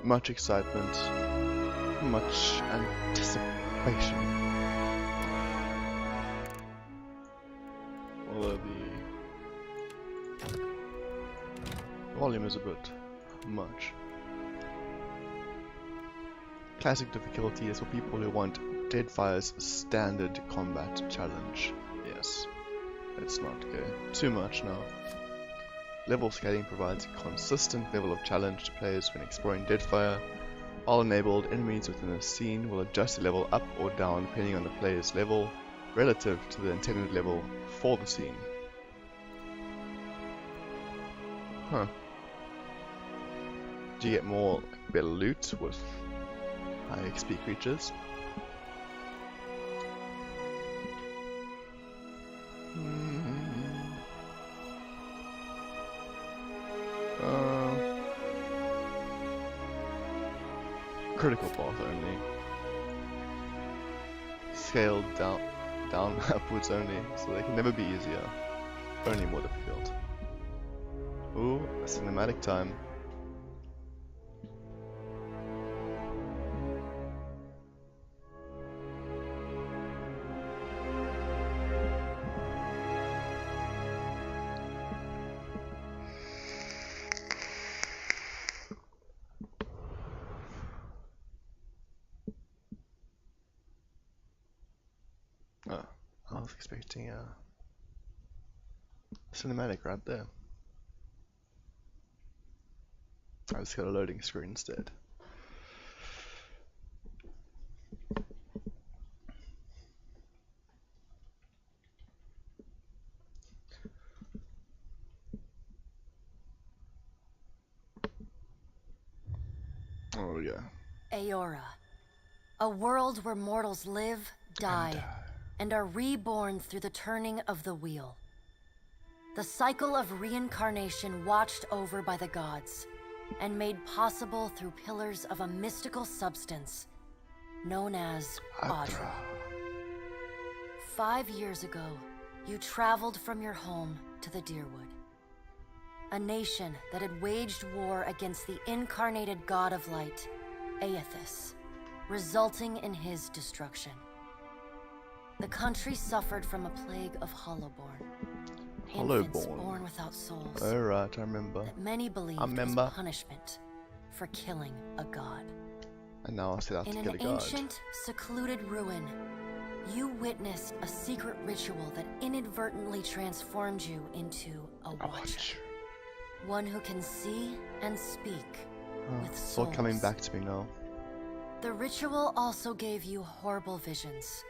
Much excitement, much anticipation. Although the volume is a bit much. Classic difficulty is for people who want Deadfire's standard combat challenge. Yes, let's not go too much now. Level scaling provides a consistent level of challenge to players when exploring Deadfire. All enabled enemies within a scene will adjust the level up or down depending on the player's level relative to the intended level for the scene. Huh. Do you get more better loot with high XP creatures? Critical path only. Scaled down upwards only, so they can never be easier. Only more difficult. Ooh, a cinematic time. I was expecting a cinematic right there. I just got a loading screen instead. Oh yeah. Eora, a world where mortals live, die, and are reborn through the turning of the wheel. The cycle of reincarnation watched over by the gods, and made possible through pillars of a mystical substance known as Audra. 5 years ago, you traveled from your home to the Dyrwood, a nation that had waged war against the incarnated god of light, Aethys, resulting in his destruction. The country suffered from a plague of Hollowborn. Infants born without souls. Alright, I remember. That many believed was punishment for killing a god. And now I set out to kill a god. In an ancient, secluded ruin, you witnessed a secret ritual that inadvertently transformed you into a watcher. One who can see and speak with souls. It's all coming back to me now. The ritual also gave you horrible visions.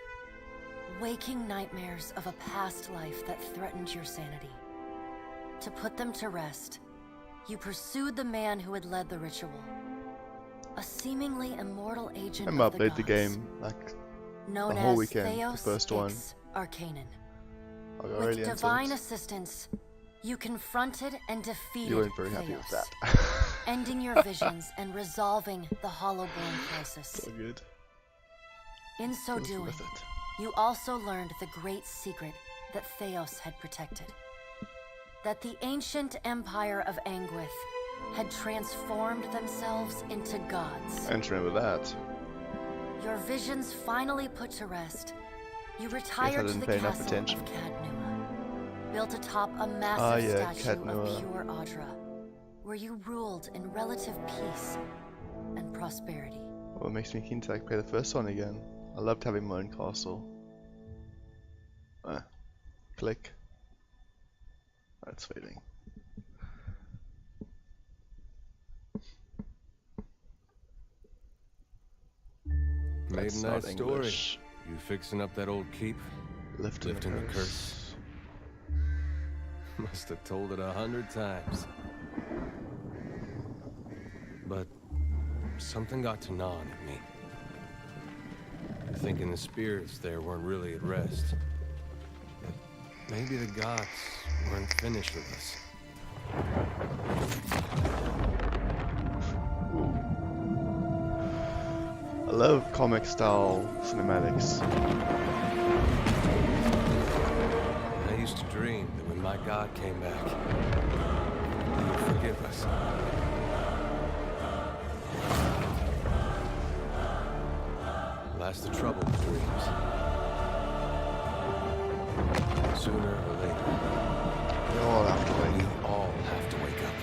Waking nightmares of a past life that threatened your sanity. To put them to rest, you pursued the man who had led the ritual. A seemingly immortal agent of the gods. I played the game like known the whole as weekend, Theos the first one. Arcanon. With divine assistance, you confronted and defeated You weren't very Theos, happy with that. ending your visions and resolving the Hollowborn crisis. So good. In so doing, you also learned the great secret that Theos had protected. That the ancient empire of Anguith had transformed themselves into gods. I don't remember that. Your visions finally put to rest, you retired to the castle of Cadnua, built atop a massive statue of pure Audra, where you ruled in relative peace and prosperity. Well, it makes me keen to play the first one again. I loved having my own castle. Click. That's fading. Made a nice story. You fixing up that old keep? Lifting the curse. Must have told it 100 times. But something got to gnawing at me. Thinking the spirits there weren't really at rest. But maybe the gods weren't finished with us. I love comic style cinematics. I used to dream that when my god came back, he would forgive us. last the troubled dreams. Sooner or later, We all have to we wake all have to wake up.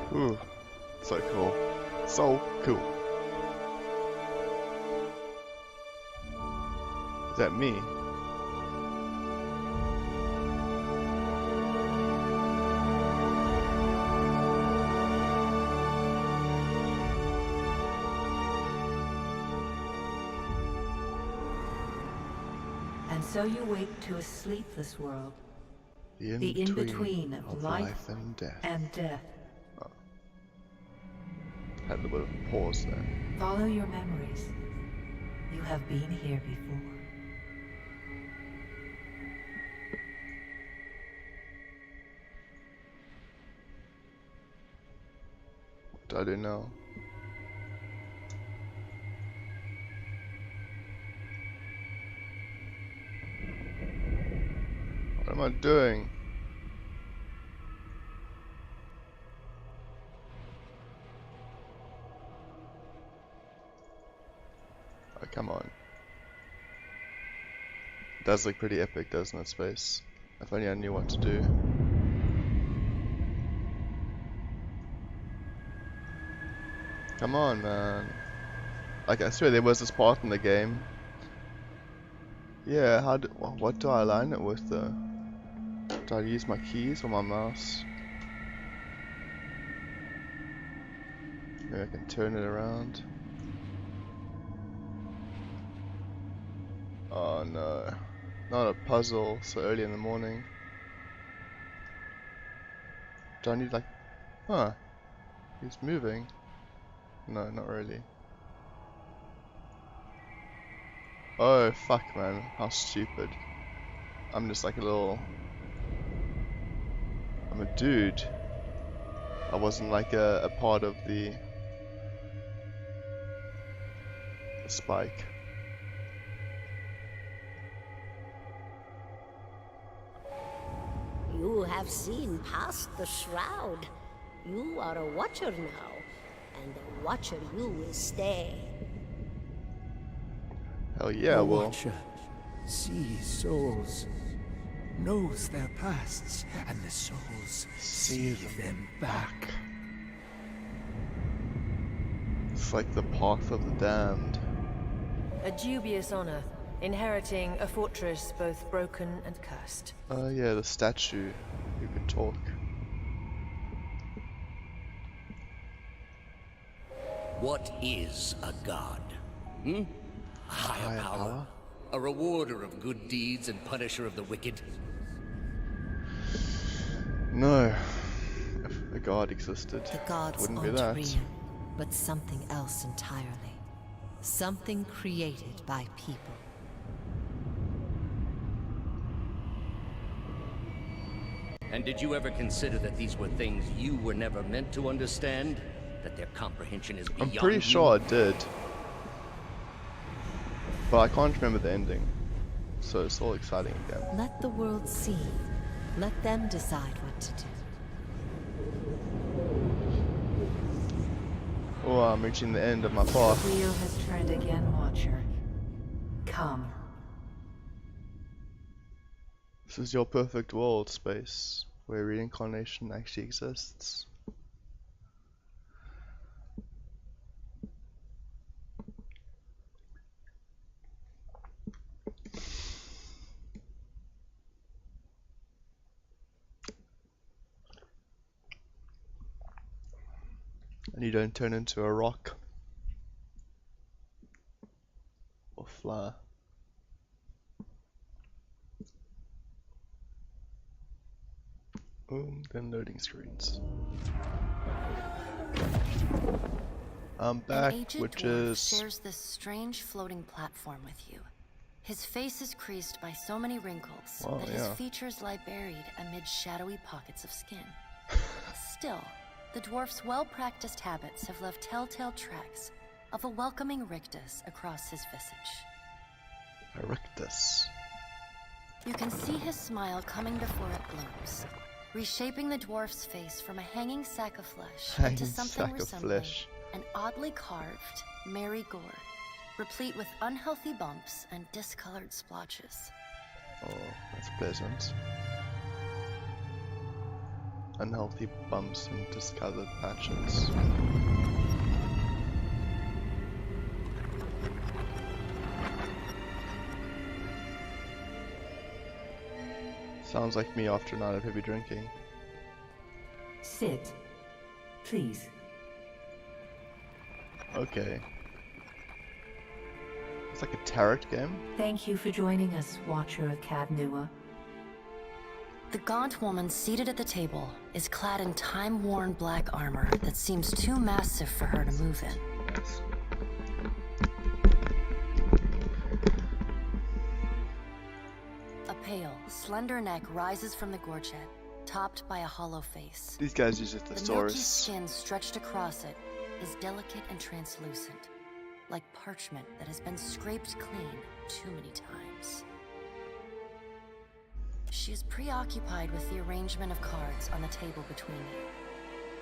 up. Ooh, so cool. So cool. Is that me? And so you wake to a sleepless world, The the in-between of of life and death. and death. Had a little bit of a pause there. Follow your memories. You have been here before. What do I do now? What am I doing? Oh, come on. It does look pretty epic, doesn't it, Space? If only I knew what to do. Come on, man. Like, I swear there was this part in the game. Yeah, what do I align it with though? Do I use my keys or my mouse? Maybe I can turn it around. Oh no. Not a puzzle so early in the morning. Do I need like... Huh. He's moving. No, not really. Oh fuck, man, how stupid. I'm just like a little... I'm a dude. I wasn't like a part of the spike. You have seen past the shroud. You are a watcher now, and a watcher you will stay. Hell yeah, The well. Watcher sees souls, knows their pasts, and the souls see them back. It's like the path of the damned. A dubious honor, inheriting a fortress both broken and cursed. Oh yeah, the statue who could talk. What is a god? A higher power? A rewarder of good deeds and punisher of the wicked? No. If a god existed, The it gods wouldn't be aren't that. real, but something else entirely. Something created by people. And did you ever consider that these were things you were never meant to understand? That their comprehension is I'm beyond pretty you? sure I did. But I can't remember the ending. So it's all exciting again. Let the world see. Let them decide what to do. Oh, I'm reaching the end of my path. The wheel has turned again, Watcher. Come. This is your perfect world, Space, where reincarnation actually exists. And you don't turn into a rock or fly. Boom, then loading screens. I'm back, An aged which dwarf is... shares this strange floating platform with you. His face is creased by so many wrinkles Wow, that his yeah. features lie buried amid shadowy pockets of skin. Still, the dwarf's well-practiced habits have left telltale tracks of a welcoming rictus across his visage. Erectus. You can see his smile coming before it blooms, reshaping the dwarf's face from a hanging sack of flesh into Hanging something sack of resembling flesh. an oddly carved Mary Gore, replete with unhealthy bumps and discolored splotches. Oh, that's pleasant. Unhealthy bumps and discolored patches. Sounds like me after a night of heavy drinking. Sit. Please. Okay. It's like a tarot game. Thank you for joining us, Watcher of Cadnua. The gaunt woman seated at the table is clad in time-worn black armor that seems too massive for her to move in. A pale, slender neck rises from the gorget, topped by a hollow face. These guys use a The milky thesaurus. skin stretched across it is delicate and translucent, like parchment that has been scraped clean too many times. She is preoccupied with the arrangement of cards on the table between you.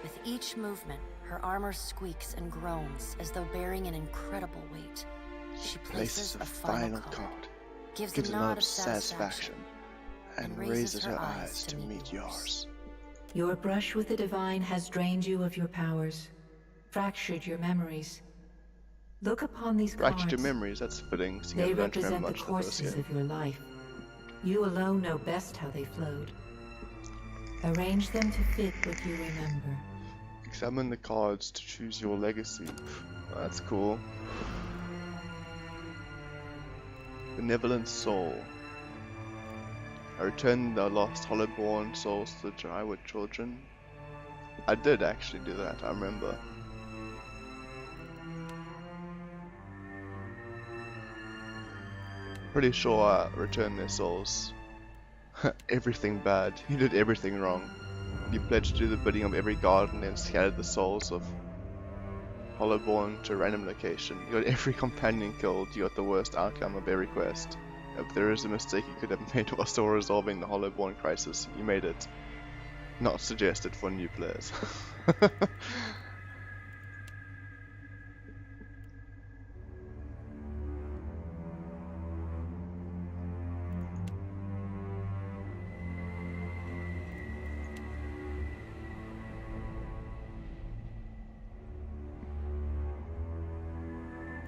With each movement, her armor squeaks and groans as though bearing an incredible weight. She places a final card, gives a nod of satisfaction, and raises her eyes to meet yours. Your brush with the divine has drained you of your powers, fractured your memories. Look upon these cards. Fractured memories, that's fitting. Seeing They I don't remember represent the much of the first courses game. of your life. You alone know best how they flowed. Arrange them to fit what you remember. Examine the cards to choose your legacy. That's cool. Benevolent Soul. I returned the lost hollow-born souls to the Drywood children. I did actually do that, I remember. Pretty sure I returned their souls. Everything bad. You did everything wrong. You pledged to do the bidding of every god and then scattered the souls of Hollowborn to a random location. You got every companion killed. You got the worst outcome of every quest. If there is a mistake you could have made while still resolving the Hollowborn crisis, you made it. Not suggested for new players.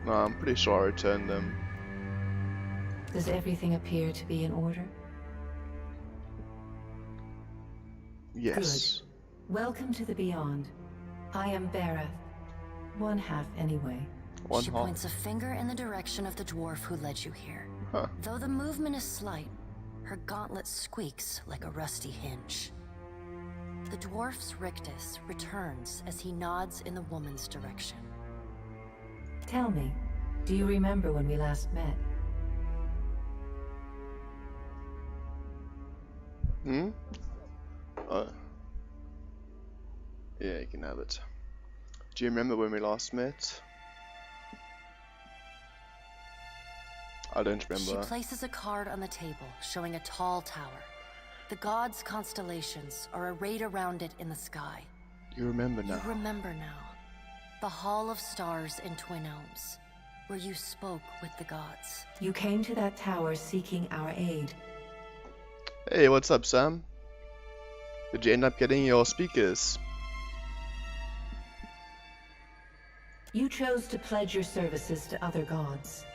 No, I'm pretty sure I returned them. Does everything appear to be in order? Yes. Welcome to the Beyond. I am Bareth. One half anyway. One She half. points a finger in the direction of the dwarf who led you here. Huh. Though the movement is slight, her gauntlet squeaks like a rusty hinge. The dwarf's rictus returns as he nods in the woman's direction. Tell me, do you remember when we last met? Hmm? Yeah, you can have it. Do you remember when we last met? I don't She remember. places a card on the table showing a tall tower. The gods' constellations are arrayed around it in the sky. You remember now. You remember now. The Hall of Stars in Twin Elms, where you spoke with the gods. You came to that tower seeking our aid. Hey, what's up, Sam? Did you end up getting your speakers? You chose to pledge your services to other gods.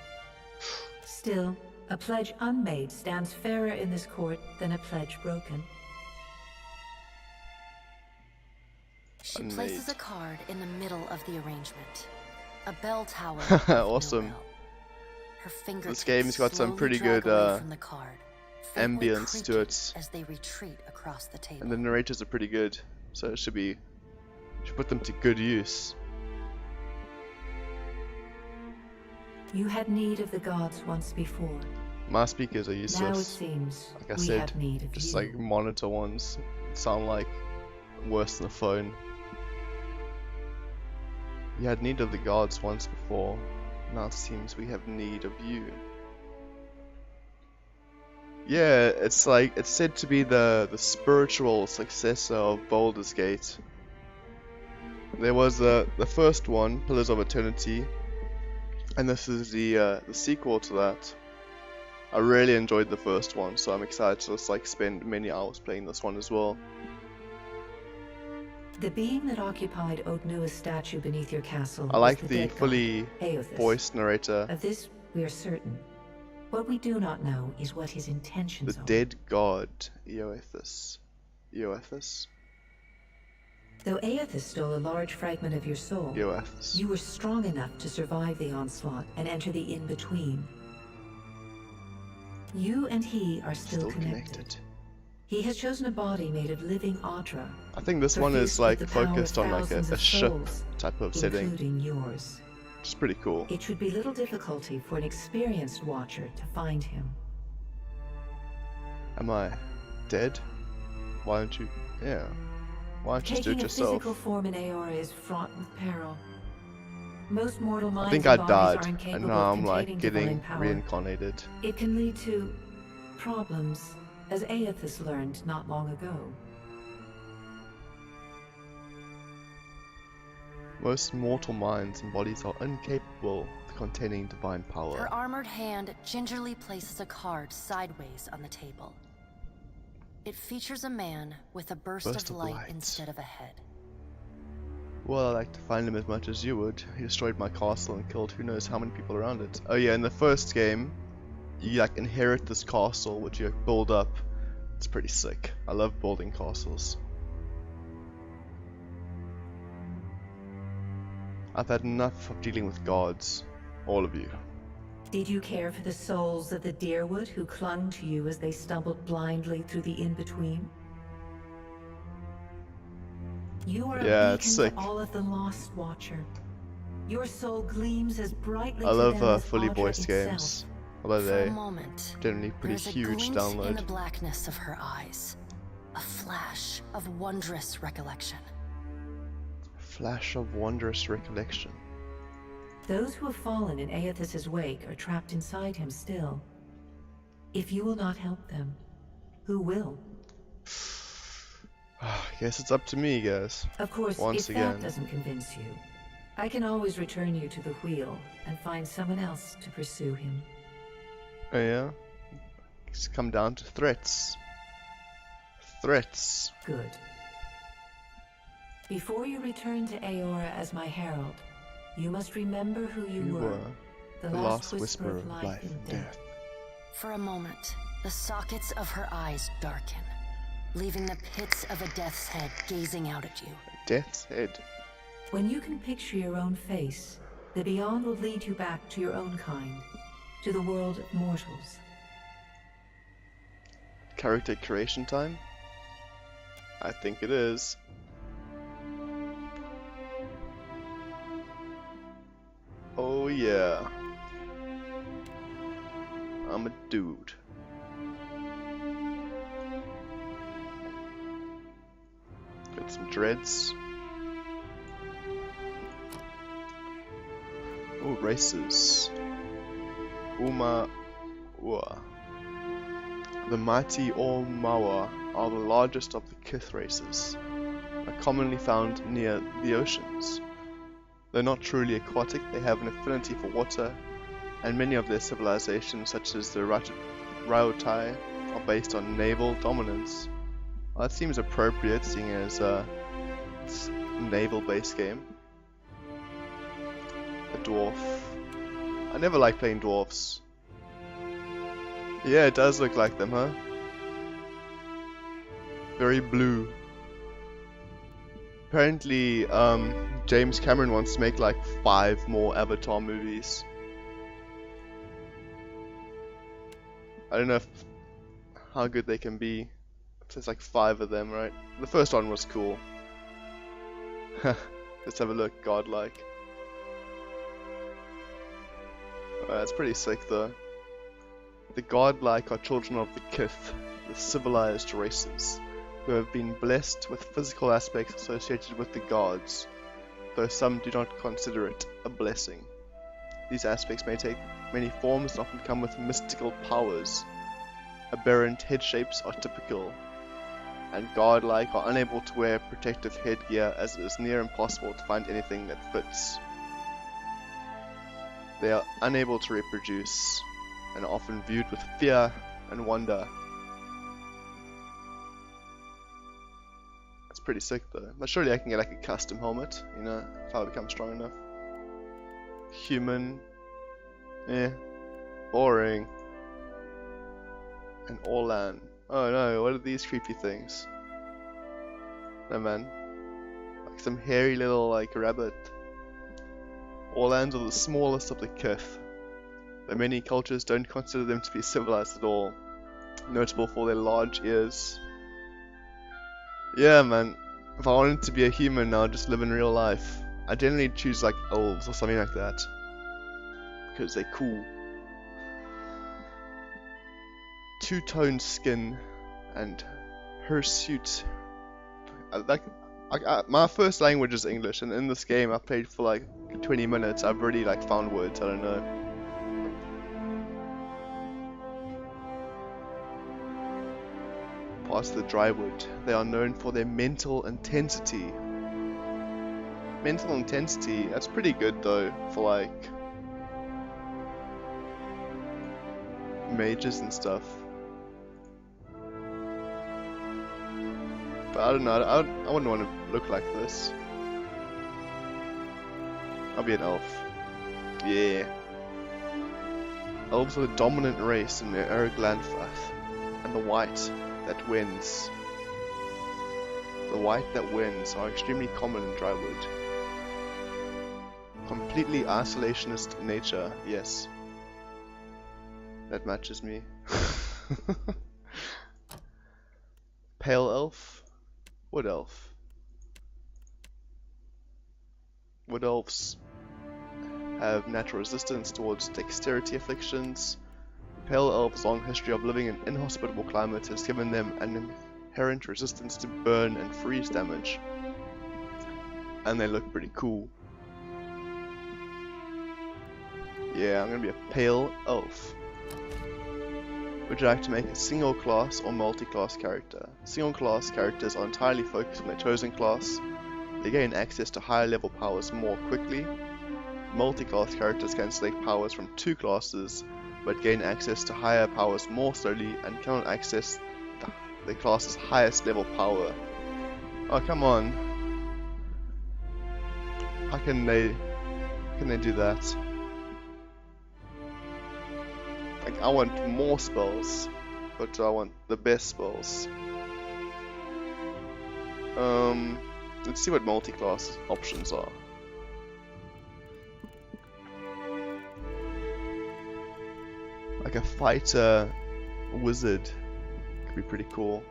Still, a pledge unmade stands fairer in this court than a pledge broken. She Unmade. places a card in the middle of the arrangement. A bell tower. with no Awesome. bell. Her fingertips This game's got some slowly pretty drag good, away from the card, faintly ambience to creaking it. as they retreat across the table. And the narrators are pretty good, so it should put them to good use. You had need of the gods once before. My speakers are Now it useless. seems Like I we said, have need of just you. like monitor ones sound like worse than a phone. You had need of the gods once before. Now it seems we have need of you. Yeah, it's like it's said to be the spiritual successor of Baldur's Gate. There was the first one, Pillars of Eternity, and this is the sequel to that. I really enjoyed the first one, so I'm excited to just like spend many hours playing this one as well. The being that occupied Otnua's statue beneath your castle. I like was the dead fully god, Aothas. voiced narrator. Of this, we are certain. What we do not know is what his intentions The are. dead god, Eothas. Eothas? Though Aothas stole a large fragment of your soul, Eothas. you were strong enough to survive the onslaught and enter the in-between. You and he are still connected. He has chosen a body made of living Atra. I think this one is like focused on like a ship type of setting. Including yours. Which is pretty cool. It should be little difficulty for an experienced watcher to find him. Am I dead? Why don't you... Yeah. Why don't you just do it Taking a yourself? physical form in Aora is fraught with peril. Most mortal minds I think and I bodies died, are incapable and now of I'm like containing getting divine power. reincarnated. It can lead to problems, as Aothas learned not long ago. Most mortal minds and bodies are incapable of containing divine power. Her armored hand gingerly places a card sideways on the table. It features a man with a burst of light instead of a head. Well, I like to find him as much as you would. He destroyed my castle and killed who knows how many people around it. Oh yeah, in the first game, you like inherit this castle which you build up. It's pretty sick. I love building castles. I've had enough of dealing with gods. All of you. Did you care for the souls of the Deerwood who clung to you as they stumbled blindly through the in-between? You are a it's beacon sick. to all of the lost, Watcher. Your soul gleams as brightly I to love them as fully Audra voiced itself. games. Although For a they moment, generally pretty there's a huge glint in the download. blackness of her eyes. A flash of wondrous recollection. Flash of wondrous recollection. Those who have fallen in Aothas' wake are trapped inside him still. If you will not help them, who will? Guess it's up to me, guys. Of course, Once if again. that doesn't convince you, I can always return you to the wheel and find someone else to pursue him. Oh yeah? It's come down to threats. Threats. Good. Before you return to Aora as my herald, you must remember who you were. The last whisper of life and death. For a moment, the sockets of her eyes darken, leaving the pits of a death's head gazing out at you. Death's head. When you can picture your own face, the Beyond will lead you back to your own kind, to the world of mortals. Character creation time? I think it is. Oh yeah. I'm a dude. Got some dreads. Oh, races. Uma Ua. The mighty Ormawa are the largest of the Kith races, are commonly found near the oceans. Though not truly aquatic, they have an affinity for water, and many of their civilizations, such as the Rautai, are based on naval dominance. Well, that seems appropriate, seeing as it's a naval-based game. A dwarf. I never like playing dwarfs. Yeah, it does look like them, huh? Very blue. Apparently, James Cameron wants to make like 5 more Avatar movies. I don't know how good they can be. There's like 5 of them, right? The first one was cool. Let's have a look, godlike. That's pretty sick though. The godlike are children of the Kith, the civilized races, who have been blessed with physical aspects associated with the gods, though some do not consider it a blessing. These aspects may take many forms and often come with mystical powers. Aberrant head shapes are typical, and godlike are unable to wear protective headgear as it is near impossible to find anything that fits. They are unable to reproduce and are often viewed with fear and wonder. That's pretty sick though. But surely I can get like a custom helmet, you know, if I become strong enough. Human. Boring. And Orlan. Oh no, what are these creepy things? No man. Like some hairy little like rabbit. Orlans are the smallest of the kith, though many cultures don't consider them to be civilized at all, notable for their large ears. Yeah man, if I wanted to be a human now, just live in real life, I generally choose like elves or something like that, because they're cool. Two-toned skin and hirsute. My first language is English, and in this game I played for like 20 minutes. I've already like found words, I don't know. Past the drywood, they are known for their mental intensity. Mental intensity, that's pretty good though, for like mages and stuff. But I don't know, I wouldn't want to look like this. I'll be an elf. Yeah. Elves are the dominant race in the Erglandfath, and the white that wins. The white that wins are extremely common in Drywood. Completely isolationist nature, yes. That matches me. Pale elf? Wood elf. Wood elves have natural resistance towards dexterity afflictions. Pale elves' long history of living in inhospitable climates has given them an inherent resistance to burn and freeze damage. And they look pretty cool. Yeah, I'm gonna be a pale elf. Would you like to make a single class or multi-class character? Single class characters are entirely focused on their chosen class. They gain access to higher level powers more quickly. Multi-class characters can select powers from two classes, but gain access to higher powers more slowly and cannot access the class's highest level power. Oh come on. How can they do that? Like, I want more spells, but I want the best spells. Let's see what multi-class options are. Like a fighter wizard could be pretty cool.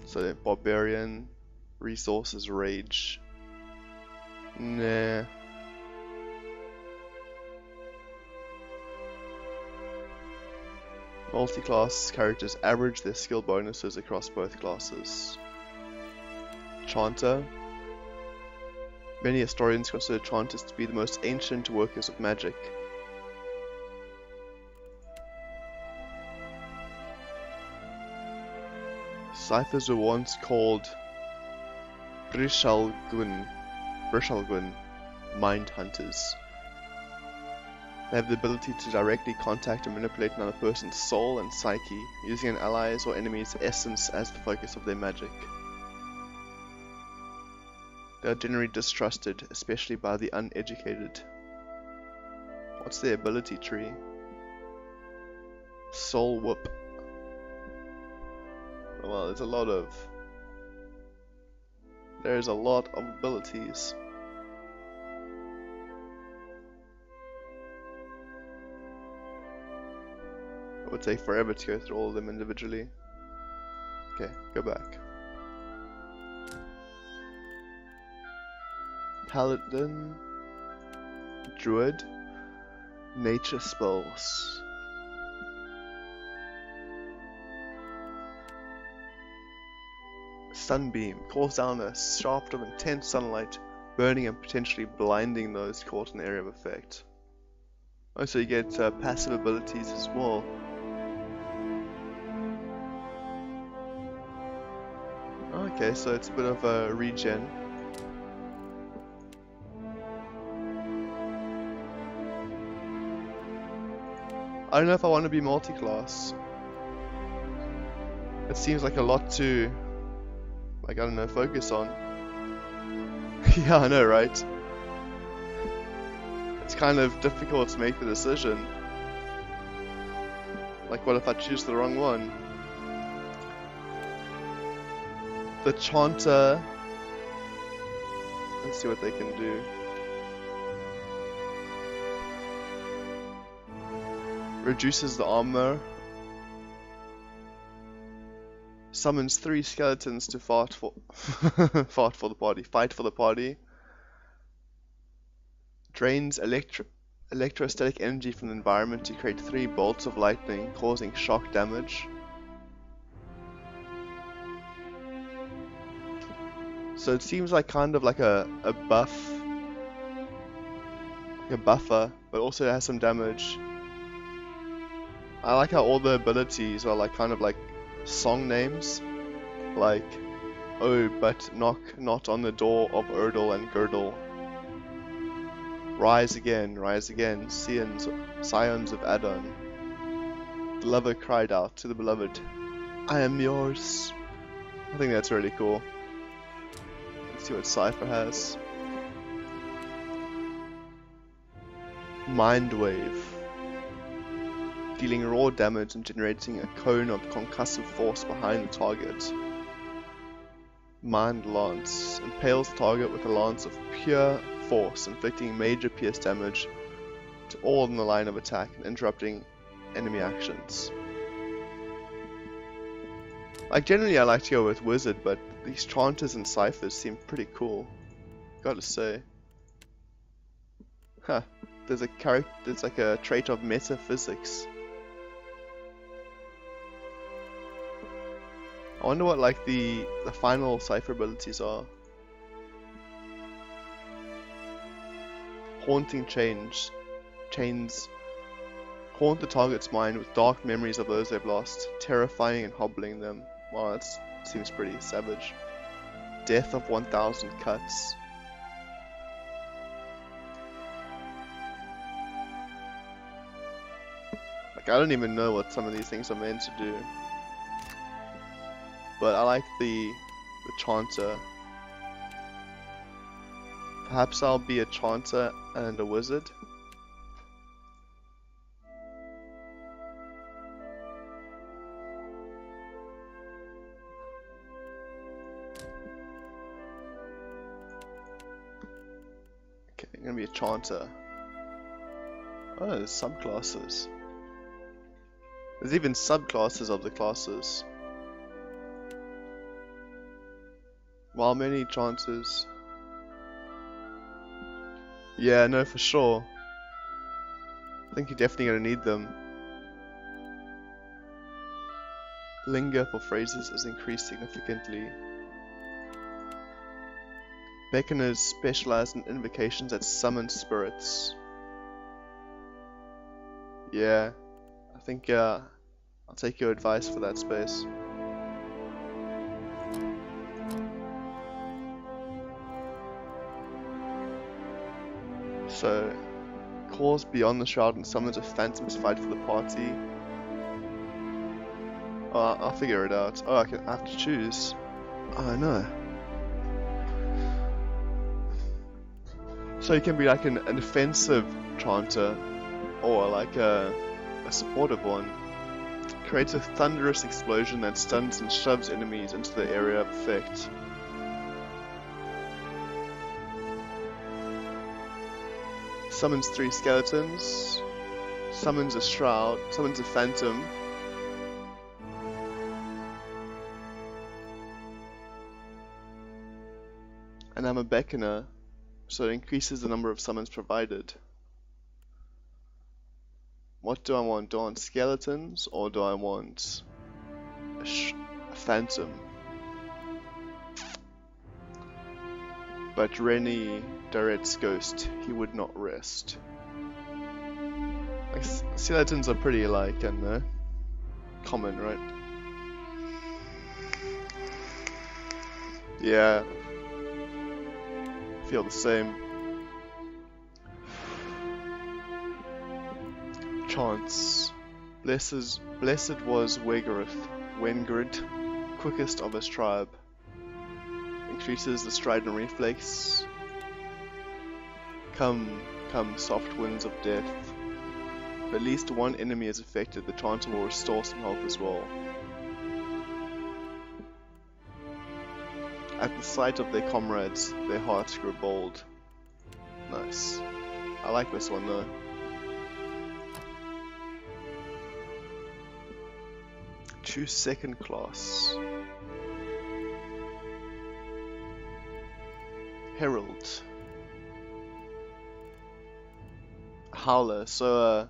So barbarian, resources, rage. Nah. Multi-class characters average their skill bonuses across both classes. Chanter. Many historians consider Chanters to be the most ancient workers of magic. Ciphers were once called Brishalgun, mind hunters. They have the ability to directly contact and manipulate another person's soul and psyche, using an ally's or enemy's essence as the focus of their magic. They are generally distrusted, especially by the uneducated. What's their ability tree? Soul Whip. Well, there's a lot of abilities. It would take forever to go through all of them individually. Okay, go back. Paladin, Druid, Nature spells. Sunbeam calls down a shaft of intense sunlight, burning and potentially blinding those caught in the area of effect. Oh, so you get passive abilities as well. Okay, so it's a bit of a regen. I don't know if I want to be multi-class. It seems like a lot to, like, I don't know, focus on. Yeah, I know, right? It's kind of difficult to make the decision. Like, what if I choose the wrong one? The Chanter. Let's see what they can do. Reduces the armor. Summons 3 skeletons to fight for the party. Drains electrostatic energy from the environment to create 3 bolts of lightning, causing shock damage. So it seems like kind of like a buff, like a buffer, but also it has some damage. I like how all the abilities are like kind of like song names, like, oh, but knock not on the door of Erdal and Girdle. Rise again, scions of Adon. The lover cried out to the beloved, I am yours. I think that's really cool. Let's see what Cypher has. Mind Wave. Dealing raw damage and generating a cone of concussive force behind the target. Mind Lance. Impales the target with a lance of pure force, inflicting major pierce damage to all in the line of attack and interrupting enemy actions. Like, generally I like to go with Wizard, but these Chanters and Cyphers seem pretty cool, gotta say. Huh, there's like a trait of metaphysics. I wonder what like the final Cypher abilities are. Haunting chains haunt the target's mind with dark memories of those they've lost, terrifying and hobbling them. Wow, that seems pretty savage. Death of 1,000 cuts. Like, I don't even know what some of these things are meant to do. But I like the Chanter. Perhaps I'll be a Chanter and a Wizard. Okay, I'm gonna be a Chanter. Oh, there's subclasses. There's even subclasses of the classes. Wow, many chances. Yeah, no, for sure. I think you're definitely gonna need them. Linger for phrases is increased significantly. Beckoners specialize in invocations that summon spirits. Yeah, I think I'll take your advice for that space. So, calls beyond the shroud and summons a phantom to fight for the party. Oh, I'll figure it out. Oh, I have to choose. Oh, I know. So you can be like an offensive chanter, or like a supportive one. Creates a thunderous explosion that stuns and shoves enemies into the area of effect. Summons 3 skeletons, summons a shroud, summons a phantom, and I'm a beckoner, so it increases the number of summons provided. What do I want? Do I want skeletons, or do I want a phantom? But Rennie Darret's ghost, he would not rest. Like, skeletons are pretty, like, I don't know, common, right? Yeah. Feel the same. Chance. Blessed was Wengrid, quickest of his tribe. Increases the stride and reflex. Come, soft winds of death. If at least one enemy is affected, the chanter will restore some health as well. At the sight of their comrades, their hearts grow bold. Nice. I like this one though. Choose second class. Herald. Howler. So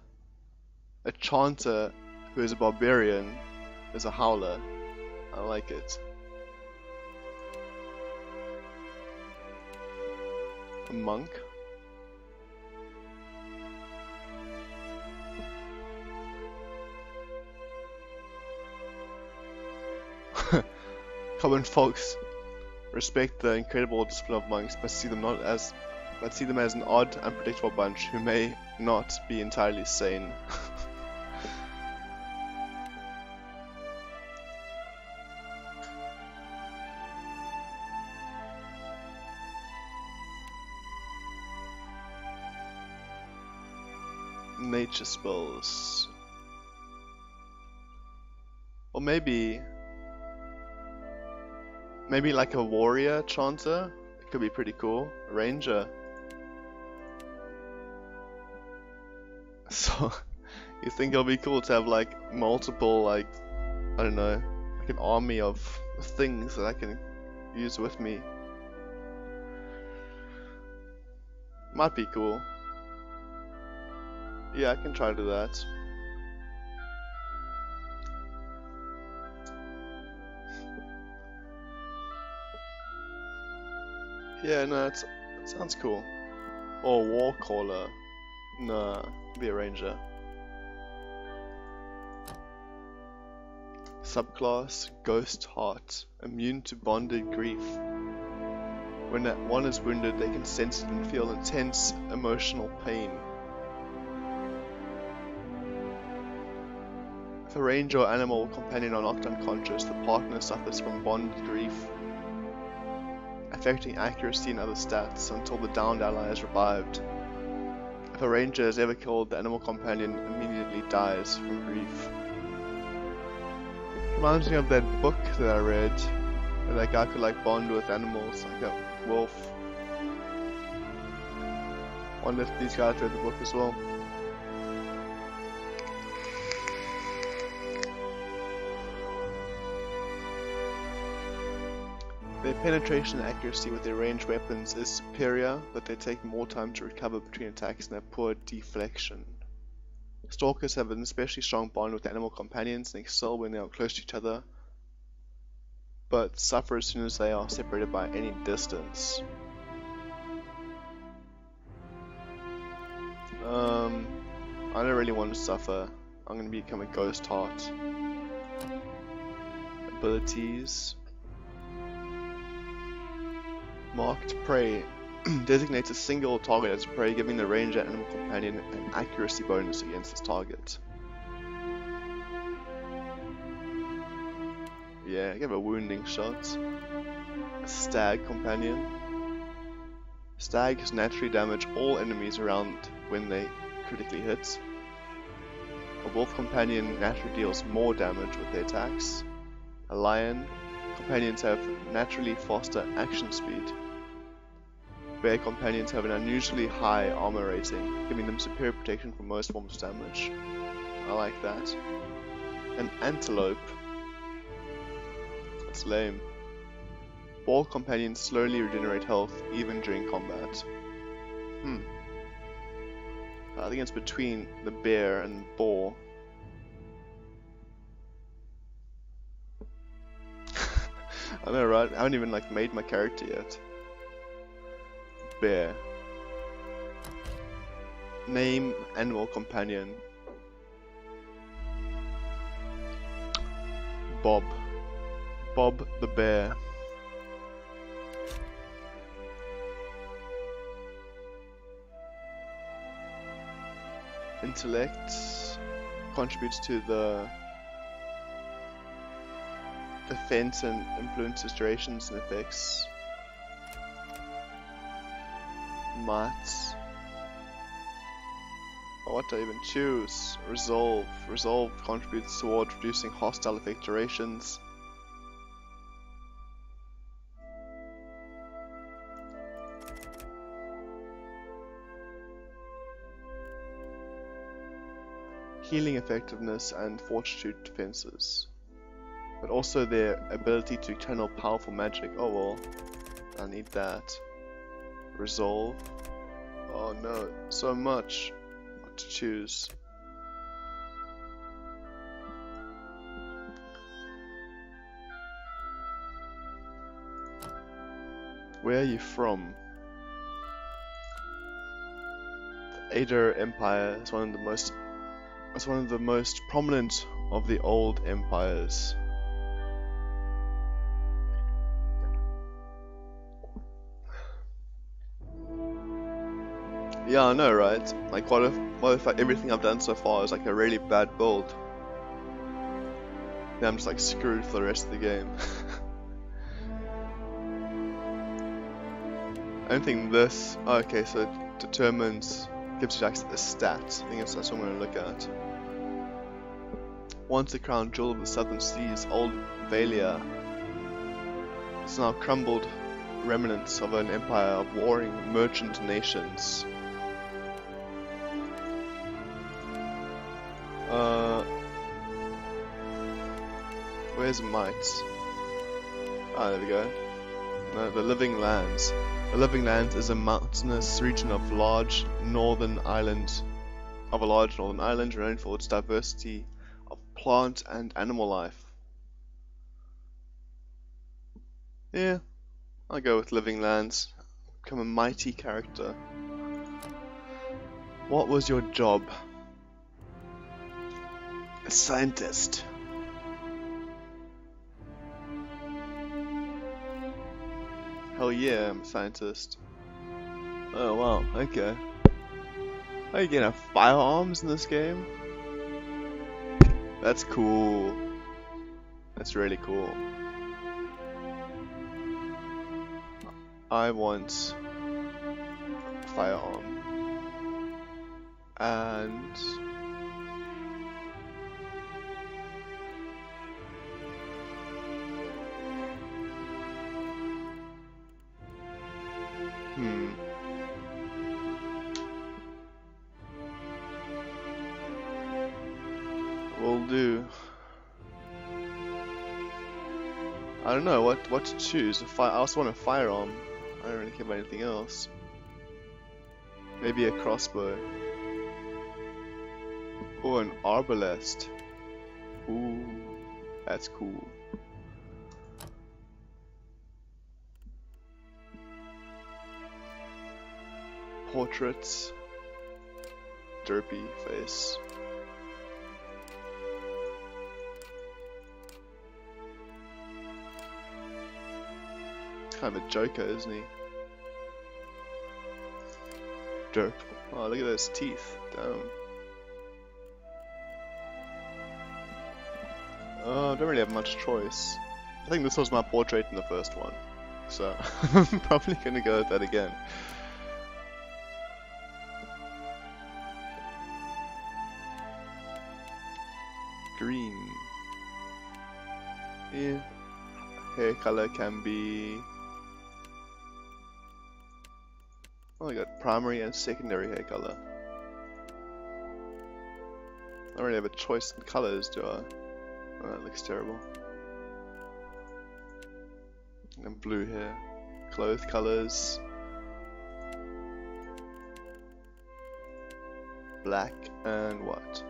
a chanter who is a barbarian is a howler. I like it. A monk. Common folks respect the incredible discipline of monks, but see them as an odd, unpredictable bunch who may not be entirely sane. Nature spells. Or maybe like a warrior chanter. It could be pretty cool. A ranger. So you think it'll be cool to have like multiple, like, I don't know, like an army of things that I can use with me. Might be cool. Yeah, I can try to do that. Yeah, no, it sounds cool. Or Warcaller. Nah, be a ranger. Subclass Ghost Heart. Immune to bonded grief. When one is wounded, they can sense it and feel intense emotional pain. If a ranger or animal companion are knocked unconscious, the partner suffers from bonded grief, affecting accuracy and other stats until the downed ally is revived. If a ranger is ever killed, the animal companion immediately dies from grief. Reminds me of that book that I read, where that guy could like bond with animals, like that wolf. Wonder if these guys read the book as well. Their penetration and accuracy with their ranged weapons is superior, but they take more time to recover between attacks and have poor deflection. Stalkers have an especially strong bond with animal companions and excel when they are close to each other, but suffer as soon as they are separated by any distance. I don't really want to suffer. I'm going to become a Ghost Heart. Abilities. Marked Prey designates a single target as prey, giving the ranger animal companion an accuracy bonus against this target. Yeah, give a wounding shot. A Stag Companion. Stags naturally damage all enemies around when they critically hit. A Wolf Companion naturally deals more damage with their attacks. A Lion Companions have naturally faster action speed. Bear Companions have an unusually high armor rating, giving them superior protection from most forms of damage. I like that. An Antelope. That's lame. Boar Companions slowly regenerate health even during combat. I think it's between the bear and boar. I know, right? I haven't even like made my character yet. Bear. Name animal companion. Bob. Bob the bear. Intellect contributes to the defense and influences durations and effects. Might. What do I even choose? Resolve. Resolve contributes toward reducing hostile effect durations. Healing effectiveness and fortitude defenses. But also their ability to channel powerful magic. Oh well, I need that. Resolve. Oh no, so much what to choose. Where are you from? The Ader Empire is one of the most prominent of the old empires. Yeah, I know, right? Like, what if like, everything I've done so far is like a really bad build? Then I'm just like screwed for the rest of the game. I don't think this. Oh, okay, so it determines, gives you like a stat. I think that's what I'm going to look at. Once the crown jewel of the southern seas, Old Valia is now crumbled remnants of an empire of warring merchant nations. Where's might? Ah, there we go. No, the Living Lands. The Living Lands is a mountainous region of a large northern island, renowned for its diversity of plant and animal life. Yeah, I'll go with Living Lands. Become a mighty character. What was your job? A scientist. Hell yeah, I'm a scientist. Oh wow, okay. Are you gonna have firearms in this game? That's cool. That's really cool. I want a firearm. And will do. I don't know what to choose. I also want a firearm. I don't really care about anything else. Maybe a crossbow. Or an arbalest. Ooh, that's cool. Portraits. Derpy face. Kind of a joker, isn't he? Derp. Oh, look at those teeth. Damn. Oh, I don't really have much choice. I think this was my portrait in the first one, so I'm probably gonna go with that again. Green. Yeah. Hair color can be. Oh, I got primary and secondary hair color. I don't really have a choice in colors, do I? Oh, that looks terrible. And blue hair. Clothes colors. Black and what?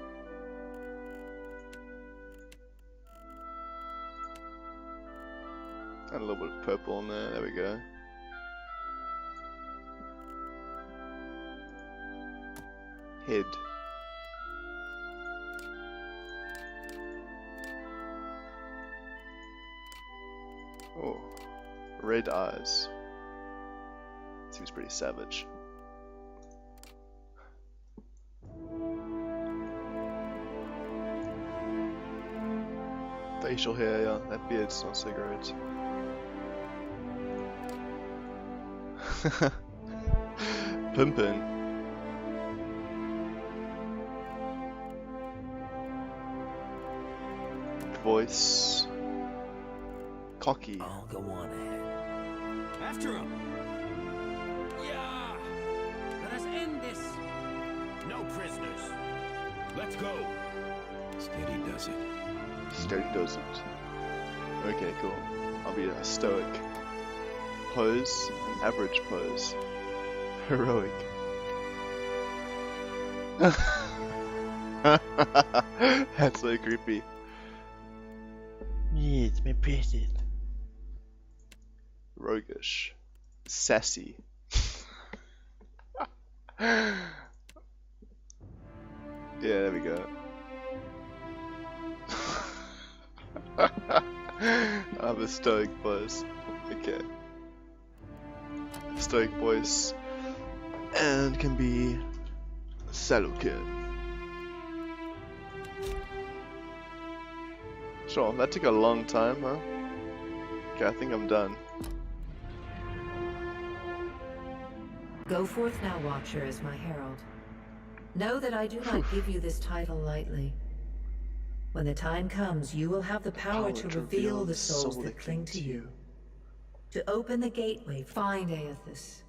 And a little bit of purple in there, there we go. Head. Oh, red eyes. Seems pretty savage. Facial hair, yeah, that beard's not so great. Pimpin'. Voice. Cocky. I'll go on ahead. After him! Yeah! Let us end this. No prisoners. Let's go. Steady does it. Steady does it. Okay, cool. I'll be a stoic. Pose, an average pose. Heroic. That's so creepy. Yes, my precious. Roguish. Sassy. Yeah, there we go. I have a stoic voice. Okay. Stoic voice. And can be Salukid. Sure, that took a long time, huh? Okay, I think I'm done. Go forth now, Watcher, as my herald. Know that I do not give you this title lightly. When the time comes, you will have the power to reveal the souls that cling to you. To open the gateway, find Aethys.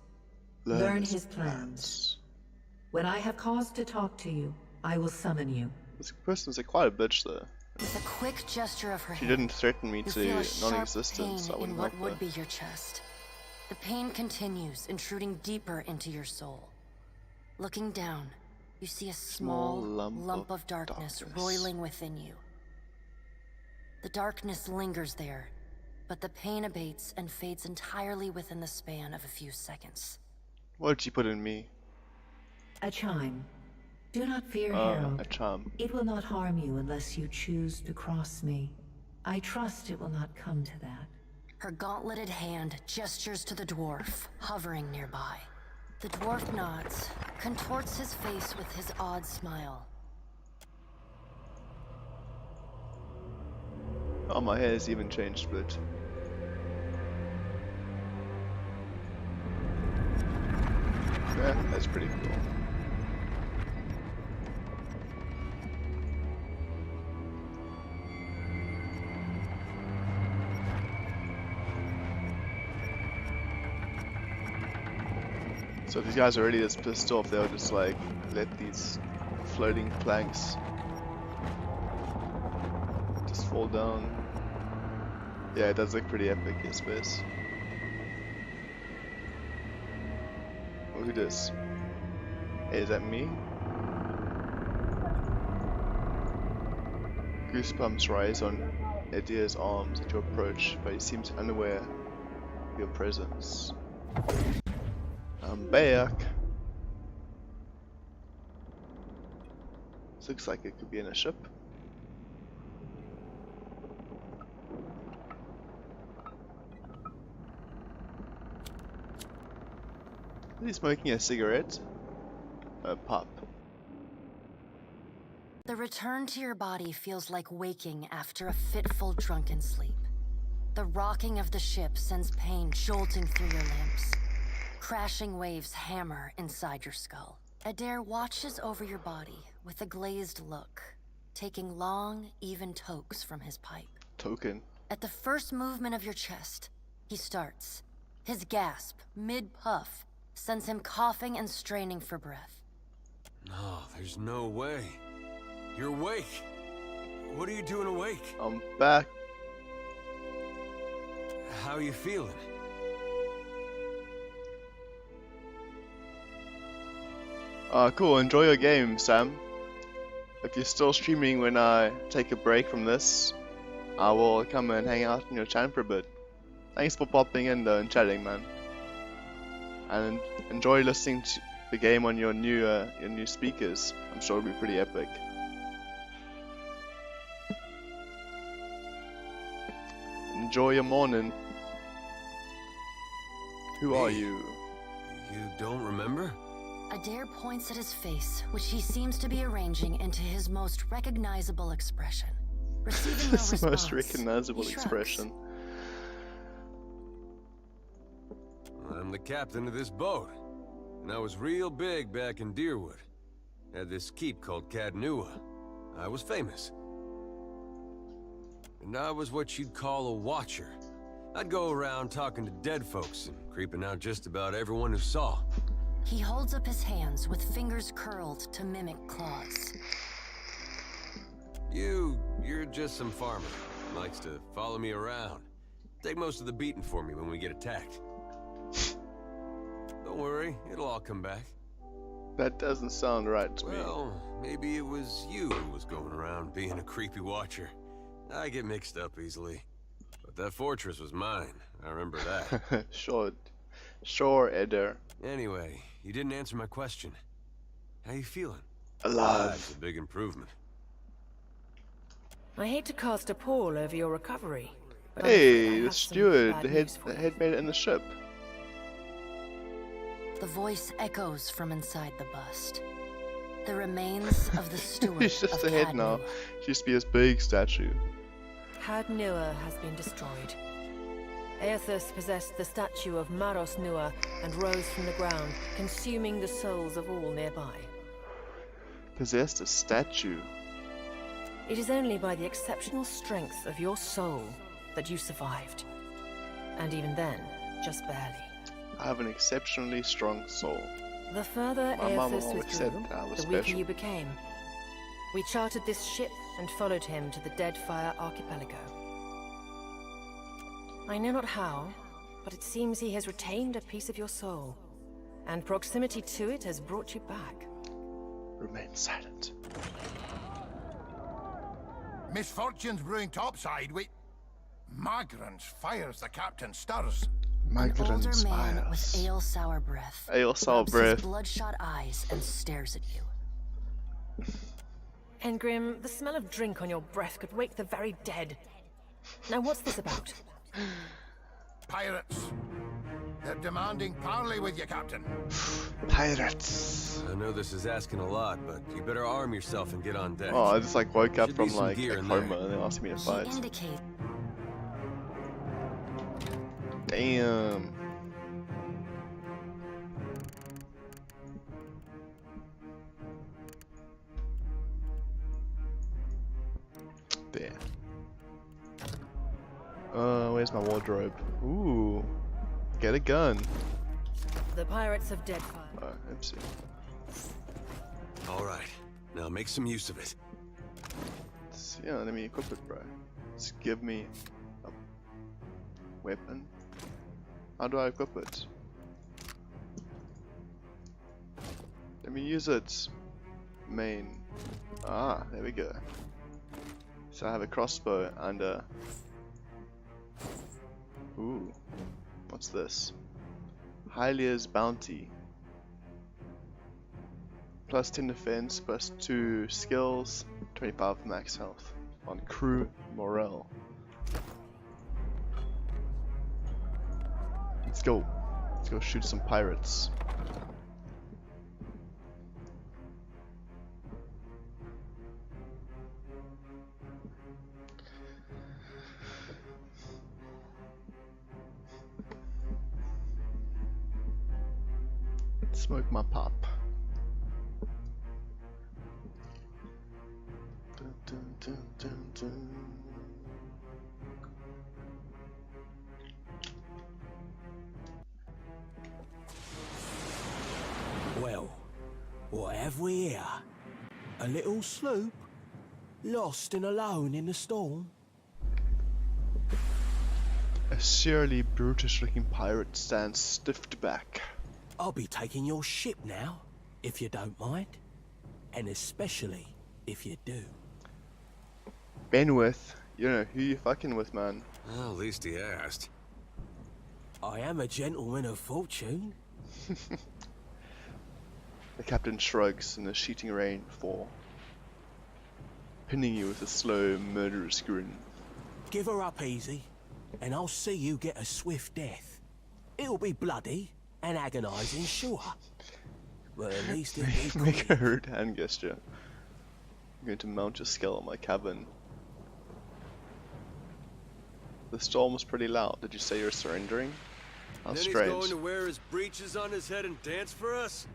Learn his plans. When I have cause to talk to you, I will summon you. This person's quite a bitch, though. With a quick gesture of her She hand, didn't threaten me you to feel a sharp non-existence. I pain in wouldn't what like would that. be your chest. The pain continues, intruding deeper into your soul. Looking down, you see a small lump of darkness roiling within you. The darkness lingers there, but the pain abates and fades entirely within the span of a few seconds. What did she put in me? A chime. Do not fear, Oh, Herald. a charm. It will not harm you unless you choose to cross me. I trust it will not come to that. Her gauntleted hand gestures to the dwarf, hovering nearby. The dwarf nods, contorts his face with his odd smile. Oh, my hair's even changed a bit. Yeah, that's pretty cool. So if these guys are already this pissed off, they'll just like let these floating planks just fall down. Yeah, it does look pretty epic, I suppose. Oh, who this? Hey, is that me? Goosebumps rise on Edir's arms at your approach, but he seems unaware of your presence. I'm back. This looks like it could be in a ship. Is he smoking a cigarette? A pup. The return to your body feels like waking after a fitful drunken sleep. The rocking of the ship sends pain jolting through your limbs. Crashing waves hammer inside your skull. Edir watches over your body with a glazed look, taking long, even tokes from his pipe. Token. At the first movement of your chest, he starts. His gasp, mid-puff, sends him coughing and straining for breath. No, there's no way. You're awake. What are you doing awake? I'm back. How are you feeling? Cool, enjoy your game, Sam. If you're still streaming when I take a break from this, I will come and hang out in your chat for a bit. Thanks for popping in though and chatting, man. And enjoy listening to the game on your new speakers. I'm sure it'll be pretty epic. Enjoy your morning. Who are you? You don't remember? Edir points at his face, which he seems to be arranging into his most recognizable expression. Receiving no That's the most response, recognizable he shrugs. expression. I'm the captain of this boat, and I was real big back in Deerwood. Had this keep called Cadnua. I was famous. And I was what you'd call a watcher. I'd go around talking to dead folks and creeping out just about everyone who saw. He holds up his hands with fingers curled to mimic claws. You're just some farmer. Likes to follow me around. Take most of the beating for me when we get attacked. Don't worry, it'll all come back. That doesn't sound right to me. Well, maybe it was you who was going around being a creepy watcher. I get mixed up easily. But that fortress was mine. I remember that. Sure, Eder. Anyway, you didn't answer my question. How you feeling? Alive. That's a big improvement. I hate to cast a pall over your recovery. But I'm Hey, afraid I the have some steward, bad the news for you. head mate in the ship. The voice echoes from inside the bust. The remains of the steward He's just of a head now. Cadnua. She used to be this big statue. Cadnua has been destroyed. Aethys possessed the statue of Maros Nua and rose from the ground, consuming the souls of all nearby. Possessed a statue. It is only by the exceptional strength of your soul that you survived. And even then, just barely. I have an exceptionally strong soul. The further My mama Aethys won't accept withdrew, that I was the weaker special. you became. We chartered this ship and followed him to the Deadfire Archipelago. I know not how, but it seems he has retained a piece of your soul, and proximity to it has brought you back. Remain silent. Misfortunes brewing topside. Wait. Magrans fires the captain stirs. An older Migrants man with fires. ale sour breath. Ale sour rubs breath. his bloodshot eyes and stares at you. Engrim, the smell of drink on your breath could wake the very dead. Now what's this about? Pirates. They're demanding parley with you, Captain. Pirates. I know this is asking a lot, but you better arm yourself and get on deck. Oh, I just like woke up Should be from some like gear a in coma there. and they asked me to He fight. indicates Damn. There. Where's my wardrobe? Ooh. Get a gun. The pirates of Deadfire. Oh, oopsie. All right, now make some use of it. Yeah, let me equip it, bro. Just give me a weapon. How do I equip it? Let me use it. Main. Ah, there we go. So I have a crossbow and a... Ooh. What's this? Hylia's Bounty. Plus 10 defense, plus 2 skills, 25 max health on crew morale. Let's go. Let's go shoot some pirates. Smoke my pop. Dun, dun, dun, dun, dun. Well, what have we here? A little sloop? Lost and alone in the storm? A surly brutish-looking pirate stands stiffed back. I'll be taking your ship now, if you don't mind. And especially if you do. Benwith, you know who you fucking with, man. Well, at least he asked. I am a gentleman of fortune. The captain shrugs and the sheeting rain fall, pinning you with a slow, murderous grin. Give her up easy, and I'll see you get a swift death. It'll be bloody and agonizing, sure. But at least it'll be Make quick. a rude hand gesture. I'm going to mount your skull on my cabin. The storm was pretty loud. Did you say you're surrendering? How And then strange. he's going to wear his breeches on his head and dance for us?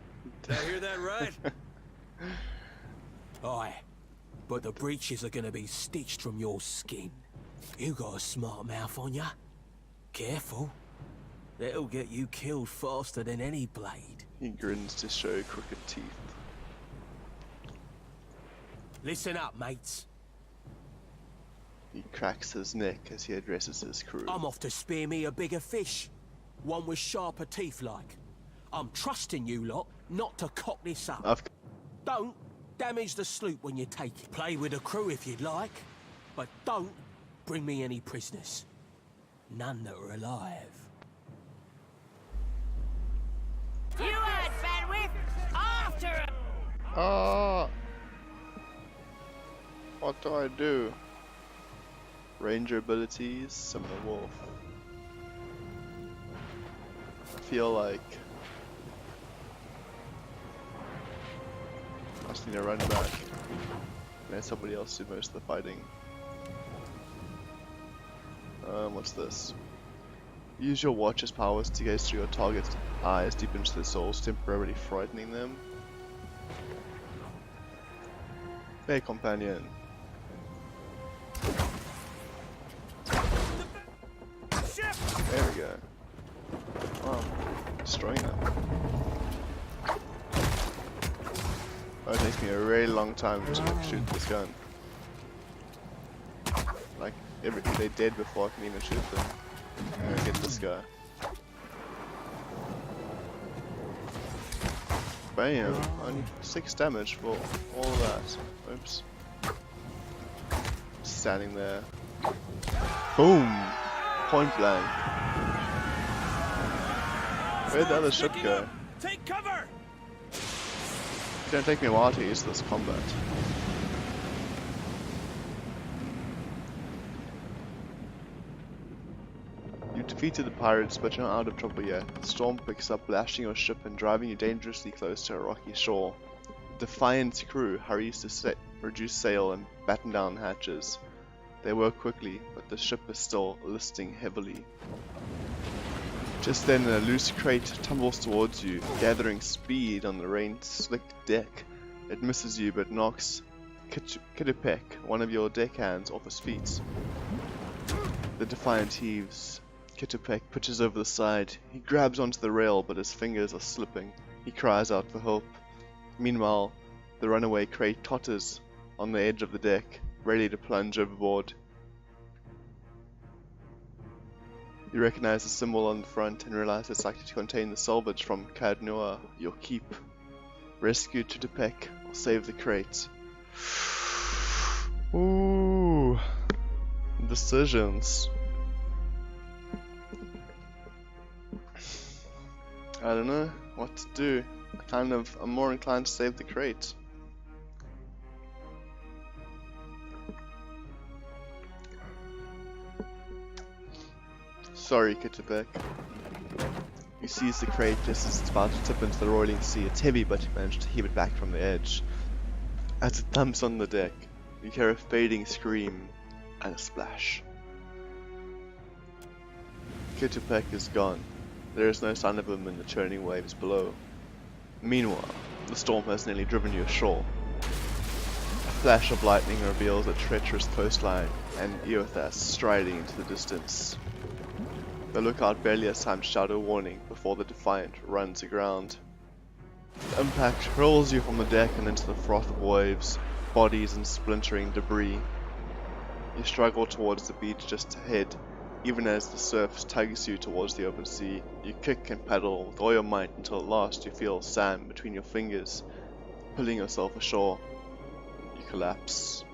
Did I hear that right? Aye, but the breeches are gonna be stitched from your skin. You got a smart mouth on ya. Careful. That'll get you killed faster than any blade. He grins to show crooked teeth. Listen up, mates. He cracks his neck as he addresses his crew. I'm off to spear me a bigger fish. One with sharper teeth like. I'm trusting you lot not to cock this up. Don't damage the sloop when you take it. Play with the crew if you'd like, but don't bring me any prisoners. None that are alive. You heard, Fenwick! After him! Ah! What do I do? Ranger abilities, summon a wolf. I feel like I just need to run back. Let somebody else do most of the fighting. What's this? Use your watch's powers to gaze through your target's eyes deep into their souls, temporarily frightening them. Hey, companion. There we go. Wow, destroying them. Oh, it takes me a really long time to shoot this gun. Like, they're dead before I can even shoot them. I'm gonna get this guy. Bam! Only 6 damage for all of that. Oops. Standing there. Boom! Point blank. Where'd the other ship go? Take cover! It's gonna take me a while to use this combat. You defeated the pirates, but you're not out of trouble yet. The storm picks up, lashing your ship and driving you dangerously close to a rocky shore. The Defiant's crew hurries to reduce sail and batten down hatches. They work quickly, but the ship is still listing heavily. Just then, a loose crate tumbles towards you, gathering speed on the rain-slicked deck. It misses you, but knocks Kitupek, one of your deckhands, off his feet. The Defiant heaves. Kitupek pitches over the side. He grabs onto the rail, but his fingers are slipping. He cries out for help. Meanwhile, the runaway crate totters on the edge of the deck, ready to plunge overboard. You recognize the symbol on the front and realize it's likely to contain the salvage from Caed Nua, your keep. Rescue Kitupek or save the crate. Ooh, decisions. I don't know what to do. I'm more inclined to save the crate. Sorry, Kitupek. You seize the crate just as it's about to tip into the roiling sea. It's heavy, but you manage to heave it back from the edge. As it thumps on the deck, you hear a fading scream and a splash. Kitupek is gone. There is no sign of him in the churning waves below. Meanwhile, the storm has nearly driven you ashore. A flash of lightning reveals a treacherous coastline and Eothas striding into the distance. The lookout barely has time to shout a warning before the Defiant runs aground. The impact hurls you from the deck and into the froth of waves, bodies and splintering debris. You struggle towards the beach just ahead, even as the surf tugs you towards the open sea. You kick and paddle with all your might until at last you feel sand between your fingers, pulling yourself ashore. You collapse.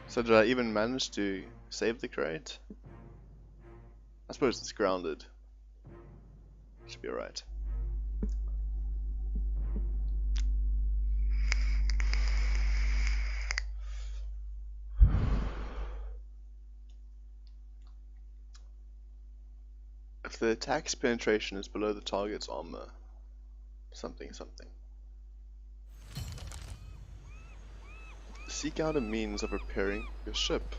So did I even manage to save the crate? I suppose it's grounded. Should be alright. If the attack's penetration is below the target's armor, something. Seek out a means of repairing your ship.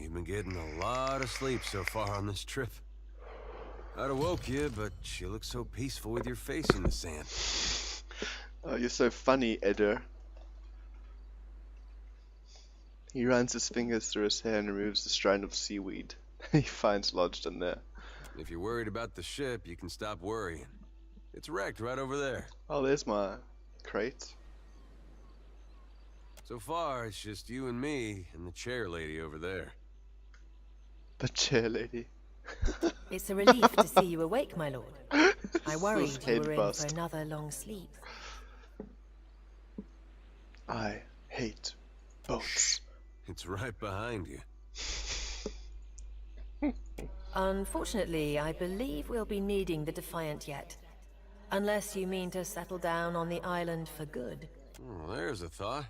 You've been getting a lot of sleep so far on this trip. I'd have woke you, but you look so peaceful with your face in the sand. Oh, you're so funny, Eder. He runs his fingers through his hair and removes the strand of seaweed he finds lodged in there. If you're worried about the ship, you can stop worrying. It's wrecked right over there. Oh, there's my crate. So far, it's just you and me and the chair lady over there. The chair lady. It's a relief to see you awake, my lord. I worried you were in bust. for another long sleep. I hate boats. It's right behind you. Unfortunately, I believe we'll be needing the Defiant yet. Unless you mean to settle down on the island for good. Oh, there's a thought.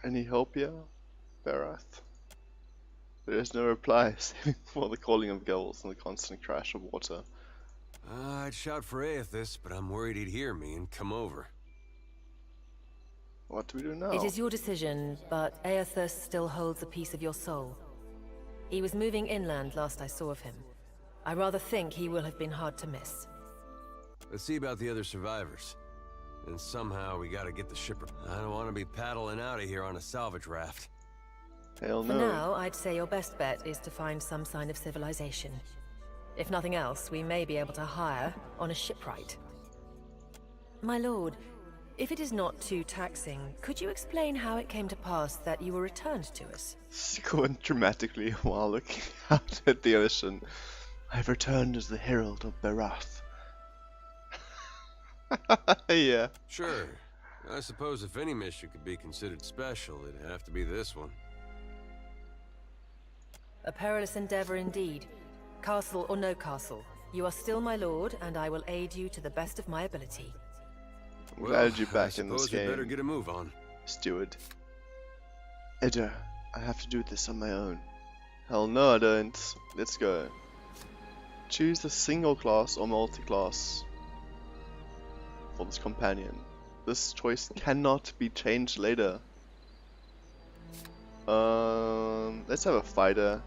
Any hope here, Barath? There is no reply, saving for the calling of gulls and the constant crash of water. I'd shout for Aethys, but I'm worried he'd hear me and come over. What do we do now? It is your decision, but Aethys still holds a piece of your soul. He was moving inland last I saw of him. I rather think he will have been hard to miss. Let's see about the other survivors. And somehow we gotta get the ship. I don't want to be paddling out of here on a salvage raft. Hell For no. now, I'd say your best bet is to find some sign of civilization. If nothing else, we may be able to hire on a shipwright. My lord, if it is not too taxing, could you explain how it came to pass that you were returned to us? Squint dramatically while looking out at the ocean. I've returned as the herald of Barath. Yeah. Sure. I suppose if any mission could be considered special, it'd have to be this one. A perilous endeavor indeed. Castle or no castle, you are still my lord, and I will aid you to the best of my ability. I'm glad you're back in this I suppose we better game, get a move on. steward. Eder, I have to do this on my own. Hell no I don't. Let's go. Choose the single class or multi-class for this companion. This choice cannot be changed later. Let's have a fighter.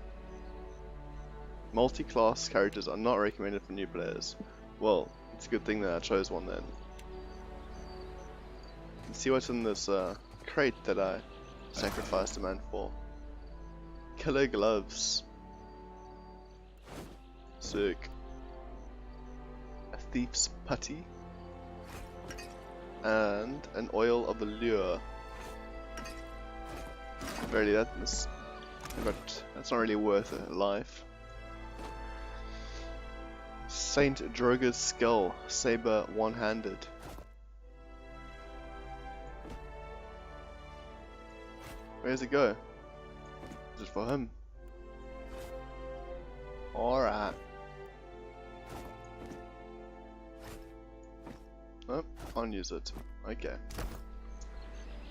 Multi-class characters are not recommended for new players. Well, it's a good thing that I chose one then. Let's see what's in this crate that I sacrificed a man for. Killer gloves. Sick. A thief's putty. And an oil of allure. Barely that's, but that's not really worth a life. Saint Droga's skull, saber one-handed. Where does it go? Is it for him? Alright. Oh, can't use it. Okay.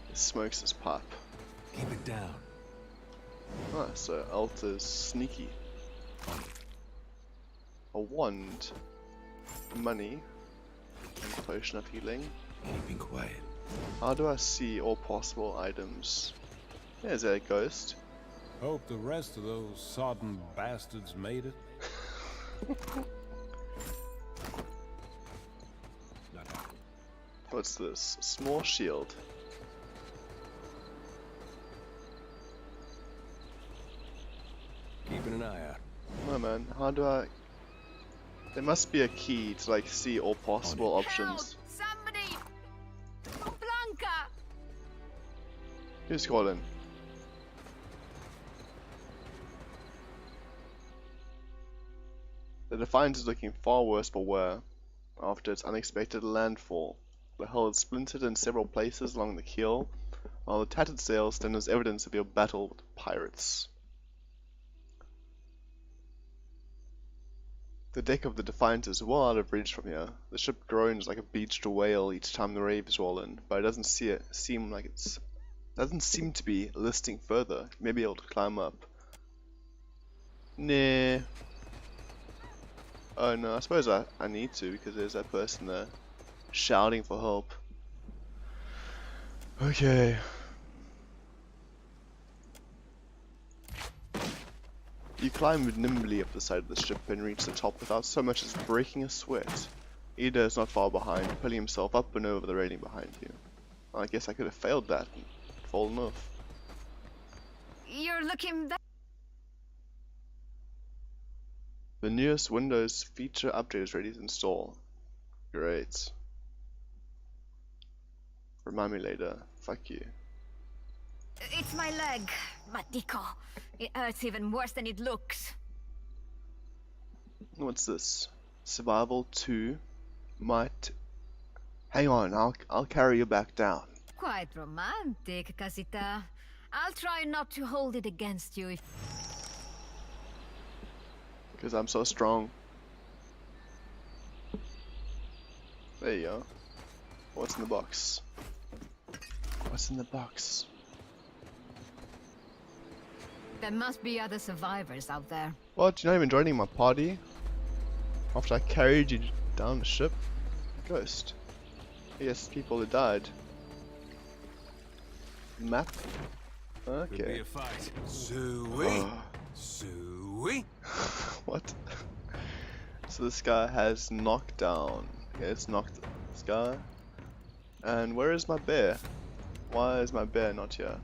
He smokes his pipe. Keep it down. Ah, so Alta's sneaky. A wand. Money. And potion of healing. Keeping quiet. How do I see all possible items? There's a ghost. Hope the rest of those sodden bastards made it. What's this? Small shield. Keeping an eye out. No man, how do I... There must be a key to like see all possible options. Somebody! Oh, Blanca! Who's calling? The Defiant is looking far worse for wear after its unexpected landfall. The hull is splintered in several places along the keel, while the tattered sails stand as evidence of your battle with pirates. The deck of the Defiant is well out of reach from here. The ship groans like a beached whale each time the waves roll in, but it doesn't seem to be listing further. Maybe able to climb up. Nah, Oh no, I suppose I need to because there's that person there shouting for help. Okay. You climb nimbly up the side of the ship and reach the top without so much as breaking a sweat. Ida is not far behind, pulling himself up and over the railing behind you. I guess I could have failed that and fallen off. You're looking back. The newest Windows feature update is ready to install. Great. Remind me later. Fuck you. It's my leg, Matiko. It hurts even worse than it looks. What's this? Survival 2 might... Hang on, I'll carry you back down. Quite romantic, Casita. I'll try not to hold it against you if... Because I'm so strong. There you go. What's in the box? What's in the box? There must be other survivors out there. What? You're not even joining my party? After I carried you down the ship? Ghost. Yes, people who died. Map? Okay. Could be a fight. Suey. Suey. What? So this guy has knockdown. Okay, it's knocked this guy. And where is my bear? Why is my bear not here?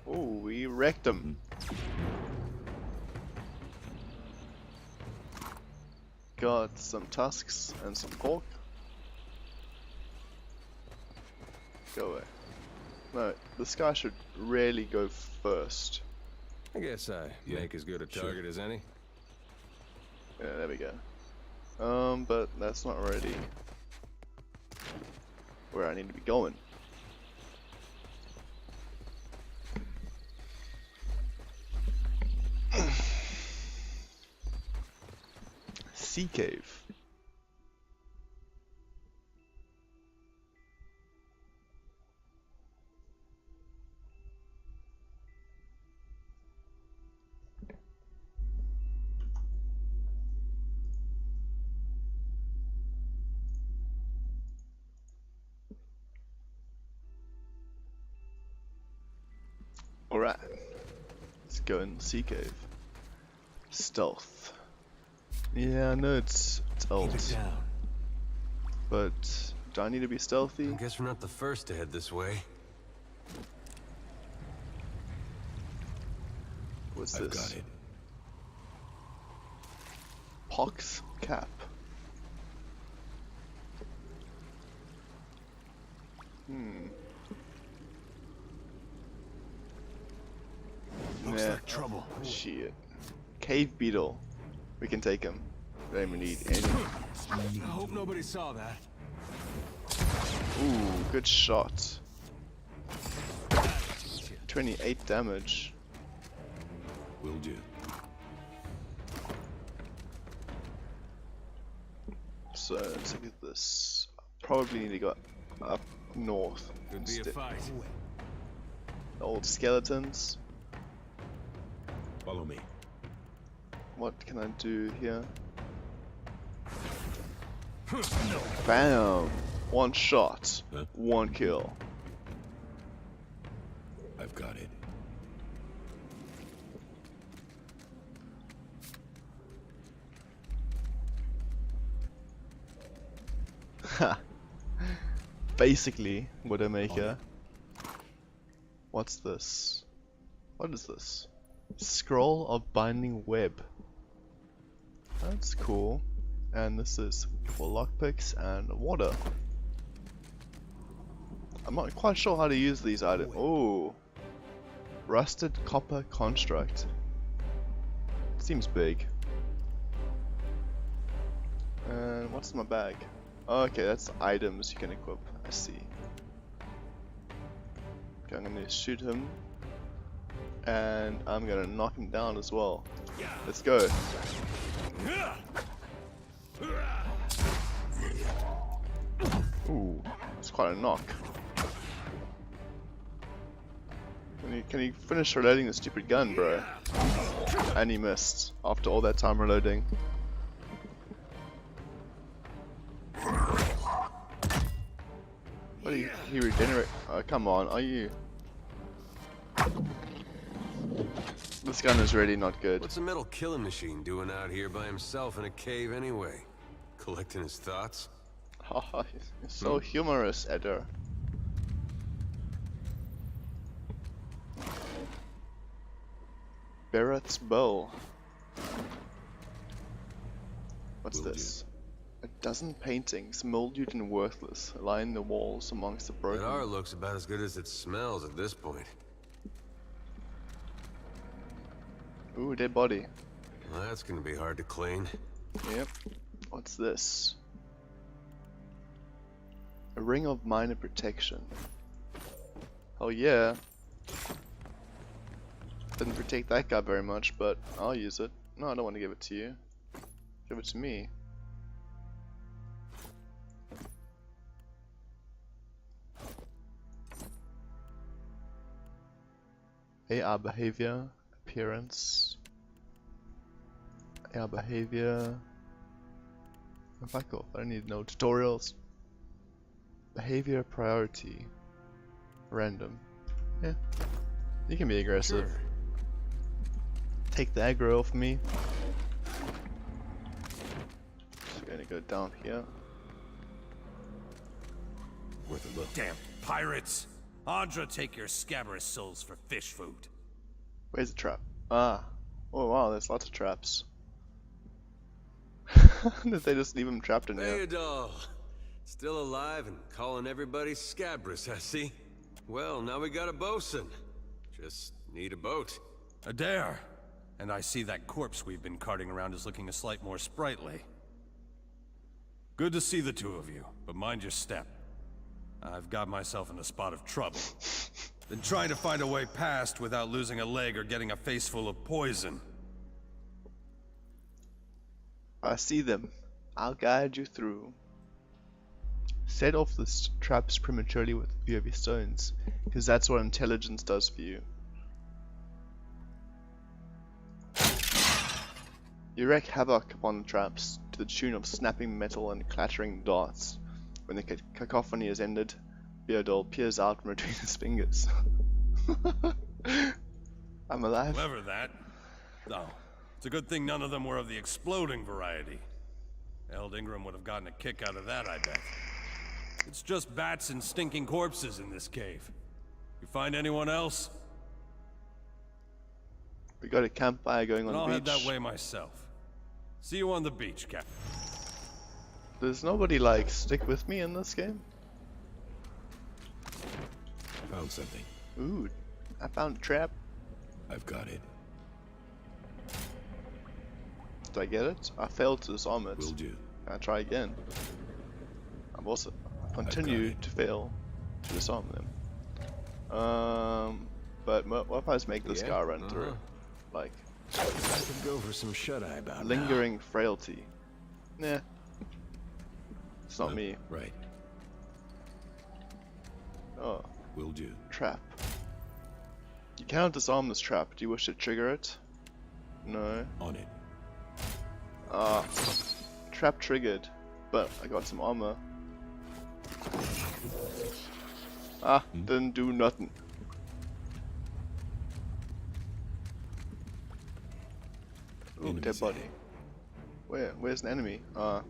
Oh, we wrecked him. Got some tusks and some pork. Go away. No, this guy should really go first. I guess I make as good a target as any. Yeah, there we go. But that's not really where I need to be going. Sea cave. Alright, let's go in the sea cave. Stealth. Yeah, I know it's alt. But do I need to be stealthy? I guess we're not the first to head this way. What's I've this? got it. Pox cap. Looks like trouble. Shit. Cave beetle. We can take him. Don't even need any. I hope nobody saw that. Ooh, good shot. 28 damage. Will do. So let's look at this. Probably need to go up north. Could be a fight. Old skeletons. Follow me. What can I do here? Bam! One shot. Huh? One kill. I've got it. Ha! Basically, Widowmaker. What's this? What is this? Scroll of Binding Web. That's cool. And this is for lockpicks and water. I'm not quite sure how to use these items. Oh, rusted copper construct. Seems big. And what's in my bag? Oh, okay, that's items you can equip. I see. Okay, I'm gonna shoot him, and I'm gonna knock him down as well. Let's go. Ooh, it's quite a knock. Can you finish reloading the stupid gun, bro? And he missed after all that time reloading. What do he regenerate? Oh, come on, are you? This gun is really not good. What's a metal killing machine doing out here by himself in a cave anyway? Collecting his thoughts? Oh, you're so humorous, Eder. Barrett's bow. What's this? A dozen paintings, mildewed and worthless, line the walls amongst the broken. That art looks about as good as it smells at this point. Ooh, dead body. Well, that's gonna be hard to clean. Yep. What's this? A ring of minor protection. Oh yeah. Didn't protect that guy very much, but I'll use it. No, I don't want to give it to you. Give it to me. AR behavior, appearance. AR behavior. Oh, fuck off, I don't need no tutorials. Behavior priority. Random. Yeah. You can be aggressive. Sure. Take the aggro off me. Just gonna go down here. Worth a look. Damn pirates! Andra, take your scabrous souls for fish food. Where's the trap? Ah. Oh wow, there's lots of traps. Did they just leave him trapped in there? Theodore! Still alive and calling everybody scabrous, I see. Well, now we got a bosun. Just need a boat. Adair! And I see that corpse we've been carting around is looking a slight more sprightly. Good to see the two of you, but mind your step. I've got myself in a spot of trouble. Been trying to find a way past without losing a leg or getting a face full of poison. I see them. I'll guide you through. Set off the traps prematurely with a few of your stones, because that's what intelligence does for you. You wreak havoc upon the traps, to the tune of snapping metal and clattering darts. When the cacophony is ended, Beardol peers out from between his fingers. I'm alive. Clever that. No, it's a good thing none of them were of the exploding variety. Eld Ingram would have gotten a kick out of that, I bet. It's just bats and stinking corpses in this cave. You find anyone else? We got a campfire going on the beach. I'll head that way myself. See you on the beach, Captain. Does nobody like stick with me in this game? Found something. Ooh, I found a trap. I've got it. Did I get it? I failed to disarm it. Will do. Can I try again? I've also continued to fail to disarm them. But what if I just make this guy run through? Like, I could go for some shut-eye about lingering frailty. Nah. It's not me. Right. Oh. Will do. Trap. You cannot disarm this trap. Do you wish to trigger it? No. On it. Trap triggered. But I got some armor. Didn't do nothing. Ooh, dead body. Where's an enemy? Oh,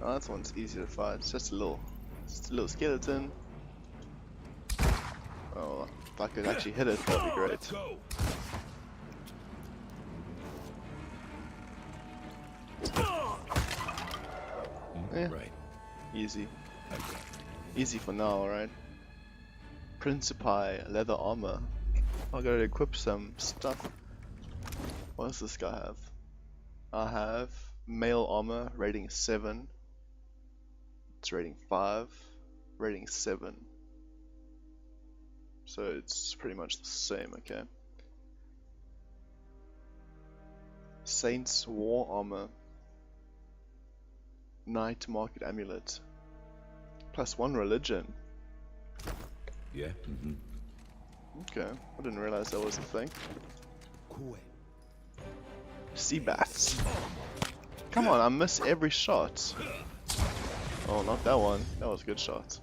that one's easy to fight. It's just a little skeleton. Oh, if I could actually hit it, that'd be great. Yeah, right. Easy. Easy for now, right? Principi, leather armor. I gotta equip some stuff. What does this guy have? I have mail armor, rating 7. It's rating 5, rating 7. So it's pretty much the same, okay. Saint's war armor. Night market amulet. +1 religion. Yeah. Okay, I didn't realize that was a thing. Sea bats. Come on, I miss every shot. Oh, not that one. That was a good shot.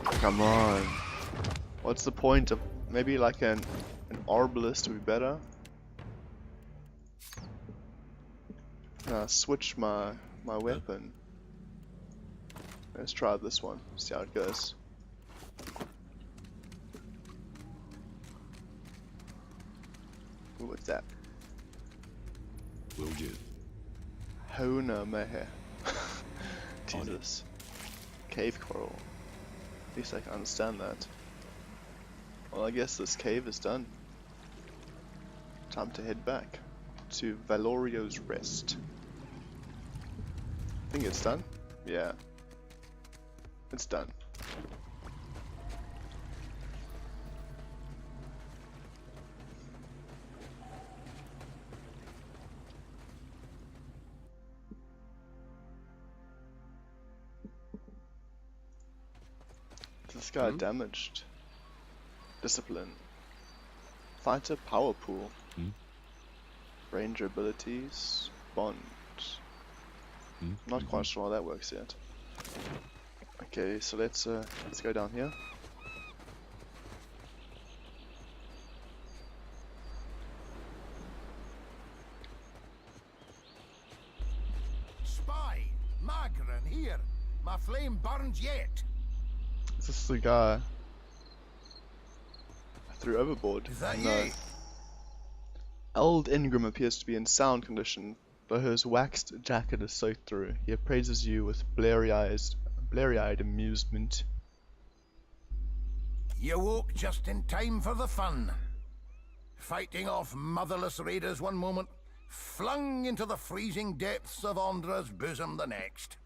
Come on. What's the point of maybe like an arbalist would be better? Switch my weapon. Let's try this one. See how it goes. Ooh, what's that? Will do. Hona mehe. Jesus. Cave coral. At least I can understand that. Well, I guess this cave is done. Time to head back to Valorio's Rest. I think it's done. Yeah. It's done. This guy damaged. Discipline. Fighter power pool. Ranger abilities. Bond. Not quite sure how that works yet. Okay, so let's go down here. Spy! Magran here! My flame burns yet! Is this the guy I threw overboard? Is that no. you? Eld Ingram appears to be in sound condition, though his waxed jacket is soaked through. He appraises you with bleary-eyed amusement. You woke just in time for the fun. Fighting off motherless raiders one moment, flung into the freezing depths of Ondra's bosom the next.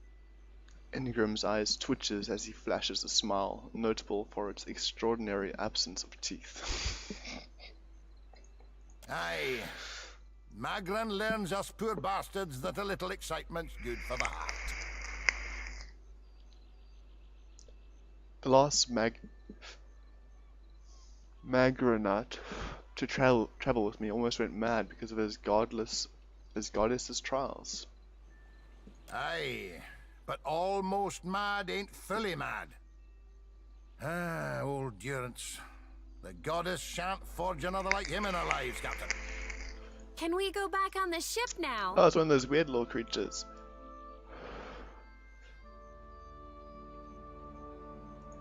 Ingram's eyes twitches as he flashes a smile, notable for its extraordinary absence of teeth. Aye. Magran learns us poor bastards that a little excitement's good for the heart. The last Magranat to travel with me almost went mad because of his goddess's trials. Aye, but almost mad ain't fully mad. Ah, old Durance. The goddess shan't forge another like him in our lives, Captain. Can we go back on the ship now? Oh, it's one of those weird little creatures.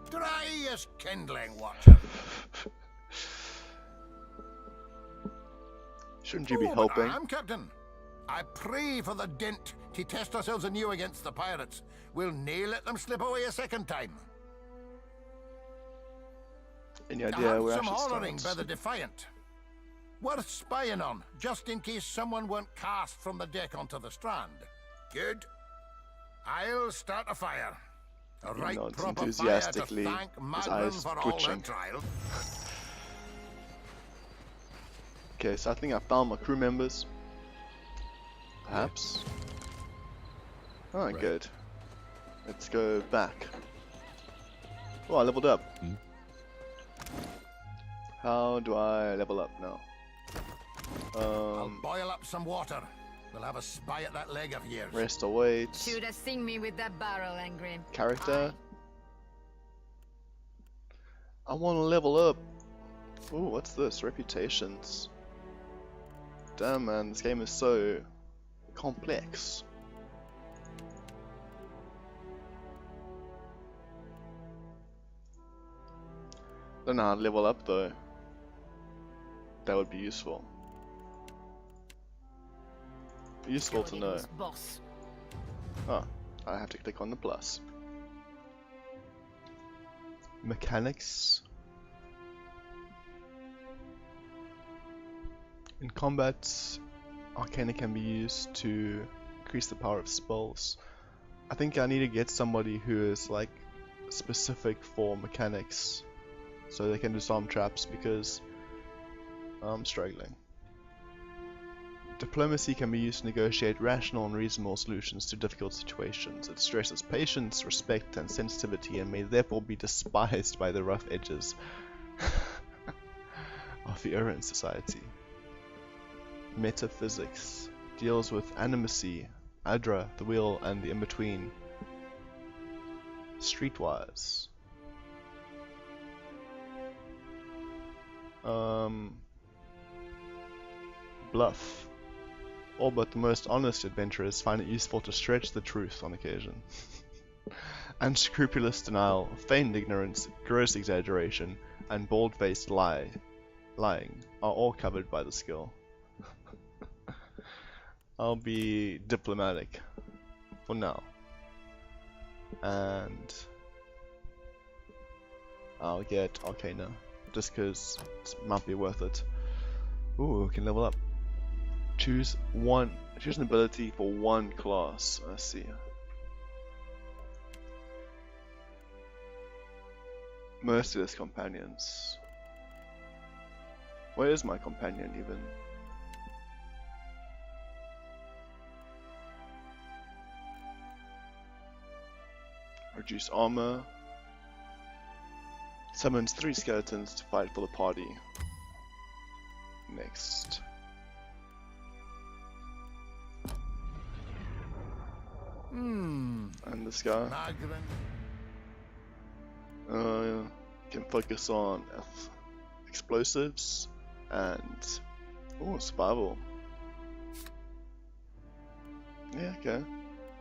Dry as kindling, Watcher. Shouldn't you be helping? I'm Captain. I pray for the dint to test ourselves anew against the pirates. We'll nae let them slip away a second time. Any idea where I some should hollering start? by the Defiant. Worth spying on, just in case someone weren't cast from the deck onto the strand. Good. I'll start a fire. A right nods proper fire to enthusiastically, thank his Magran eyes for all her twitching. trial. Okay, so I think I found my crew members. Perhaps. Oh, good. Let's go back. Oh, I leveled up. How do I level up now? I'll boil up some water. We'll have a spy at that leg of yours. Rest awaits. Should have seen me with that barrel, Angry. Character. I want to level up. Ooh, what's this? Reputations. Damn, man, this game is so complex. Don't know how to level up though. That would be useful. Useful to know. Boss. Oh, I have to click on the plus. Mechanics. In combat, Arcana can be used to increase the power of spells. I think I need to get somebody who is like specific for mechanics so they can do some traps because I'm struggling. Diplomacy can be used to negotiate rational and reasonable solutions to difficult situations. It stresses patience, respect, and sensitivity, and may therefore be despised by the rough edges of the Uran society. Metaphysics deals with animacy, Adra, the wheel, and the in-between. Streetwise. Bluff. All but the most honest adventurers find it useful to stretch the truth on occasion. Unscrupulous denial, feigned ignorance, gross exaggeration, and bald-faced lying are all covered by the skill. I'll be diplomatic for now. And I'll get Arcana, just because it might be worth it. Ooh, we can level up. Choose an ability for one class. Let's see. Merciless companions. Where is my companion even? Reduce armor. Summons 3 skeletons to fight for the party. Next. And this guy. Can focus on explosives and survival. Yeah, okay.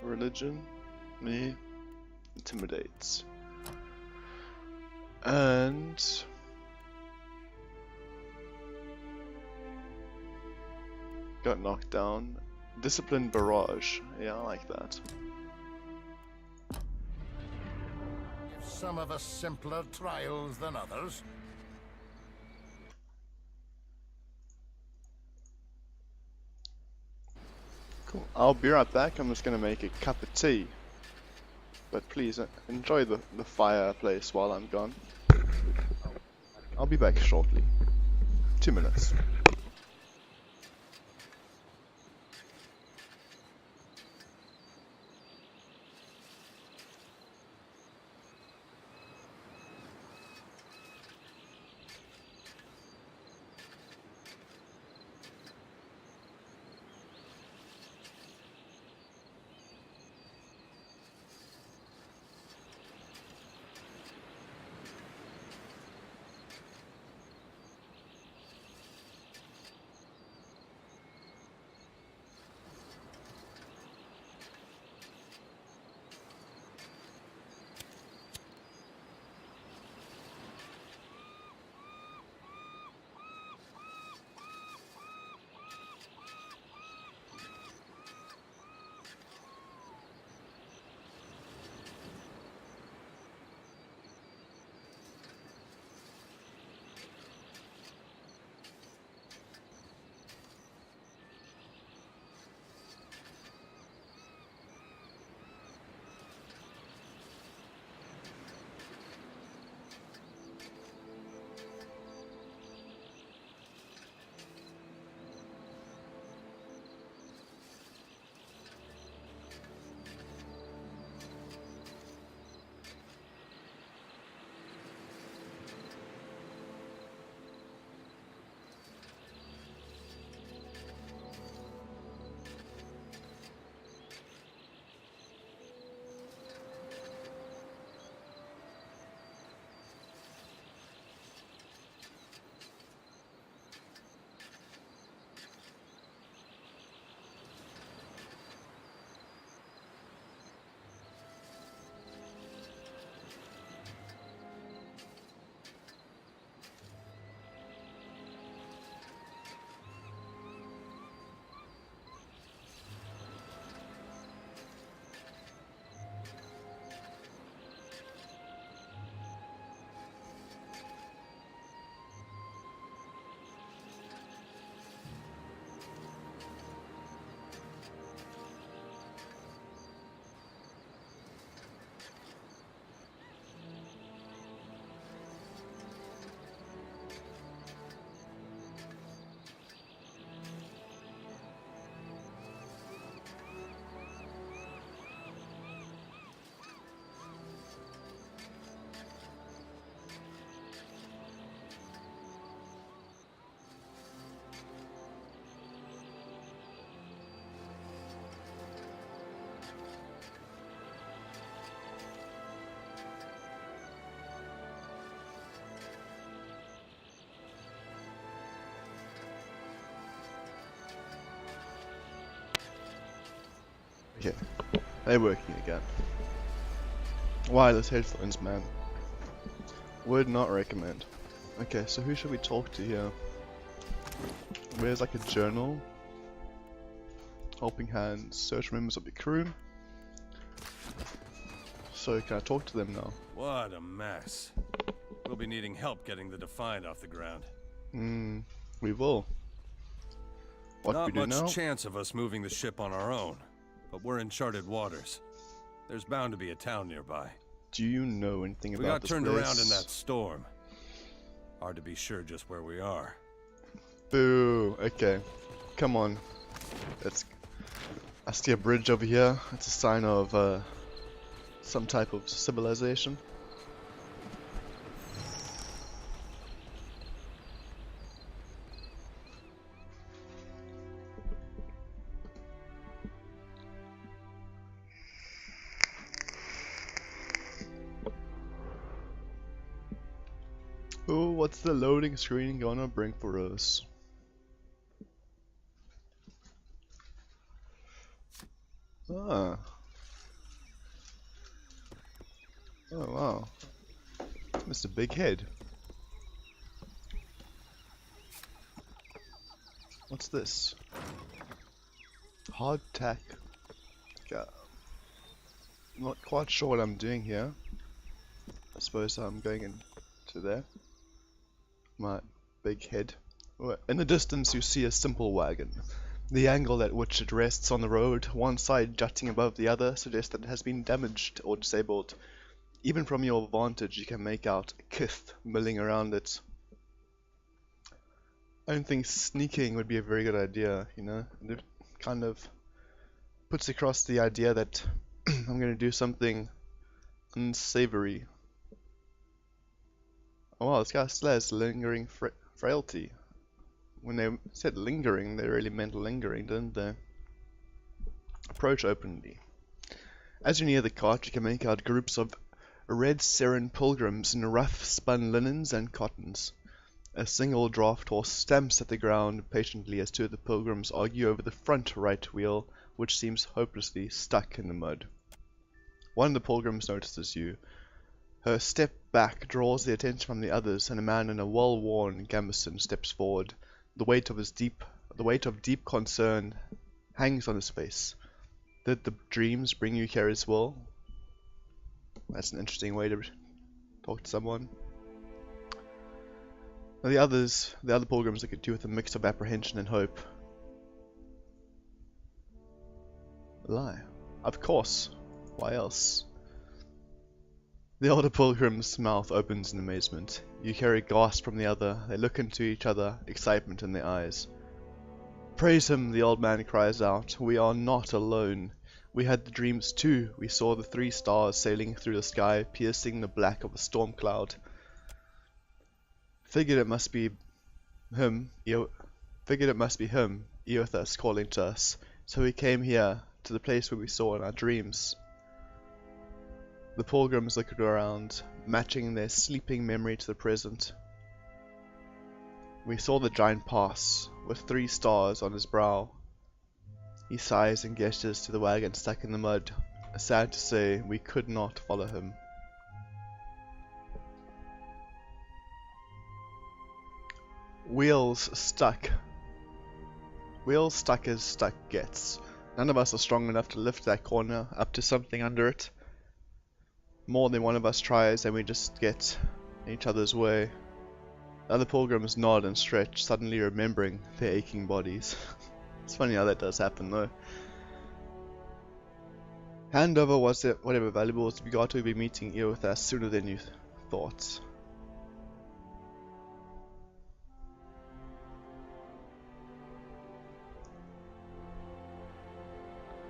Religion. Me. Intimidates. And got knocked down. Discipline barrage. Yeah, I like that. Give some of us simpler trials than others. Cool. I'll be right back. I'm just gonna make a cup of tea. But please enjoy the fireplace while I'm gone. I'll be back shortly. 2 minutes. Okay, they're working again. Wireless headphones, man. Would not recommend. Okay, so who should we talk to here? Where's like a journal? Helping hands, search members of the crew. So can I talk to them now? What a mess. We'll be needing help getting the Defiant off the ground. We will. What Not we do now? Not much chance of us moving the ship on our own, but we're in charted waters. There's bound to be a town nearby. Do you know anything about this place? We got turned around in that storm. Hard to be sure just where we are. Boo. Okay. Come on. I see a bridge over here. It's a sign of some type of civilization. Oh, what's the loading screen gonna bring for us? Ah. Oh wow. Mr. Big Head. What's this? Hardtack. Okay. Not quite sure what I'm doing here. I suppose I'm going into there. My big head. In the distance you see a simple wagon. The angle at which it rests on the road, one side jutting above the other, suggests that it has been damaged or disabled. Even from your vantage you can make out kith milling around it. I don't think sneaking would be a very good idea, you know. It kind of puts across the idea that I'm going to do something unsavory. Oh wow, this guy still has lingering frailty. When they said lingering, they really meant lingering, didn't they? Approach openly. As you near the cart, you can make out groups of red Seren pilgrims in rough spun linens and cottons. A single draft horse stamps at the ground patiently as two of the pilgrims argue over the front right wheel, which seems hopelessly stuck in the mud. One of the pilgrims notices you. Her step back draws the attention from the others, and a man in a well-worn gambeson steps forward. The weight of deep concern hangs on his face. Did the dreams bring you here as well? That's an interesting way to talk to someone. Now the other pilgrims look at you with a mix of apprehension and hope. A lie. Of course. Why else? The older pilgrim's mouth opens in amazement. You hear a gasp from the other. They look into each other, excitement in their eyes. Praise him, the old man cries out. We are not alone. We had the dreams too. We saw the 3 stars sailing through the sky, piercing the black of a storm cloud. Figured it must be him, Eothas, calling to us. So we came here, to the place where we saw in our dreams. The pilgrims look around, matching their sleeping memory to the present. We saw the giant pass, with 3 stars on his brow. He sighs and gestures to the wagon stuck in the mud. Sad to say, we could not follow him. Wheels stuck. Wheels stuck as stuck gets. None of us are strong enough to lift that corner up to something under it. More than one of us tries and we just get in each other's way. The other pilgrims nod and stretch, suddenly remembering their aching bodies. It's funny how that does happen though. Hand over whatever valuables we got. We'll be meeting Eothas sooner than you thought.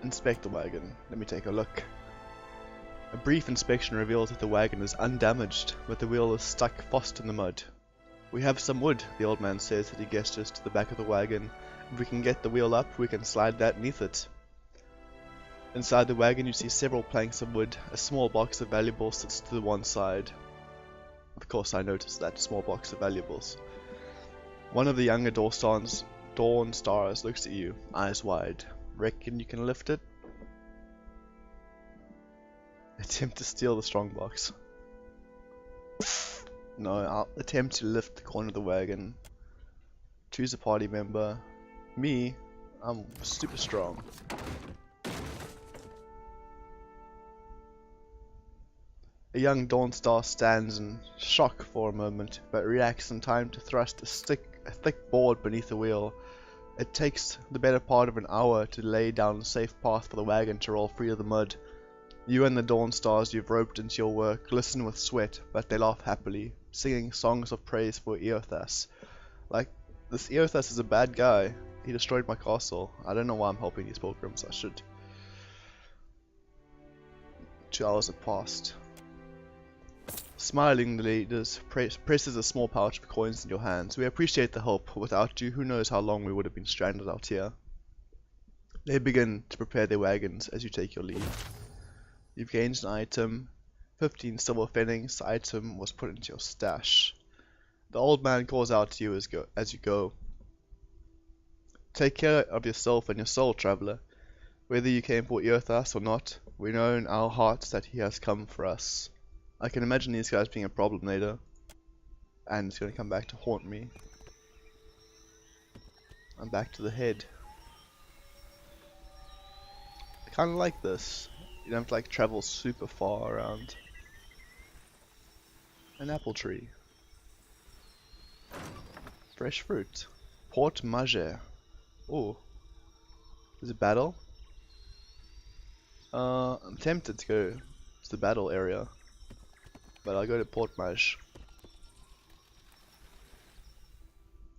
Inspect the wagon. Let me take a look. A brief inspection reveals that the wagon is undamaged, but the wheel is stuck fast in the mud. We have some wood, the old man says as he gestures to the back of the wagon. If we can get the wheel up, we can slide that beneath it. Inside the wagon you see several planks of wood. A small box of valuables sits to the one side. Of course I noticed that small box of valuables. One of the younger Dawn Stars looks at you, eyes wide. Reckon you can lift it? Attempt to steal the strongbox. No, I'll attempt to lift the corner of the wagon. Choose a party member. Me, I'm super strong. A young Dawnstar stands in shock for a moment, but reacts in time to thrust a thick board beneath the wheel. It takes the better part of an hour to lay down a safe path for the wagon to roll free of the mud. You and the Dawnstars you've roped into your work glisten with sweat, but they laugh happily, singing songs of praise for Eothas. Like, this Eothas is a bad guy. He destroyed my castle. I don't know why I'm helping these pilgrims. I should. 2 hours have passed. Smiling, the leaders presses a small pouch of coins in your hands. We appreciate the help. Without you, who knows how long we would have been stranded out here. They begin to prepare their wagons as you take your leave. You've gained an item. 15 silver pfennigs. The item was put into your stash. The old man calls out to you as you go. Take care of yourself and your soul, traveller. Whether you came for Eothas or not, we know in our hearts that he has come for us. I can imagine these guys being a problem later, and it's going to come back to haunt me. I'm back to the head. I kind of like this. You don't have to like travel super far around. An apple tree. Fresh fruit. Port Majer. Oh. There's a battle? I'm tempted to go to the battle area. But I'll go to Port Maj.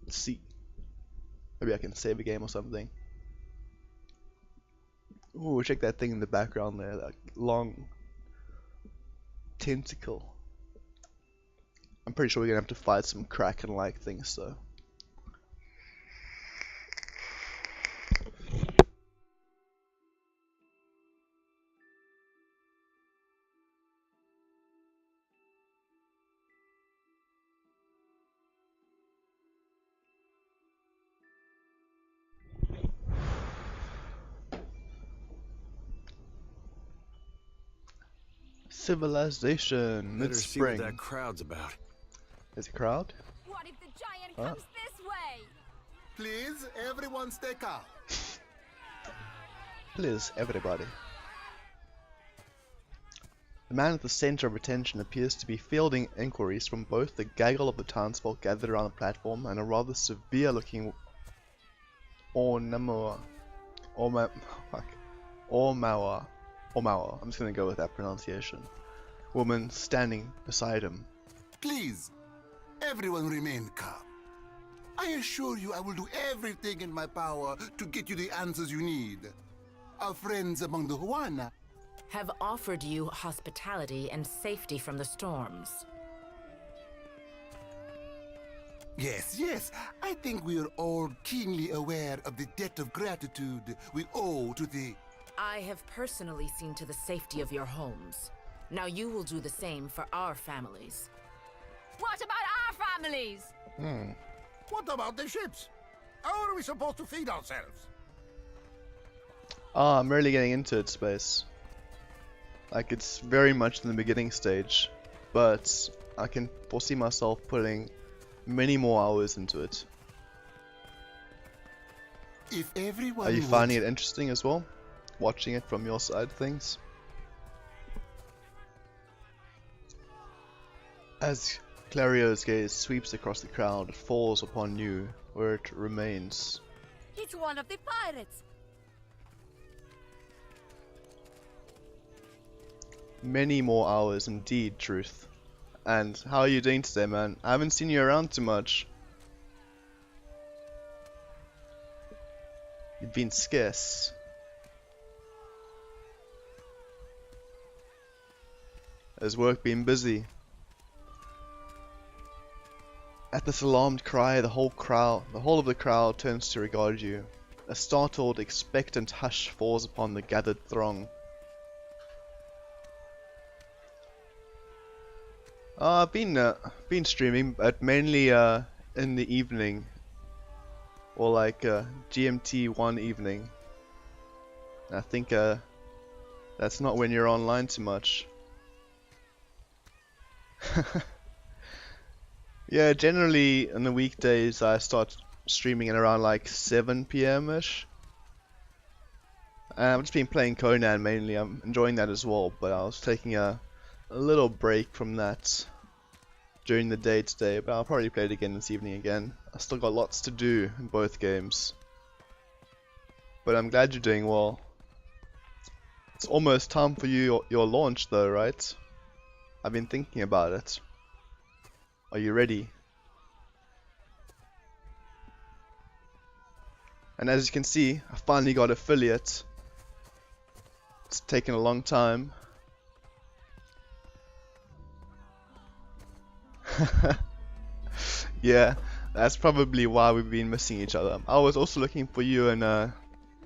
Let's see. Maybe I can save a game or something. Ooh, check that thing in the background there. That long tentacle. I'm pretty sure we're gonna have to fight some Kraken-like things though. Civilization, Better see mid-spring. what that crowd's about. There's a crowd? What if the giant Huh? comes this way? Please, everyone stay calm. Please, everybody. The man at the center of attention appears to be fielding inquiries from both the gaggle of the townsfolk gathered around the platform and a rather severe-looking Ormawa. I'm just gonna go with that pronunciation. Woman standing beside him. Please, everyone remain calm. I assure you I will do everything in my power to get you the answers you need. Our friends among the Huana have offered you hospitality and safety from the storms. Yes, I think we are all keenly aware of the debt of gratitude we owe to the... I have personally seen to the safety of your homes. Now you will do the same for our families. What about our families? What about the ships? How are we supposed to feed ourselves? I'm really getting into it, Space. Like, it's very much in the beginning stage, but I can foresee myself putting many more hours into it. If everyone Are you finding it interesting as well? Watching it from your side of things? As Clario's gaze sweeps across the crowd, it falls upon you, where it remains. It's one of the pirates. Many more hours indeed, Truth. And how are you doing today, man? I haven't seen you around too much. You've been scarce. Has work been busy? At this alarmed cry, the whole of the crowd turns to regard you. A startled, expectant hush falls upon the gathered throng. I've been streaming, but mainly in the evening, or like GMT 1 evening. I think that's not when you're online too much. Yeah, generally on the weekdays I start streaming at around like 7 PM-ish. I've just been playing Conan mainly. I'm enjoying that as well, but I was taking a little break from that during the day today, but I'll probably play it again this evening again. I still got lots to do in both games. But I'm glad you're doing well. It's almost time for your launch though, right? I've been thinking about it. Are you ready? And as you can see, I finally got affiliate. It's taken a long time. Yeah, that's probably why we've been missing each other. I was also looking for you in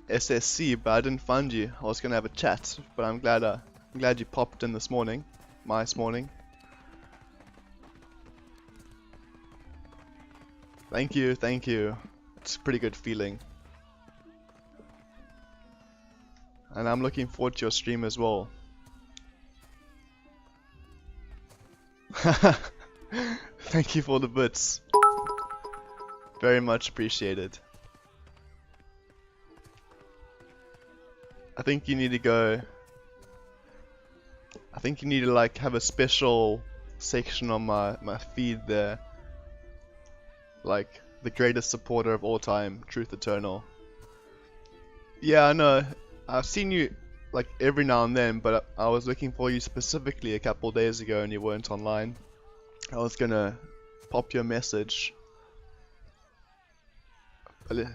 SSC, but I didn't find you. I was gonna have a chat, but I'm glad you popped in this morning, this morning. Thank you, thank you. It's a pretty good feeling. And I'm looking forward to your stream as well. Thank you for the bits. Very much appreciated. I think you need to go. I think you need to like have a special section on my feed there. Like the greatest supporter of all time, Truth Eternal. Yeah, I know. I've seen you like every now and then, but I was looking for you specifically a couple days ago and you weren't online. I was gonna pop you a message. But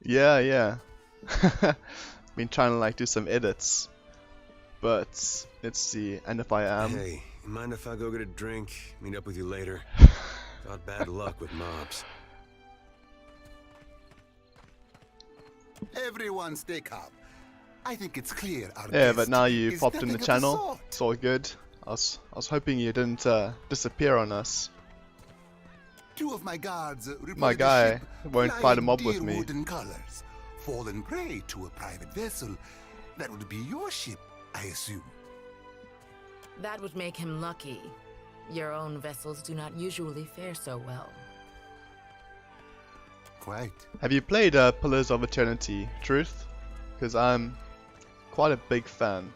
yeah. Been trying to like do some edits. But let's see, and if I am... Hey, mind if I go get a drink? Meet up with you later. Got bad luck with mobs. Everyone stay calm. I think it's clear our yeah, but now you is popped in the nothing of channel. sort. It's all good. I was hoping you didn't disappear on us. Two of my guards My reported guy a ship won't flying fight a mob with me. Deerwood in colors, fallen prey to a private vessel. That would be your ship, I assume. That would make him lucky. Your own vessels do not usually fare so well. Quite. Have you played Pillars of Eternity, Truth? Because I'm quite a big fan.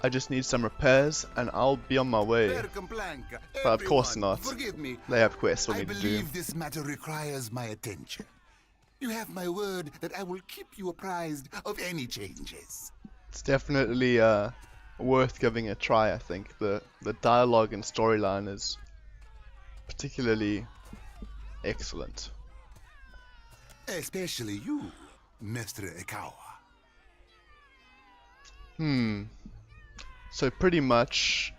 I just need some repairs and I'll be on my way. But of course not. They have quests for me to do. I believe this matter requires my attention. You have my word that I will keep you apprised of any changes. It's definitely worth giving a try, I think. The dialogue and storyline is particularly excellent. Especially you, Mr. Ikawa. So pretty much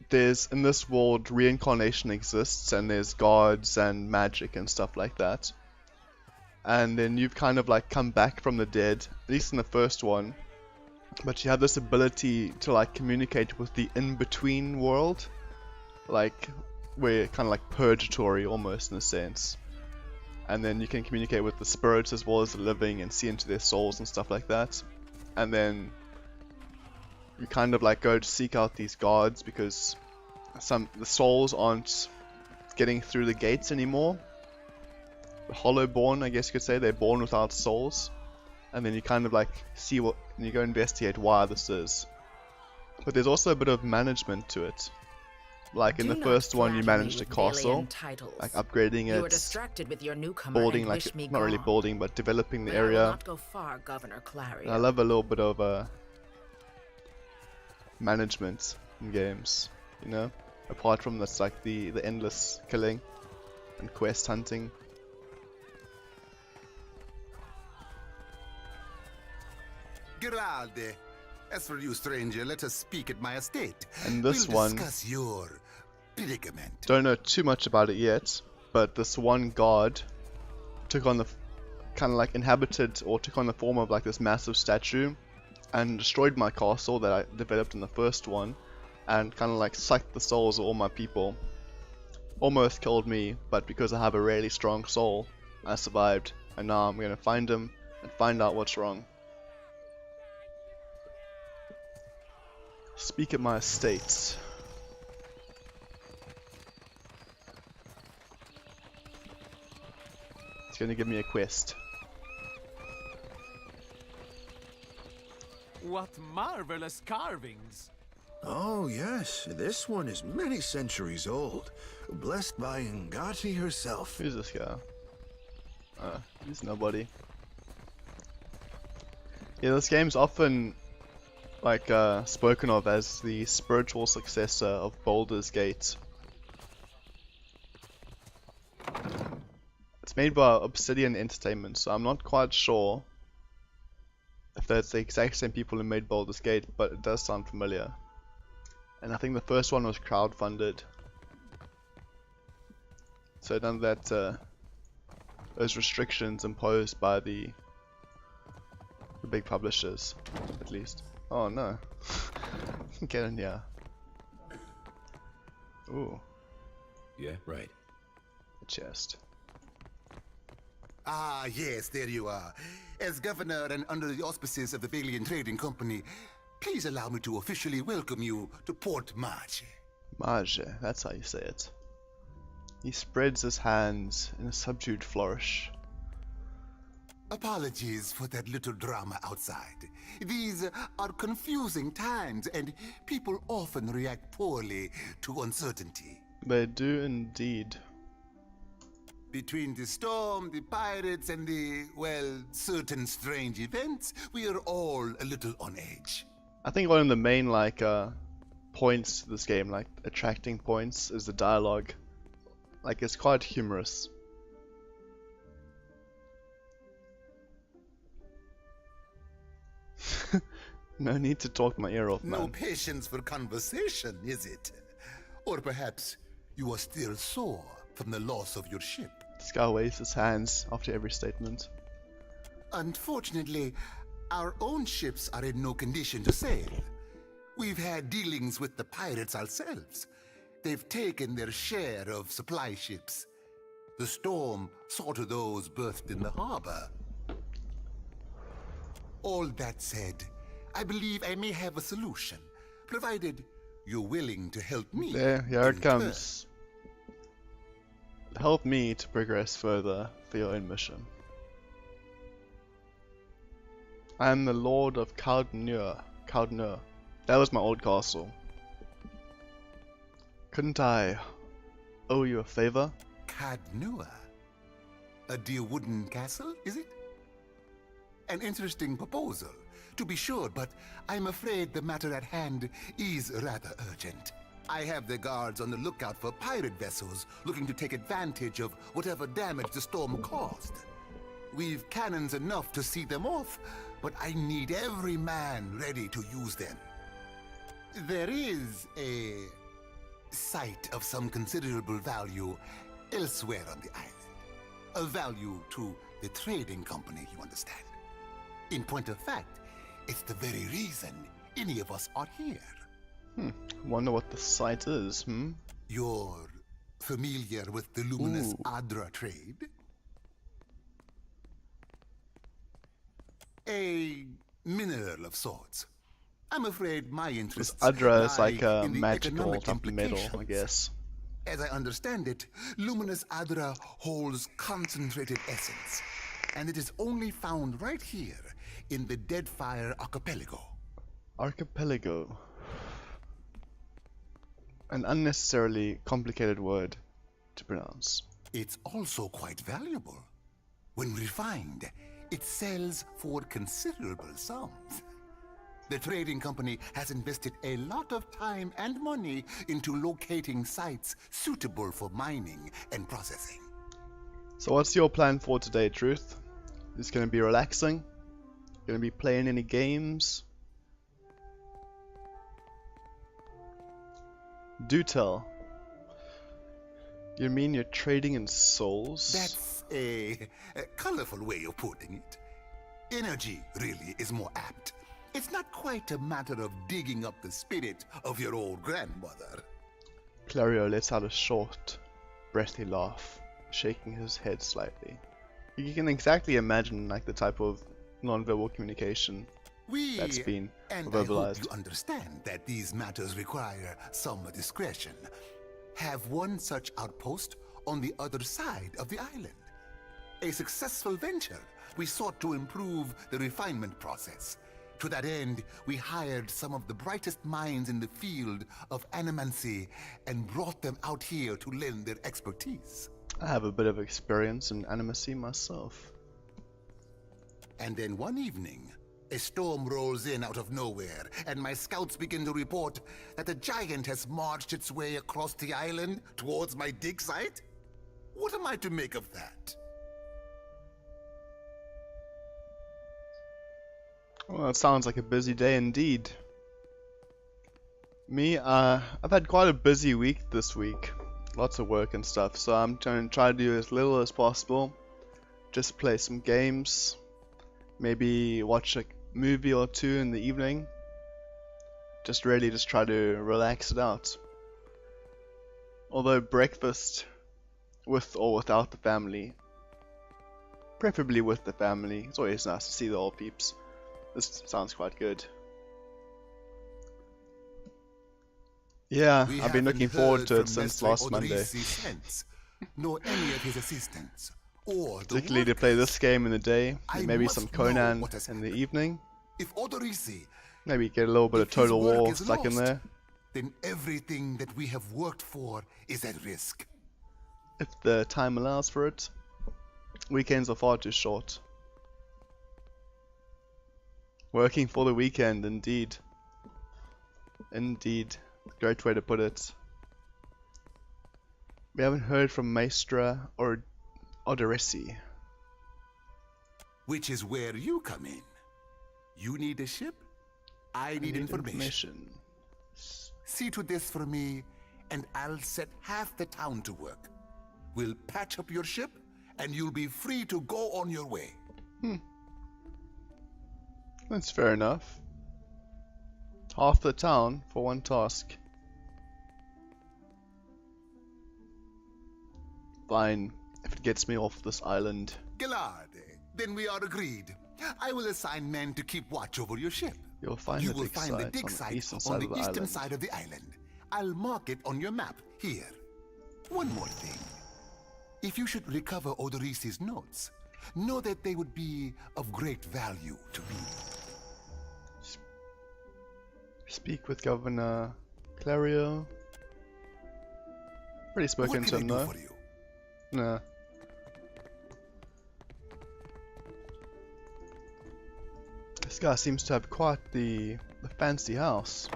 there's in this world reincarnation exists and there's gods and magic and stuff like that. And then you've kind of like come back from the dead, at least in the first one. But you have this ability to like communicate with the in-between world. Like we're kind of like purgatory almost in a sense. And then you can communicate with the spirits as well as the living and see into their souls and stuff like that. And then you kind of like go to seek out these gods because the souls aren't getting through the gates anymore. The hollow born, I guess you could say, they're born without souls. And then you kind of like see what, and you go investigate why this is. But there's also a bit of management to it. Like in the first one you managed a castle, like upgrading it, You were distracted with your newcomer building and like, wish me not really gone. building, but developing the But I will area. not go far, Governor Clary. And I love a little bit of management in games, you know? Apart from that's like the endless killing and quest hunting. Geralde, as for you, stranger, let us speak at my estate. And this we'll one, discuss your predicament. don't know too much about it yet, but this one god took on the kind of like inhabited or took on the form of like this massive statue and destroyed my castle that I developed in the first one and kind of like sucked the souls of all my people. Almost killed me, but because I have a really strong soul, I survived, and now I'm gonna find him and find out what's wrong. Speak at my estate. It's gonna give me a quest. What marvelous carvings! Oh yes, this one is many centuries old. Blessed by Ngati herself. Who's this guy? He's nobody. Yeah, this game's often like spoken of as the spiritual successor of Baldur's Gate. It's made by Obsidian Entertainment, so I'm not quite sure if that's the exact same people who made Baldur's Gate, but it does sound familiar. And I think the first one was crowdfunded, so none of that those restrictions imposed by the big publishers, at least. Oh no. Get in here. Ooh. Yeah, right. A chest. Ah, yes, there you are. As governor and under the auspices of the Vailian Trading Company, please allow me to officially welcome you to Port Marge. Marge, that's how you say it. He spreads his hands in a subdued flourish. Apologies for that little drama outside. These are confusing times, and people often react poorly to uncertainty. They do indeed. Between the storm, the pirates, and the, well, certain strange events, we are all a little on edge. I think one of the main, like, points to this game, like, attracting points, is the dialogue. Like, it's quite humorous. No need to talk my ear off, man. No patience for conversation, is it? Or perhaps you are still sore from the loss of your ship. This guy waves his hands after every statement. Unfortunately, our own ships are in no condition to sail. We've had dealings with the pirates ourselves. They've taken their share of supply ships. The storm saw to those berthed in the harbor. All that said, I believe I may have a solution, provided you're willing to help me. There, here it comes. Help me to progress further for your own mission. I am the Lord of Caldnur. That was my old castle. Couldn't I owe you a favor? Caldnur? A dear wooden castle, is it? An interesting proposal, to be sure, but I'm afraid the matter at hand is rather urgent. I have the guards on the lookout for pirate vessels looking to take advantage of whatever damage the storm caused. We've cannons enough to see them off, but I need every man ready to use them. There is a site of some considerable value elsewhere on the island. A value to the trading company, you understand. In point of fact, it's the very reason any of us are here. Wonder what the site is, You're familiar with the luminous Adra trade? A mineral of sorts. I'm afraid my interests Adra is like a in the magical economic type of metal, I implications. guess. As I understand it, luminous Adra holds concentrated essence, and it is only found right here in the Deadfire Archipelago. Archipelago. An unnecessarily complicated word to pronounce. It's also quite valuable. When refined, it sells for considerable sums. The trading company has invested a lot of time and money into locating sites suitable for mining and processing. So what's your plan for today, Truth? Is it going to be relaxing? Going to be playing any games? Do tell. You mean you're trading in souls? That's a colorful way of putting it. Energy, really, is more apt. It's not quite a matter of digging up the spirit of your old grandmother. Clario lets out a short, breathy laugh, shaking his head slightly. You can exactly imagine like the type of non-verbal communication that's been verbalized. I hope you understand that these matters require some discretion. Have one such outpost on the other side of the island. A successful venture. We sought to improve the refinement process. To that end, we hired some of the brightest minds in the field of animancy and brought them out here to lend their expertise. I have a bit of experience in animacy myself. And then one evening, a storm rolls in out of nowhere, and my scouts begin to report that a giant has marched its way across the island towards my dig site. What am I to make of that? Well, that sounds like a busy day indeed. Me, I've had quite a busy week this week. Lots of work and stuff, so I'm going to try to do as little as possible. Just play some games. Maybe watch a movie or two in the evening. Just try to relax it out. Although breakfast, with or without the family, preferably with the family, it's always nice to see the old peeps. This sounds quite good. Yeah, I've been looking forward to it since last Monday. Nor any of his assistants, or particularly to play this game in the day, maybe some Conan in the evening. If Odorisi, maybe get a little bit of Total War stuck in there. Then everything that we have worked for is at risk. If the time allows for it. Weekends are far too short. Working for the weekend, indeed. Indeed. Great way to put it. We haven't heard from Maestra or Odorisi. Which is where you come in. You need a ship? I need information. See to this for me, and I'll set half the town to work. We'll patch up your ship, and you'll be free to go on your way. That's fair enough. Half the town for one task. Fine, if it gets me off this island. Gilad, then we are agreed. I will assign men to keep watch over your ship. You will find the dig site on the eastern side of the island. I'll mark it on your map here. One more thing. If you should recover Odorisi's notes, know that they would be of great value to me. Speak with Governor Clario. Already spoken to him though. Nah. This guy seems to have quite the fancy house.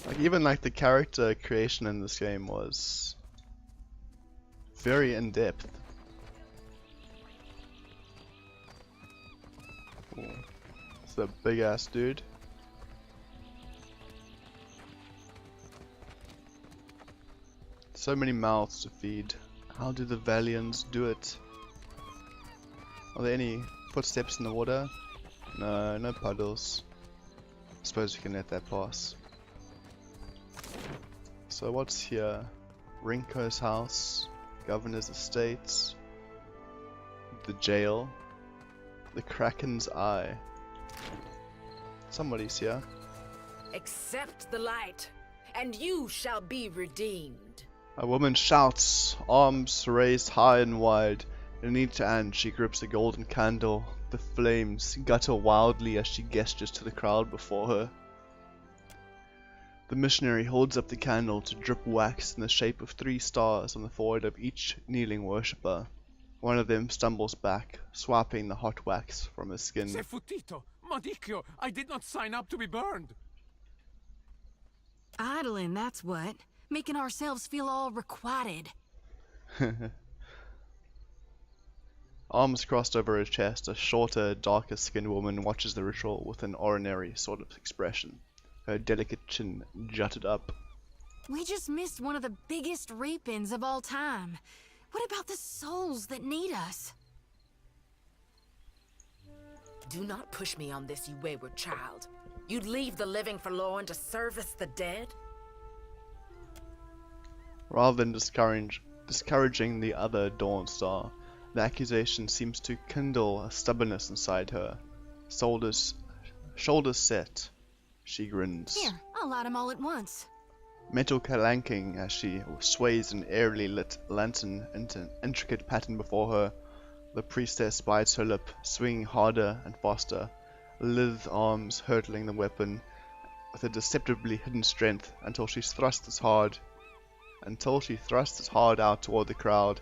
Like even like the character creation in this game was very in depth. It's a big ass dude. So many mouths to feed. How do the Valians do it? Are there any footsteps in the water? No, no puddles. I suppose we can let that pass. So what's here? Rinko's house, Governor's estates, the jail, the Kraken's eye. Somebody's here. Accept the light, and you shall be redeemed. A woman shouts, arms raised high and wide. In each hand she grips a golden candle. The flames gutter wildly as she gestures to the crowd before her. The missionary holds up the candle to drip wax in the shape of 3 stars on the forehead of each kneeling worshipper. One of them stumbles back, swiping the hot wax from his skin. Sefutito, Madicchio, I did not sign up to be burned. Idling, that's what. Making ourselves feel all requited. Arms crossed over her chest, a shorter, darker skinned woman watches the ritual with an ordinary sort of expression. Her delicate chin jutted up. We just missed one of the biggest reap-ins of all time. What about the souls that need us? Do not push me on this, you wayward child. You'd leave the living forlorn to service the dead? Rather than discouraging the other Dawnstar, the accusation seems to kindle a stubbornness inside her. Shoulders set, she grins. Here, I'll light them all at once. Metal clanking as she sways an airily lit lantern into an intricate pattern before her. The priestess bites her lip, swinging harder and faster, lithe arms hurtling the weapon with a deceptively hidden strength until she thrusts hard out toward the crowd,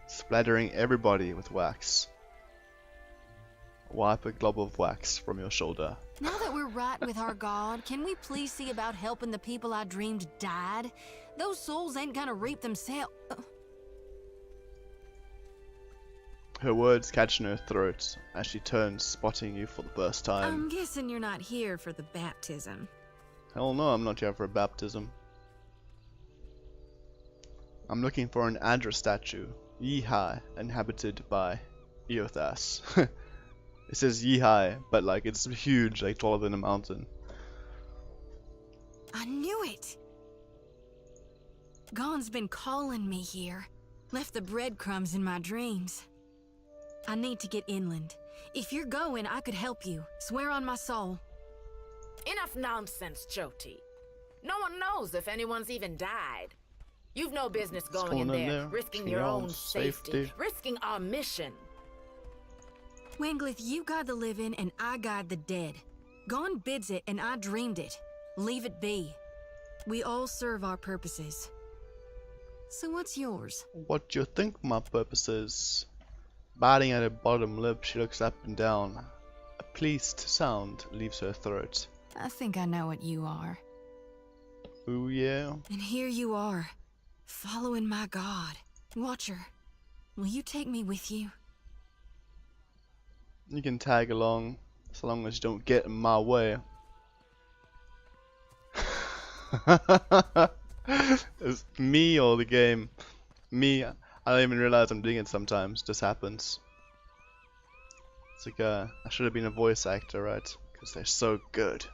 splattering everybody with wax. Wipe a glob of wax from your shoulder. Now that we're right with our God, can we please see about helping the people I dreamed died? Those souls ain't gonna reap themselves. Her words catch in her throat as she turns, spotting you for the first time. I'm guessing you're not here for the baptism. Hell no, I'm not here for a baptism. I'm looking for an Adra statue, Yihai, inhabited by Eothas. It says Yihai, but like it's huge, like taller than a mountain. I knew it! Gon's been calling me here. Left the breadcrumbs in my dreams. I need to get inland. If you're going, I could help you. Swear on my soul. Enough nonsense, Jyoti. No one knows if anyone's even died. You've no business going in there, risking your own safety, risking our mission. Wenglith, you guide the living and I guide the dead. Gon bids it and I dreamed it. Leave it be. We all serve our purposes. So what's yours? What do you think my purpose is? Biting at her bottom lip, she looks up and down. A pleased sound leaves her throat. I think I know what you are. Ooh yeah. And here you are, following my God. Watcher, will you take me with you? You can tag along, so long as you don't get in my way. It's me or the game? Me, I don't even realize I'm doing it sometimes, it just happens. It's like, I should have been a voice actor, right? Because they're so good.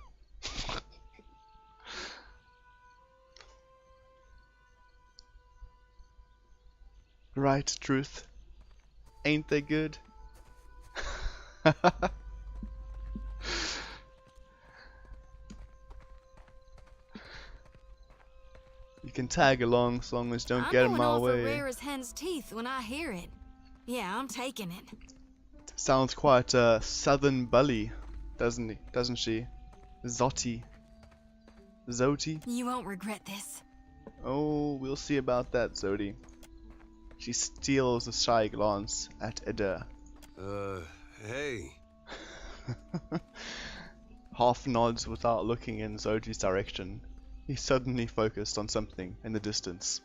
Right, Truth? Ain't they good? You can tag along as long as you don't get in my way. I'm rare as hen's teeth when I hear it. Yeah, I'm taking it. Sounds quite southern bully, doesn't she? Zoti. You won't regret this. Oh, we'll see about that, Zodi. She steals a shy glance at Eda. Hey. Half nods without looking in Zodi's direction. He's suddenly focused on something in the distance.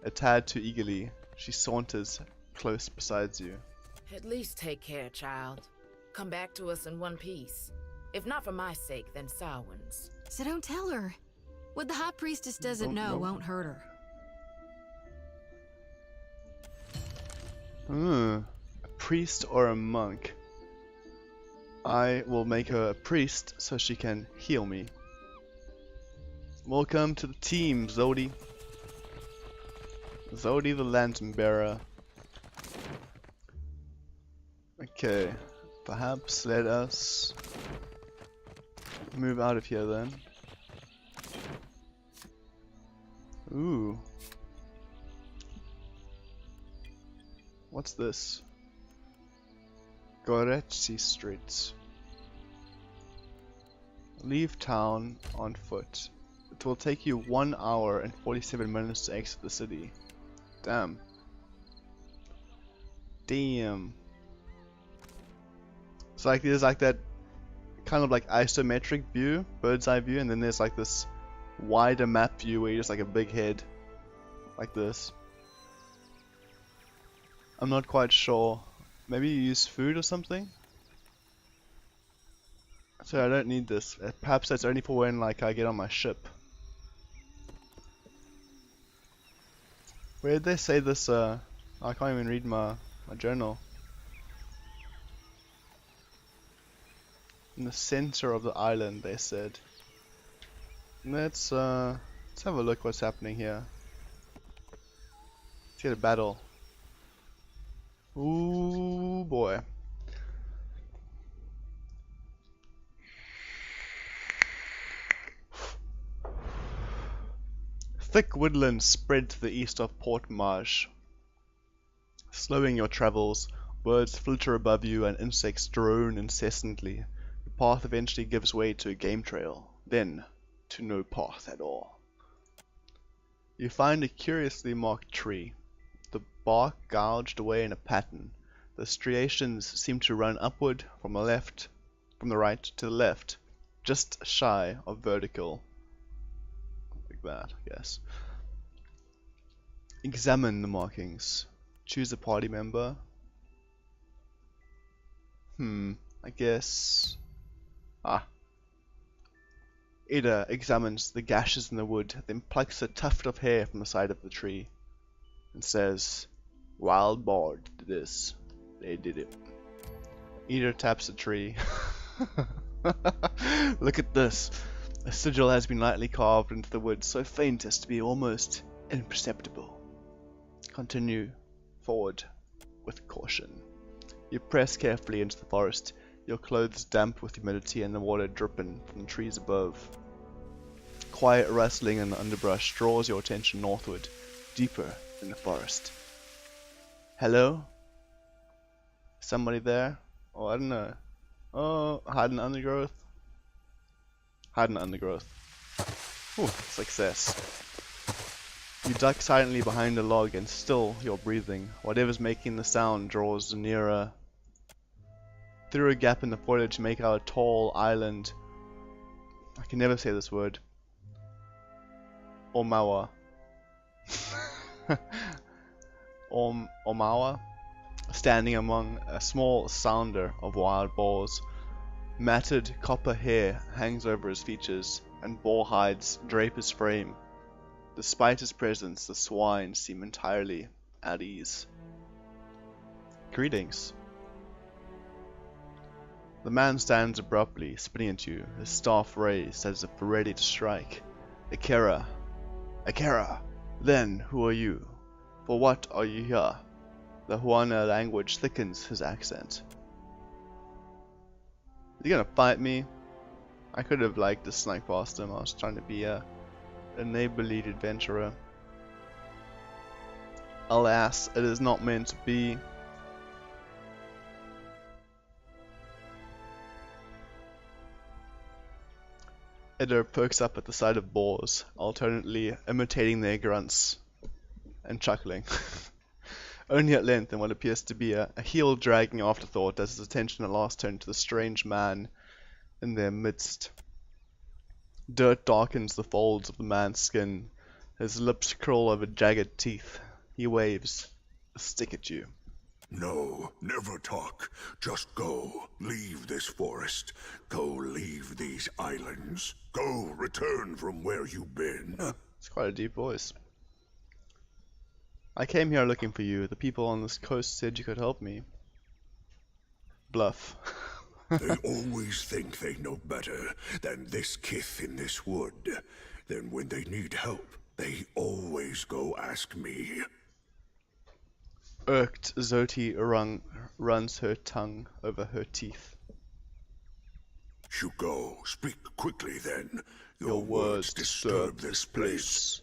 A tad too eagerly, she saunters close beside you. At least take care, child. Come back to us in one piece. If not for my sake, then Samhain's. So don't tell her. What the High Priestess doesn't know won't hurt her. A priest or a monk? I will make her a priest so she can heal me. Welcome to the team, Zodi. Zodi the Lantern Bearer. Okay, perhaps let us move out of here then. Ooh. What's this? Goretzky Street. Leave town on foot. It will take you 1 hour and 47 minutes to exit the city. Damn. Damn. It's like there's like that kind of like isometric view, bird's eye view, and then there's like this wider map view where you're just like a big head. Like this. I'm not quite sure. Maybe you use food or something? So I don't need this. Perhaps that's only for when like I get on my ship. Where did they say this? I can't even read my journal. In the center of the island, they said. Let's have a look what's happening here. Let's get a battle. Ooh boy. Thick woodlands spread to the east of Port Marsh. Slowing your travels, birds flitter above you and insects drone incessantly. The path eventually gives way to a game trail, then to no path at all. You find a curiously marked tree, the bark gouged away in a pattern. The striations seem to run upward from the right to the left, just shy of vertical. Like that, I guess. Examine the markings. Choose a party member. I guess... Ada examines the gashes in the wood, then plucks a tuft of hair from the side of the tree, and says, "Wild boar did this. They did it." Ada taps the tree. "Look at this. A sigil has been lightly carved into the wood, so faint as to be almost imperceptible. Continue forward with caution." You press carefully into the forest, your clothes damp with humidity and the water dripping from the trees above. Quiet rustling in the underbrush draws your attention northward, deeper in the forest. Hello? Somebody there? Oh, I don't know. Oh, hiding undergrowth? Hiding undergrowth. Ooh, success. You duck silently behind a log and still your breathing. Whatever's making the sound draws nearer. Through a gap in the foliage, make out a tall island. I can never say this word. Omawa. Omawa, standing among a small sounder of wild boars. Matted copper hair hangs over his features, and boar hides drape his frame. Despite his presence, the swine seem entirely at ease. Greetings. The man stands abruptly, spinning at you, his staff raised as if ready to strike. Akira. Akira! Then, who are you? For what are you here? The Huana language thickens his accent. Is he gonna fight me? I could have just snuck past him. I was trying to be a neighborly adventurer. Alas, it is not meant to be. Eder perks up at the sight of boars, alternately imitating their grunts and chuckling. Only at length, in what appears to be a heel-dragging afterthought, does his attention at last turn to the strange man in their midst. Dirt darkens the folds of the man's skin. His lips curl over jagged teeth. He waves a stick at you. No, never talk. Just go. Leave this forest. Go leave these islands. Go return from where you've been. It's quite a deep voice. I came here looking for you. The people on this coast said you could help me. Bluff. They always think they know better than this kith in this wood. Then when they need help, they always go ask me. Irked, Zoti runs her tongue over her teeth. Shuko, speak quickly then. Your words disturb this place.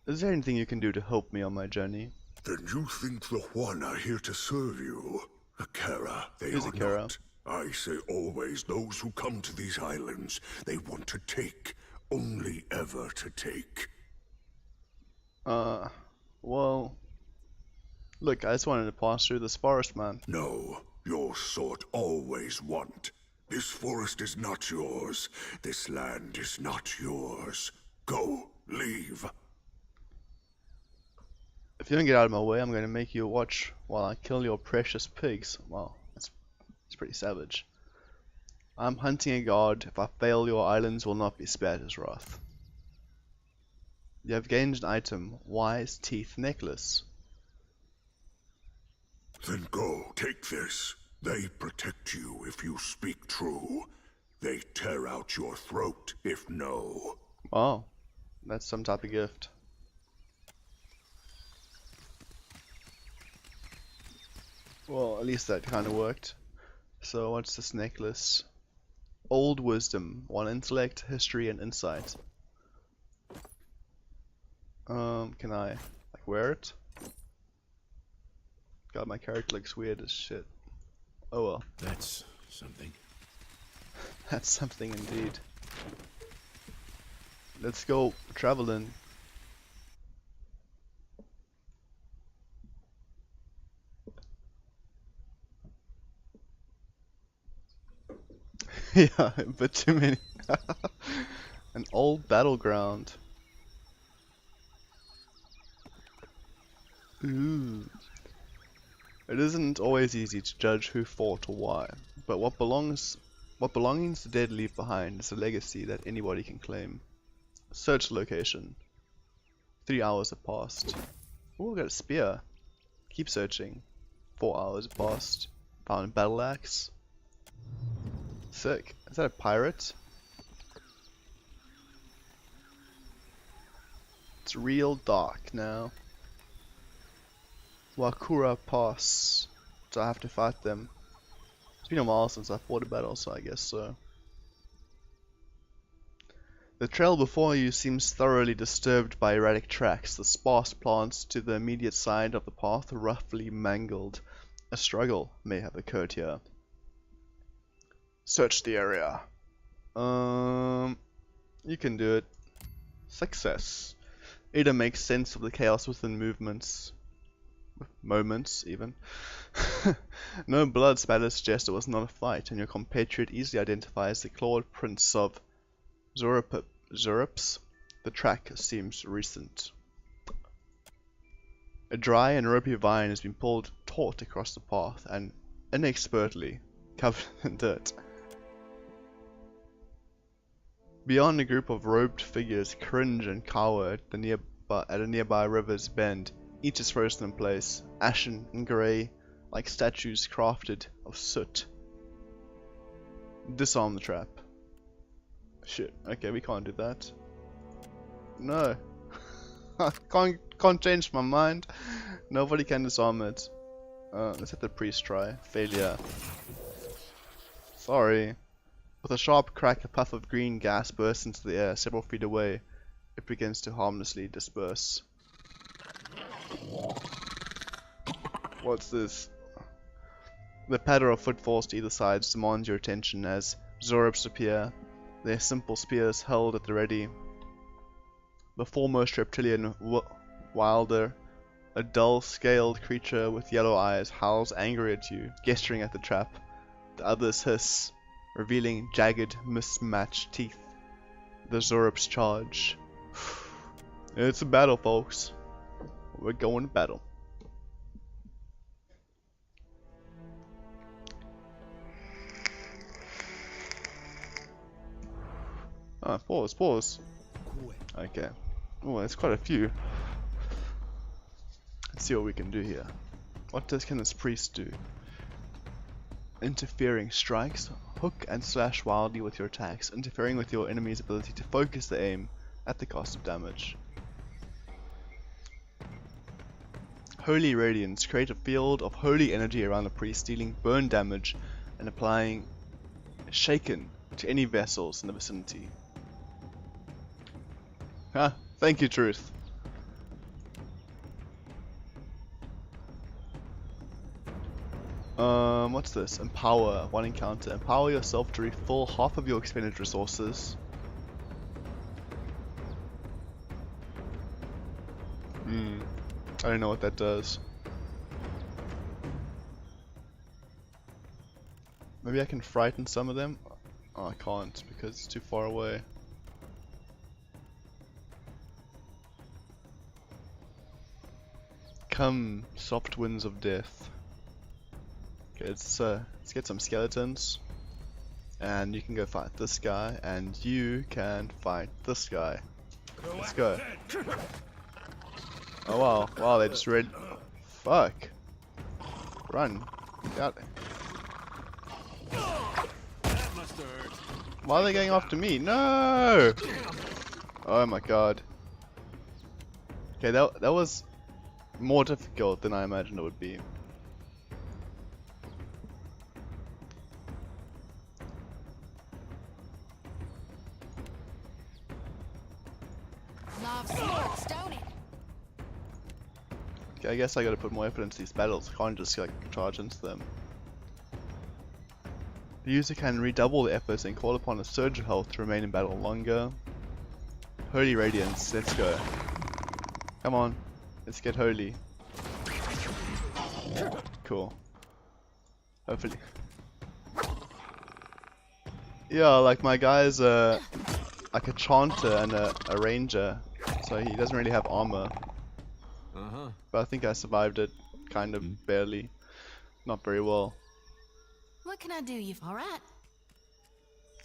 Is there anything you can do to help me on my journey? Then you think the Huan are here to serve you? Akira, they are not. I say always those who come to these islands, they want to take. Only ever to take. Well, look, I just wanted to pass through this forest, man. No, your sort always want. This forest is not yours. This land is not yours. Go, leave. If you don't get out of my way, I'm going to make you watch while I kill your precious pigs. Well, it's pretty savage. I'm hunting a god. If I fail, your islands will not be spared his wrath. You have gained an item, Wise Teeth Necklace. Then go, take this. They protect you if you speak true. They tear out your throat if no. Oh, that's some type of gift. Well, at least that kind of worked. So what's this necklace? Old wisdom, 1 intellect, history, and insight. Can I like wear it? God, my character looks weird as shit. Oh well. That's something. That's something indeed. Let's go traveling. Yeah, but too many. An old battleground. Ooh. It isn't always easy to judge who fought or why, but what belongings the dead leave behind is a legacy that anybody can claim. Search location. 3 hours have passed. Oh, we got a spear. Keep searching. 4 hours have passed. Found a battle axe. Sick. Is that a pirate? It's real dark now. Wakura Pass. So I have to fight them. It's been a while since I fought a battle, so I guess so. The trail before you seems thoroughly disturbed by erratic tracks. The sparse plants to the immediate side of the path are roughly mangled. A struggle may have occurred here. Search the area. You can do it. Success. Ada makes sense of the chaos within moments even. No blood spatter suggests it was not a fight, and your compatriot easily identifies the clawed prints of Zurps. The track seems recent. A dry and ropey vine has been pulled taut across the path and inexpertly covered in dirt. Beyond, a group of robed figures cringe and cower at a nearby river's bend. Each is frozen in place, ashen and grey, like statues crafted of soot. Disarm the trap. Shit, okay, we can't do that. No. I can't change my mind. Nobody can disarm it. Let's let the priest try. Failure. Sorry. With a sharp crack, a puff of green gas bursts into the air several feet away. It begins to harmlessly disperse. What's this? The patter of footfalls to either side demands your attention as Zurps appear, their simple spears held at the ready. The foremost reptilian wilder, a dull-scaled creature with yellow eyes, howls angry at you, gesturing at the trap. The others hiss, revealing jagged, mismatched teeth. The Zurps charge. It's a battle, folks. We're going to battle. Pause. Okay. Oh, there's quite a few. Let's see what we can do here. What can this priest do? Interfering strikes. Hook and slash wildly with your attacks, interfering with your enemy's ability to focus the aim at the cost of damage. Holy Radiance. Create a field of holy energy around the priest, dealing burn damage and applying Shaken to any vessels in the vicinity. Ah, thank you, Truth. What's this? Empower. 1 encounter. Empower yourself to refill half of your expended resources. I don't know what that does. Maybe I can frighten some of them? Oh, I can't because it's too far away. Come, soft winds of death. Okay, let's get some skeletons. And you can go fight this guy, and you can fight this guy. Let's go. Oh wow, wow, they just read. Fuck. Run. Get out. Why are they going after me? No! Oh my god. Okay, that was more difficult than I imagined it would be. Okay, I guess I gotta put more effort into these battles. I can't just like charge into them. The user can redouble the efforts and call upon a surge of health to remain in battle longer. Holy Radiance, let's go. Come on, let's get holy. Cool. Hopefully. Yeah, like my guy's like a chanter and a ranger, so he doesn't really have armor. But I think I survived it, kind of barely. Not very well. What can I do you for? Alright.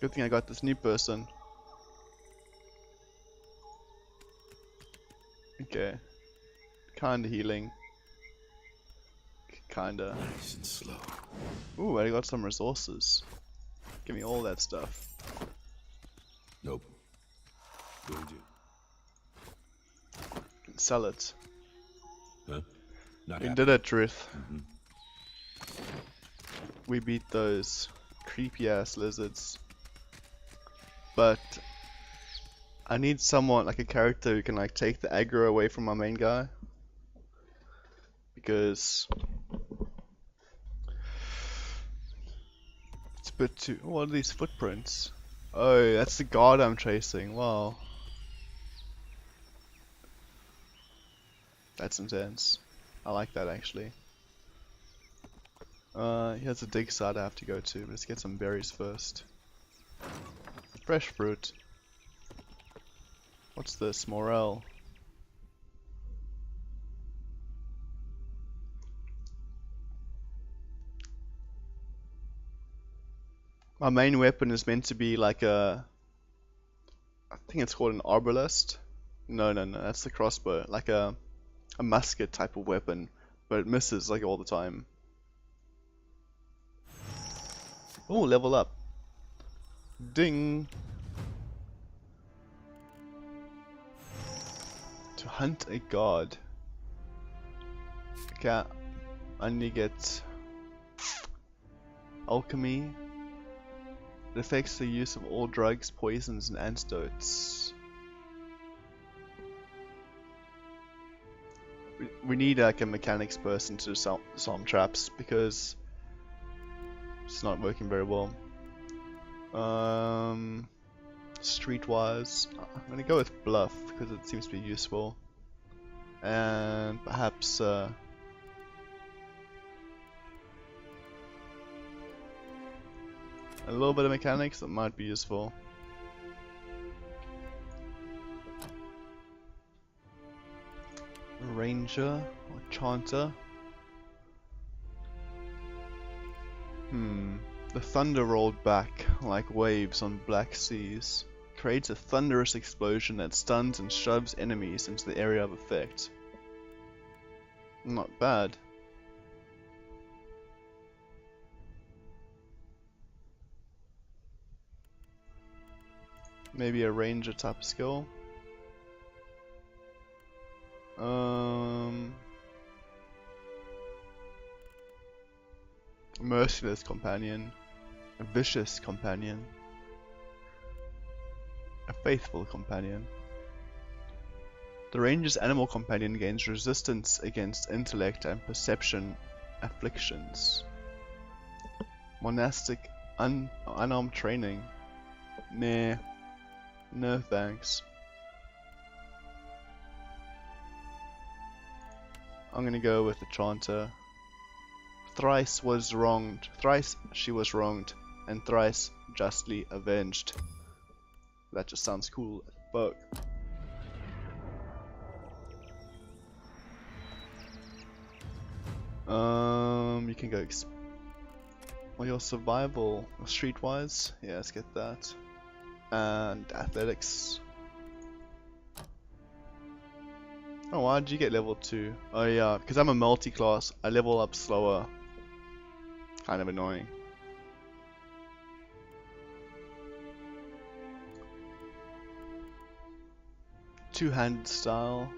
Good thing I got this new person. Okay. Kinda healing. Kinda. Nice and slow. Ooh, I got some resources. Give me all that stuff. Nope. Going to. Can sell it. Huh? Not we happy. did it, Drith. We beat those creepy ass lizards. But I need someone, like a character who can like take the aggro away from my main guy. Because it's a bit too... What are these footprints? Oh, that's the guard I'm chasing. Wow. That's intense. I like that actually. Here's a dig site I have to go to. Let's get some berries first. Fresh fruit. What's this? Morel. My main weapon is meant to be like a... I think it's called an arbalest. No, that's the crossbow. Like a musket type of weapon. But it misses like all the time. Oh, level up. Ding. To hunt a god. Okay, I need to get alchemy. It affects the use of all drugs, poisons, and antidotes. We need like a mechanics person to disarm traps because it's not working very well. Streetwise, I'm gonna go with bluff because it seems to be useful, and perhaps a little bit of mechanics that might be useful. Ranger or chanter. The thunder rolled back like waves on black seas. Creates a thunderous explosion that stuns and shoves enemies into the area of effect. Not bad. Maybe a ranger type of skill. Merciless companion, a vicious companion, a faithful companion. The ranger's animal companion gains resistance against intellect and perception afflictions. Monastic unarmed training. Nah, no thanks. I'm gonna go with the chanter. Thrice was wronged, thrice she was wronged, and thrice justly avenged. That just sounds cool as fuck. You can go well, your survival, streetwise, yeah, let's get that. And athletics. Oh, why did you get level 2? Oh yeah, because I'm a multi-class, I level up slower. Kind of annoying. two-handed style.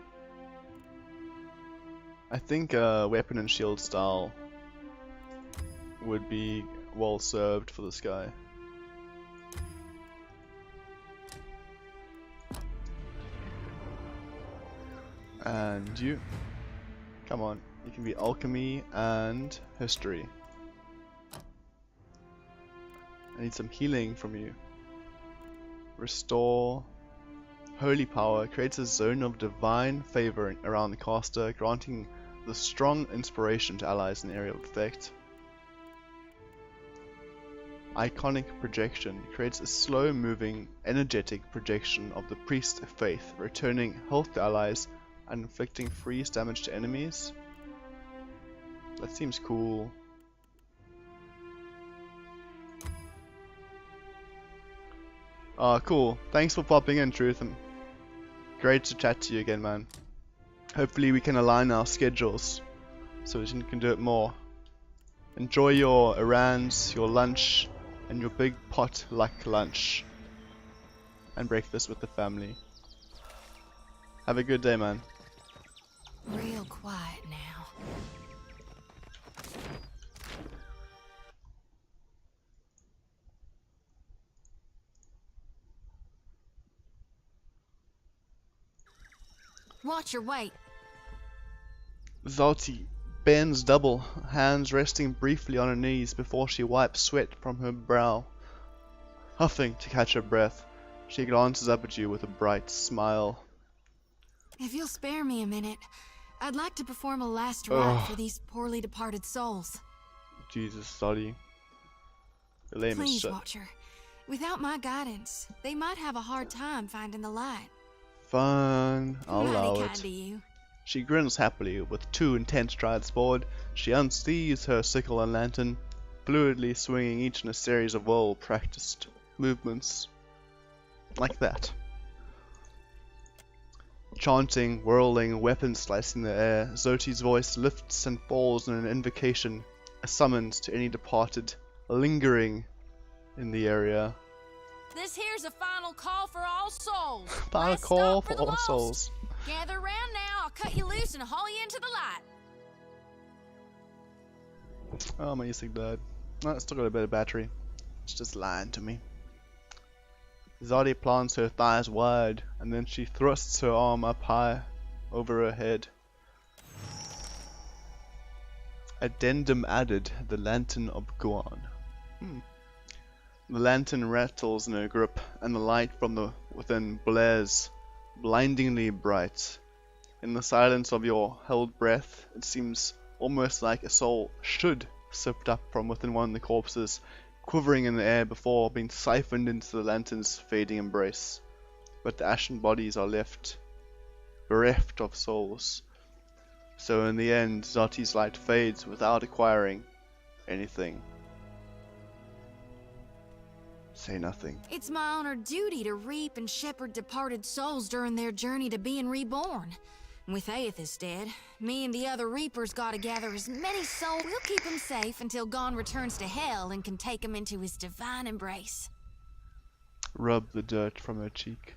I think weapon and shield style would be well served for this guy. And you, come on, you can be alchemy and history. I need some healing from you. Restore holy power creates a zone of divine favor around the caster, granting the strong inspiration to allies in the area of effect. Iconic projection creates a slow moving energetic projection of the priest of faith, returning health to allies and inflicting freeze damage to enemies. That seems cool. Cool. Thanks for popping in, Truth. Great to chat to you again, man. Hopefully we can align our schedules so we can do it more. Enjoy your errands, your lunch, and your big pot-luck lunch. And breakfast with the family. Have a good day, man. Real quiet now. Watch your weight. Zalti bends double, hands resting briefly on her knees before she wipes sweat from her brow. Huffing to catch her breath, she glances up at you with a bright smile. If you'll spare me a minute, I'd like to perform a last rite for these poorly departed souls. Jesus, Zalti. You're lame as shit. Please, Watcher. Without my guidance, they might have a hard time finding the light. Fine, I'll allow Mighty it. kind of you. She grins happily. With two intense strides forward, she unsheathes her sickle and lantern, fluidly swinging each in a series of well-practiced movements. Like that. Chanting, whirling, weapons slicing the air, Zoti's voice lifts and falls in an invocation, a summons to any departed lingering in the area. This here's a final call for all souls. Final call for all souls. Gather round now, I'll cut you loose and haul you into the light. Oh, my e-cig died. No, it's still got a bit of battery. It's just lying to me. Zalti plants her thighs wide, and then she thrusts her arm up high over her head. Addendum added, the Lantern of Guan. The lantern rattles in her grip, and the light from within blares blindingly bright. In the silence of your held breath, it seems almost like a soul should sift up from within one of the corpses, quivering in the air before being siphoned into the lantern's fading embrace. But the ashen bodies are left bereft of souls. So in the end, Zalti's light fades without acquiring anything. Say nothing. It's my honored duty to reap and shepherd departed souls during their journey to being reborn. With Aethys dead, me and the other Reapers gotta gather as many souls. We'll keep him safe until Gon returns to Hell and can take him into his divine embrace. Rub the dirt from her cheek.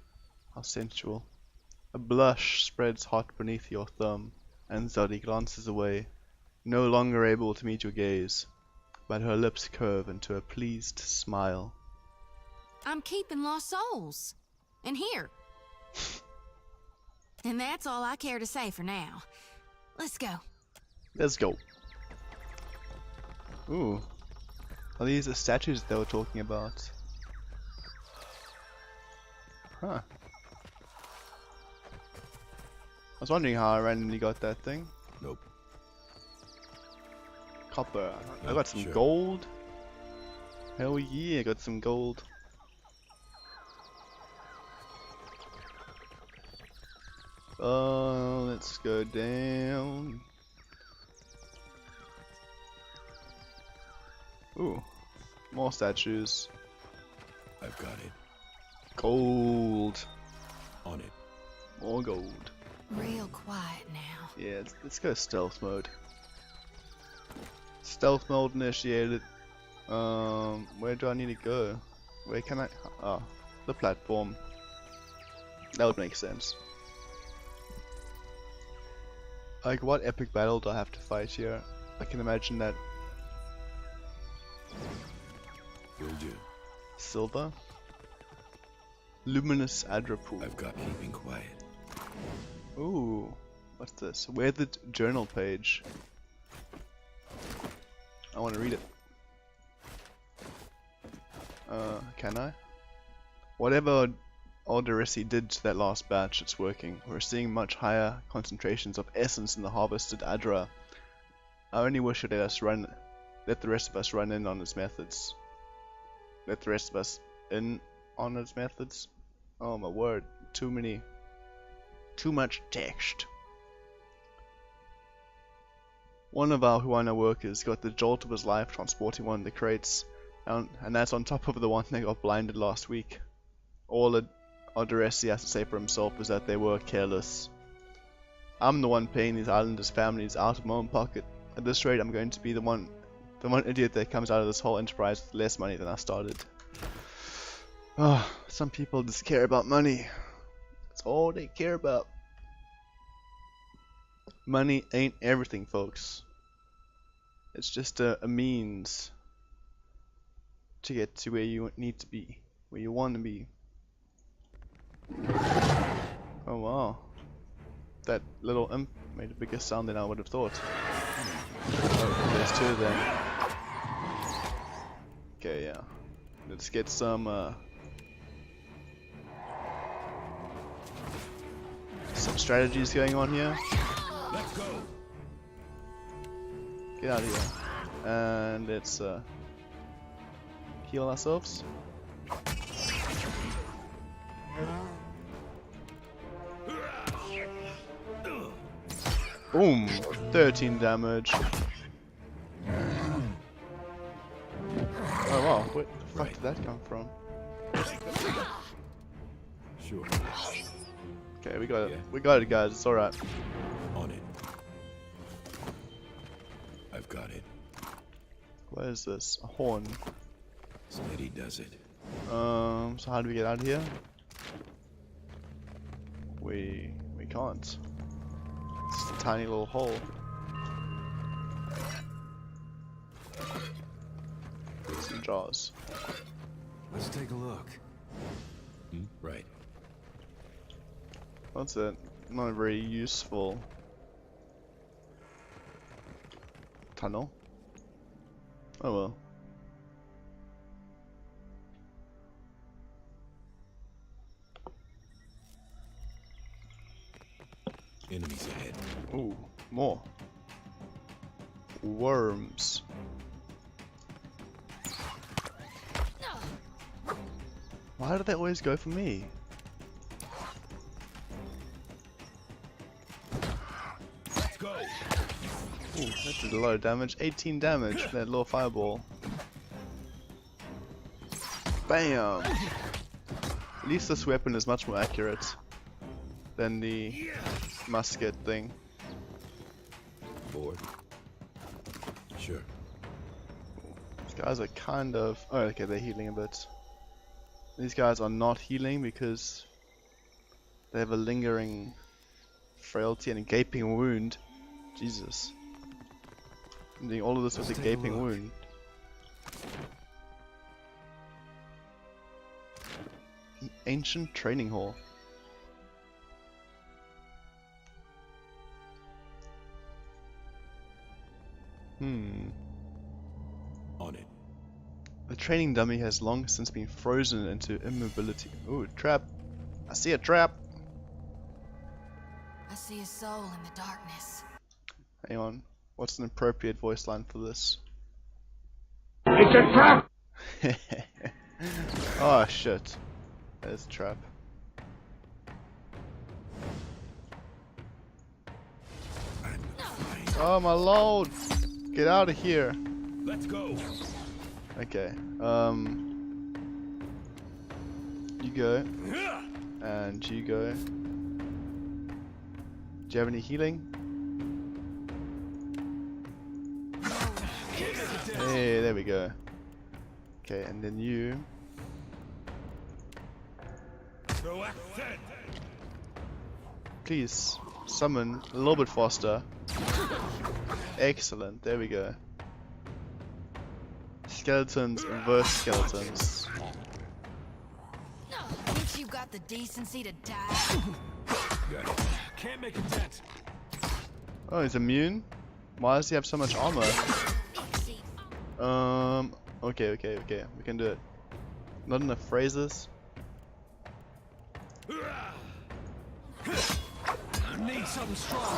How sensual. A blush spreads hot beneath your thumb, and Zalti glances away, no longer able to meet your gaze, but her lips curve into a pleased smile. I'm keeping lost souls. And here. And that's all I care to say for now. Let's go. Let's go. Ooh. Are these the statues they were talking about? Huh. I was wondering how I randomly got that thing. Nope. Copper. I got some gold. Hell yeah, I got some gold. Let's go down. Ooh, more statues. I've got it. Gold. On it. More gold. Real quiet now. Yeah, let's go stealth mode. Stealth mode initiated. Where do I need to go? Where can I? Oh, the platform. That would make sense. Like, what epic battle do I have to fight here? I can imagine that. Will do. Silver. Luminous Adrapool. I've got keeping quiet. Ooh, what's this? Weathered journal page. I want to read it. Can I? Whatever Alderaci did to that last batch, it's working. We're seeing much higher concentrations of essence in the harvested Adra. I only wish it let the rest of us run in on its methods. Let the rest of us in on its methods? Oh my word, too much text. One of our Huana workers got the jolt of his life transporting one of the crates, and that's on top of the one that got blinded last week. All that Alderaci has to say for himself is that they were careless. I'm the one paying these islanders' families out of my own pocket. At this rate, I'm going to be the one idiot that comes out of this whole enterprise with less money than I started. Oh, some people just care about money. That's all they care about. Money ain't everything, folks. It's just a means to get to where you need to be, where you want to be. Oh wow. That little imp made a bigger sound than I would have thought. Oh, there's two of them. Okay, yeah. Let's get some strategies going on here. Let's go. Get out of here. And let's heal ourselves. Boom! 13 damage. Oh wow, where the fuck did that come from? Sure. Okay, we got it. We got it, guys. It's alright. On it. I've got it. What is this? A horn. Steady does it. So how do we get out of here? We can't. It's just a tiny little hole. Some jaws. Let's take a look. Right. That's it. Not a very useful tunnel. Oh well. Enemies ahead. Ooh, more. Worms. Why do they always go for me? Let's go. Ooh, that did a lot of damage. 18 damage from that little fireball. Bam! At least this weapon is much more accurate than the musket thing. Board. Sure. These guys are kind of... Oh, okay, they're healing a bit. These guys are not healing because they have a lingering frailty and a gaping wound. Jesus. I'm doing all of this with a gaping wound. An ancient training hall. On it. The training dummy has long since been frozen into immobility. Ooh, trap. I see a trap. I see a soul in the darkness. Hang on. What's an appropriate voice line for this? It's a trap! Oh shit. There's a trap. Oh my lord! Get out of here! Let's go! Okay, you go, and you go. Do you have any healing? Hey, there we go. Okay, and then you. Please, summon a little bit faster. Excellent, there we go. Skeletons versus skeletons. Ain't you got the decency to die? Can't make a dent. Oh, he's immune? Why does he have so much armor? Okay. We can do it. Not enough phrases. Need something strong.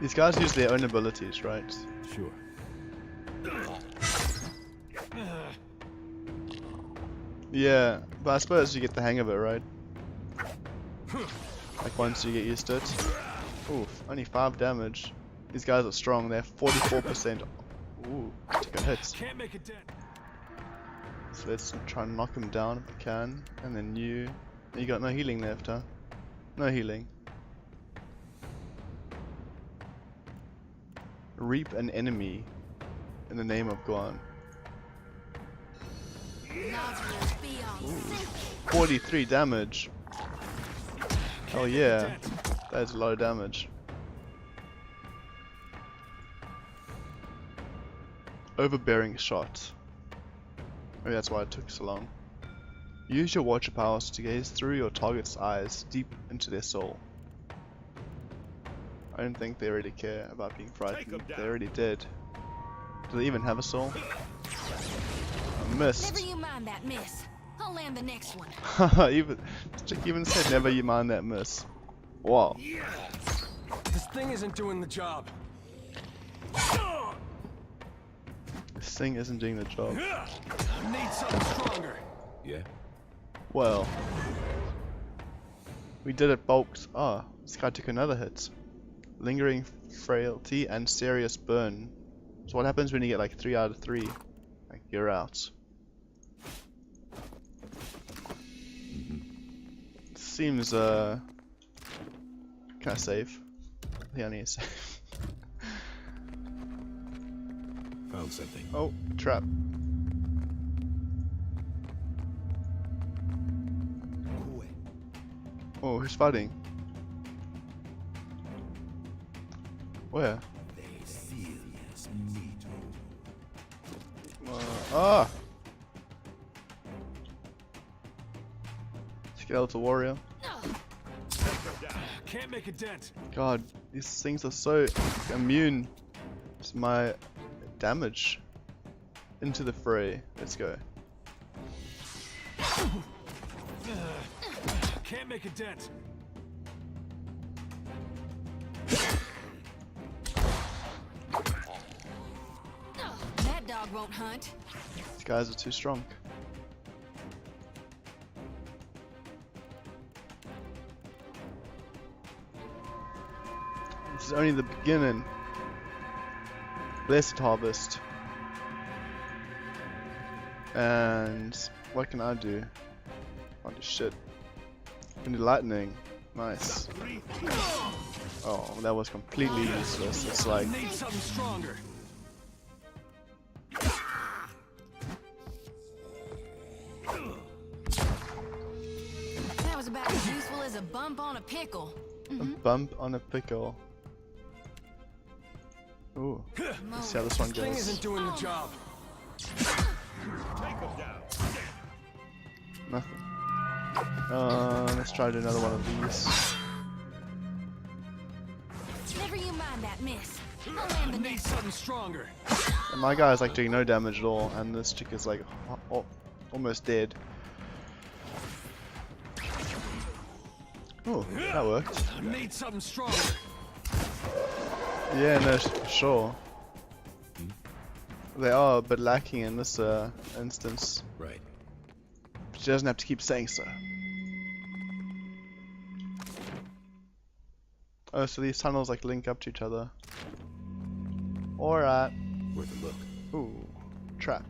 These guys use their own abilities, right? Sure. Yeah, but I suppose you get the hang of it, right? Like once you get used to it. Oof, only 5 damage. These guys are strong, they're 44%. Ooh, took a hit. Can't make a dent. So let's try and knock him down if we can. And then you got no healing left, huh? No healing. Reap an enemy in the name of Guan. Ooh, 43 damage. Oh yeah, that's a lot of damage. Overbearing shot. Maybe that's why it took so long. Use your watcher powers to gaze through your target's eyes deep into their soul. I don't think they really care about being frightened. They're already dead. Do they even have a soul? I missed. Never you mind that miss. I'll land the next one. Chick even said never you mind that miss. Wow. This thing isn't doing the job. This thing isn't doing the job. I need something stronger. Yeah. Well, we did it, folks. Ah, this guy took another hit. Lingering frailty and serious burn. So what happens when you get like 3 out of 3? Like you're out. Seems can I save? Yeah, I need to save. Found something. Oh, trap. Oh, who's fighting? Where? Ah! Skeletal warrior. Can't make a dent. God, these things are so immune to my damage. Into the fray. Let's go. Can't make a dent. That dog won't hunt. These guys are too strong. This is only the beginning. Blessed harvest. And what can I do? Can't do shit. Can do lightning. Nice. Oh, that was completely useless. It's like need something stronger. That was about as useful as a bump on a pickle. a bump on a pickle. Ooh, let's see how this one goes. Thing isn't doing the job. Nothing. Let's try to do another one of these. Never you mind that miss. I'll land the next something stronger. And my guy is like doing no damage at all, and this chick is like almost dead. Oh, that worked. I need something stronger. Yeah, no, for sure. They are, but lacking in this instance. Right. She doesn't have to keep saying so. Oh, so these tunnels like link up to each other. Alright. Worth a look. Ooh, trap.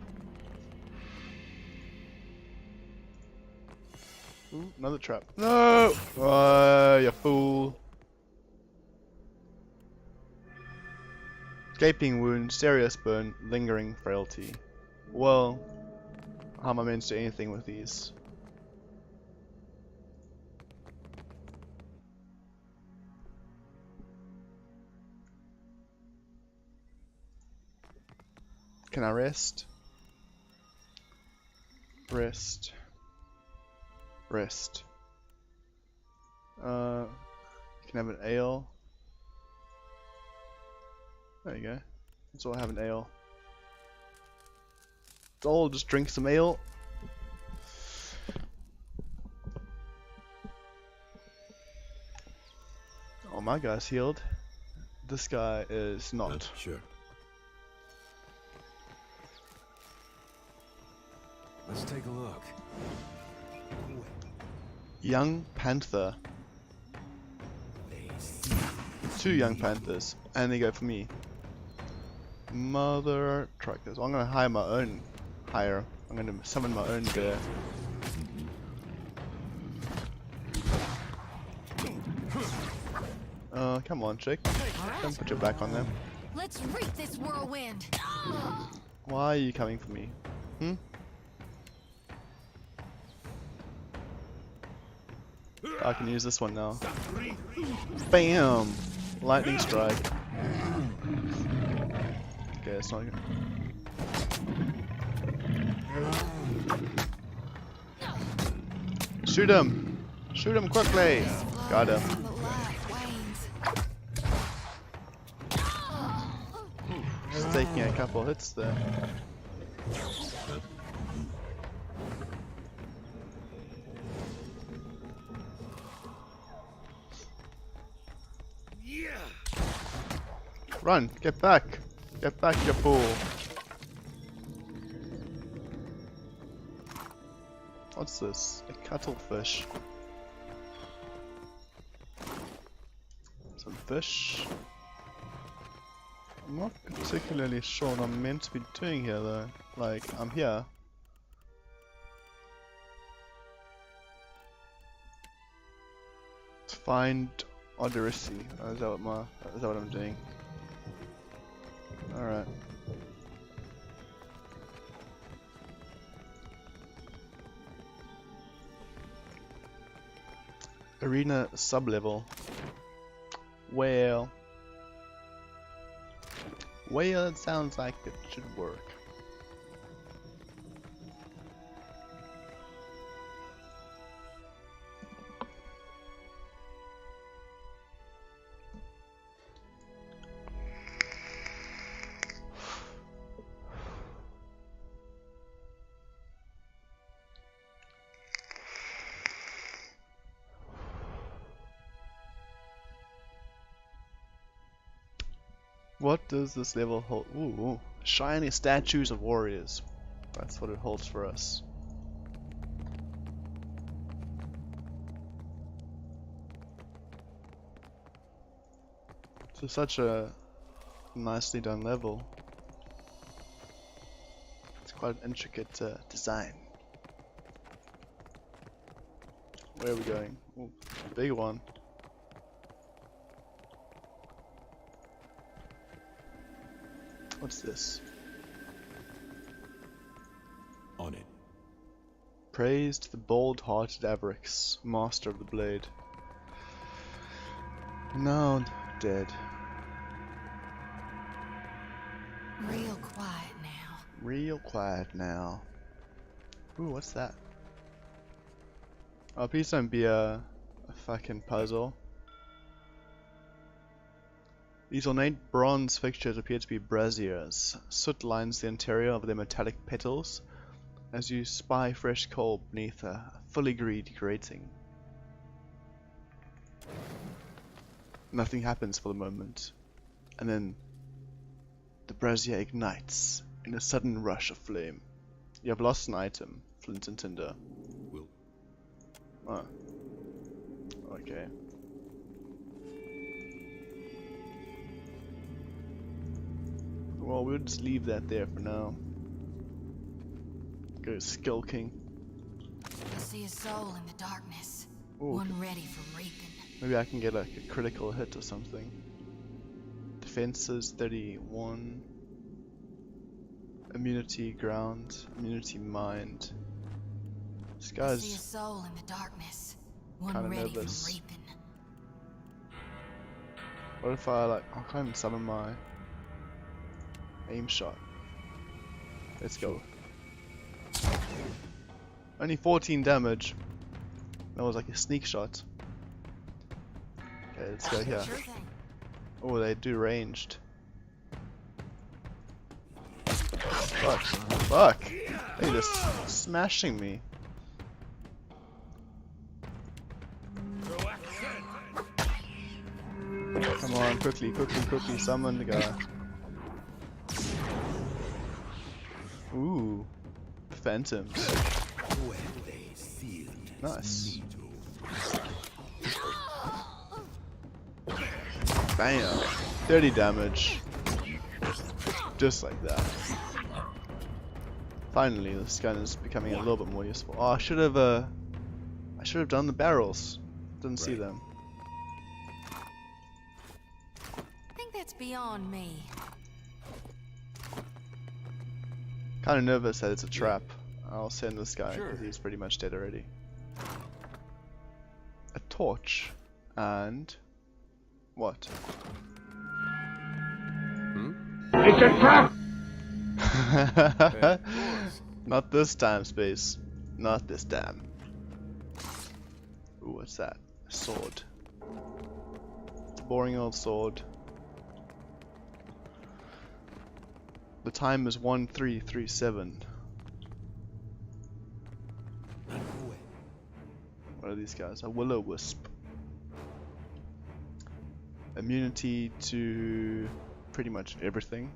Ooh, another trap. No! Oh, you fool. Escaping wound, serious burn, lingering frailty. Well, how am I meant to do anything with these? Can I rest? Rest. Rest. You can have an ale. There you go. Let's all have an ale. Let's all just drink some ale. Oh, my guy's healed. This guy is not. Sure. Let's take a look. Young Panther. 2 young panthers, and they go for me. Mother truckers. I'm gonna hire my own hire. I'm gonna summon my own bear. Come on, chick. Don't put your back on them. Let's reap this whirlwind. Why are you coming for me? Hmm? I can use this one now. Bam! Lightning strike. Okay, it's not good. Shoot him! Shoot him quickly! Got him. Just taking a couple hits there. Run! Get back! Get back, you fool! What's this? A cuttlefish. Some fish. I'm not particularly sure what I'm meant to be doing here though. Like, I'm here. To find Odyssey. Is that what I'm doing? Alright. Arena sub-level. Well, it sounds like it should work. What does this level hold? Ooh, shiny statues of warriors. That's what it holds for us. So such a nicely done level. It's quite an intricate design. Where are we going? Ooh, big one. What's this? On it. Praise to the bold-hearted Avrix, master of the blade. Now dead. Real quiet now. Real quiet now. Ooh, what's that? Oh, please don't be a fucking puzzle. These ornate bronze fixtures appear to be braziers. Soot lines the interior of their metallic petals as you spy fresh coal beneath a filigreed grating. Nothing happens for the moment, and then the brazier ignites in a sudden rush of flame. You have lost an item, flint and tinder. Oh. Okay. Well, we'll just leave that there for now. Go skulking. I see a soul in the darkness. Ooh. One ready for reaping. Maybe I can get like a critical hit or something. Defenses 31. Immunity ground. Immunity mind. This I guy's see a soul in the darkness. One kinda ready nervous. for reaping. What if I can't even summon my aim shot. Let's go. Only 14 damage. That was like a sneak shot. Okay, let's go here. Oh, they do ranged. Fuck. Fuck. They're just smashing me. Come on, quickly, summon the guy. Ooh. Phantoms. Nice. Bam. 30 damage. Just like that. Finally, this gun is becoming a little bit more useful. Oh, I should have done the barrels. Didn't see them. I think that's beyond me. Kind of nervous that it's a trap. I'll send this guy because he's pretty much dead already. A torch and what? It's a trap! Not this time, Space. Not this time. Ooh, what's that? A sword. Boring old sword. The time is 1337. What are these guys? A will-o-wisp. Immunity to pretty much everything.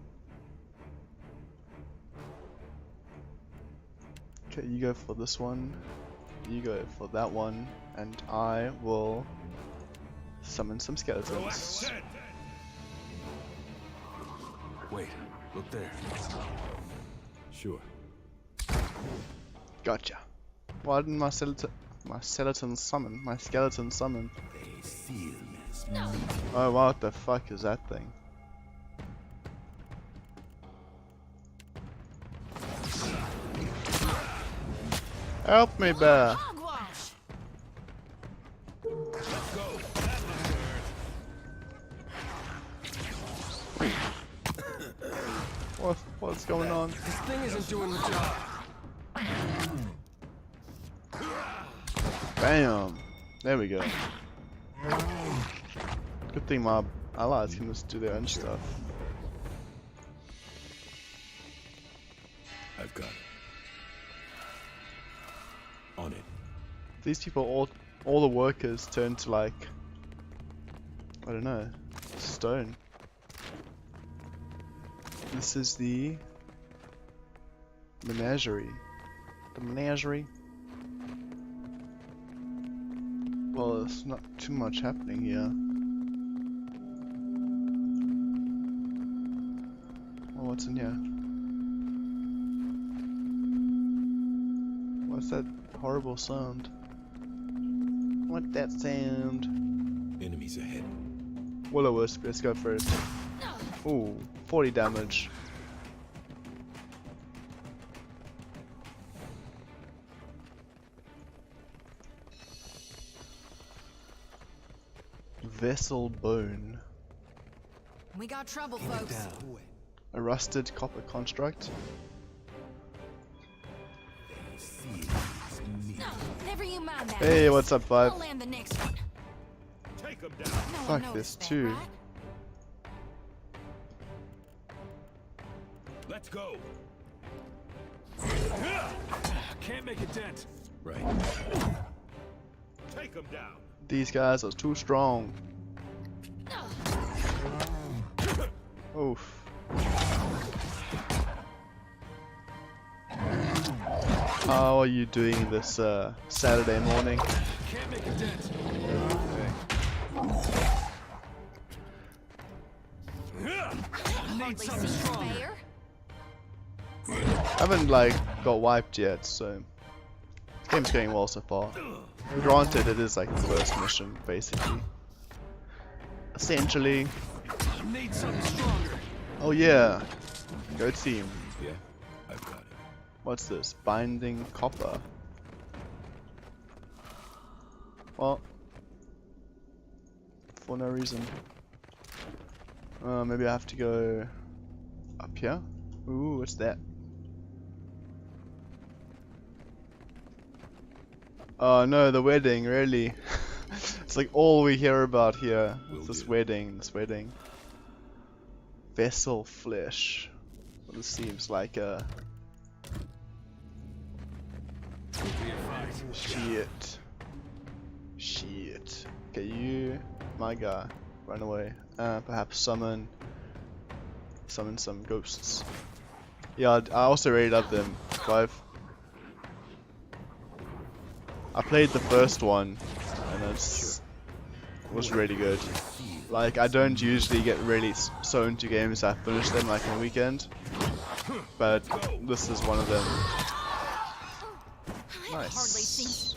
Okay, you go for this one. You go for that one. And I will summon some skeletons. Wait, look there. Sure. Gotcha. Why didn't my skeleton summon? My skeleton summon. Oh, what the fuck is that thing? Help me, bear. What's going on? This thing isn't doing the job. Bam! There we go. Good thing my allies can just do their own stuff. I've got it. On it. These people, all the workers turn to like, I don't know, stone. This is the menagerie. The menagerie. Well, there's not too much happening here. Oh, what's in here? What's that horrible sound? What's that sound? Enemies ahead. Will-o-wisp, let's go for it. Ooh, 40 damage. Vessel bone. We got trouble, folks. A rusted copper construct. Never you mind that. Hey, what's up, bud? I'll land the next one. Take him down. Fuck this too. Right? Let's go. Can't make a dent. Right. Take him down. These guys are too strong. Oof. How are you doing this Saturday morning? Can't make a dent. Need something strong. I haven't like got wiped yet, so this game's going well so far. Granted, it is like the first mission, basically. Essentially. Need something stronger. Oh yeah, go team. Yeah, I've got it. What's this? Binding copper. Well, for no reason. Maybe I have to go up here. Ooh, what's that? Oh no, the wedding, really. It's like all we hear about here. This wedding. Vessel flesh. Well, this seems like a... Shit. Okay, you, my guy, run away. Perhaps summon some ghosts. Yeah, I also really love them. 5. I played the first one, and it was really good. Like, I don't usually get really so into games I finish them like in a weekend, but this is one of them. Nice.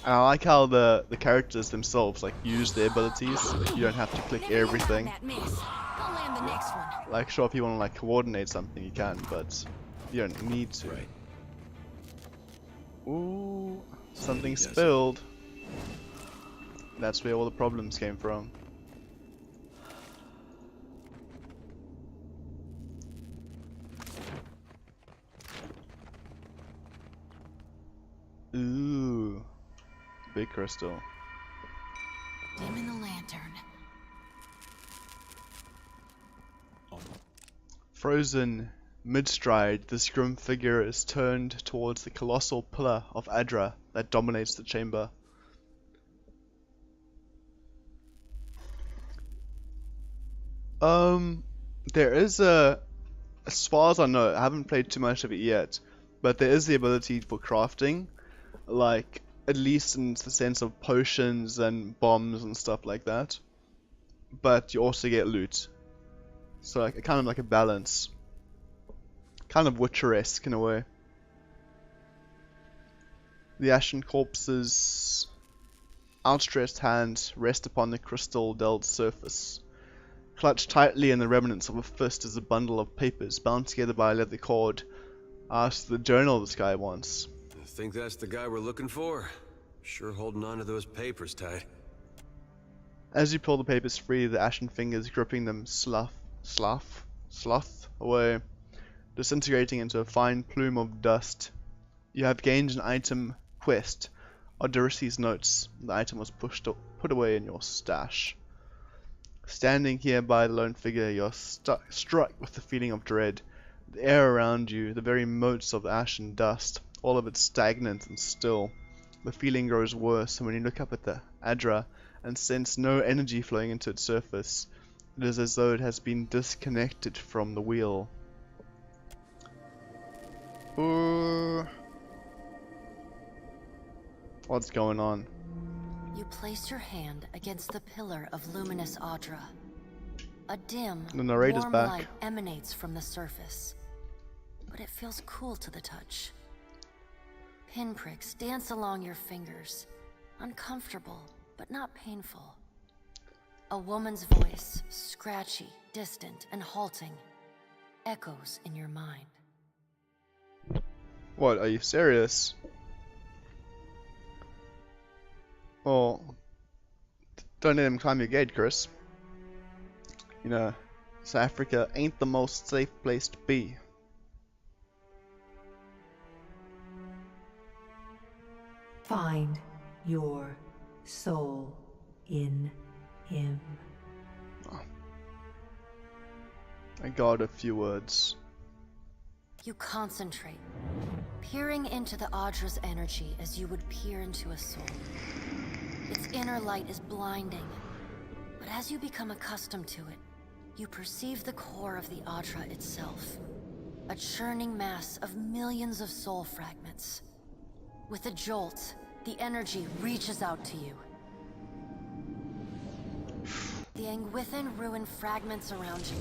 And I like how the characters themselves like use their abilities. Like, you don't have to click everything. Like, sure, if you want to like coordinate something, you can, but you don't need to. Ooh, something spilled. That's where all the problems came from. Ooh, big crystal. Dim in the lantern. Frozen mid-stride, this grim figure is turned towards the colossal pillar of Adra that dominates the chamber. There is as far as I know, I haven't played too much of it yet, but there is the ability for crafting, like, at least in the sense of potions and bombs and stuff like that. But you also get loot. So like, kind of like a balance. Kind of Witcher-esque in a way. The ashen corpse's outstretched hand rests upon the crystal-delved surface. Clutched tightly in the remnants of a fist is a bundle of papers bound together by a leather cord. Asked the journal this guy wants. I think that's the guy we're looking for. Sure holding on to those papers tight. As you pull the papers free, the ashen fingers gripping them slough away, disintegrating into a fine plume of dust. You have gained an item quest. Odyrisi's notes. The item was put away in your stash. Standing here by the lone figure, you're struck with the feeling of dread. The air around you, the very motes of ash and dust, all of it stagnant and still. The feeling grows worse, and when you look up at the Adra and sense no energy flowing into its surface, it is as though it has been disconnected from the wheel. What's going on? You place your hand against the pillar of luminous Adra. A dim, warm light emanates from the surface, but it feels cool to the touch. Pinpricks dance along your fingers, uncomfortable but not painful. A woman's voice, scratchy, distant, and halting, echoes in your mind. What, are you serious? Well, don't let him climb your gate, Chris. You know, South Africa ain't the most safe place to be. Find your soul in him. Oh. I got a few words. You concentrate, peering into the Adra's energy as you would peer into a soul. Its inner light is blinding, but as you become accustomed to it, you perceive the core of the Adra itself, a churning mass of millions of soul fragments. With a jolt, the energy reaches out to you. The Angwithan ruin fragments around you,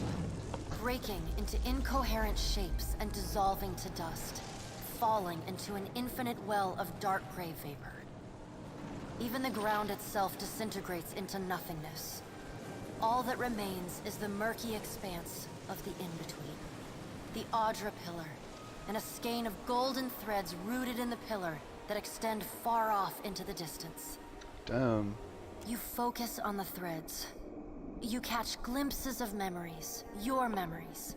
breaking into incoherent shapes and dissolving to dust, falling into an infinite well of dark gray vapor. Even the ground itself disintegrates into nothingness. All that remains is the murky expanse of the in-between. The Adra pillar, and a skein of golden threads rooted in the pillar that extend far off into the distance. Damn. You focus on the threads. You catch glimpses of memories, your memories.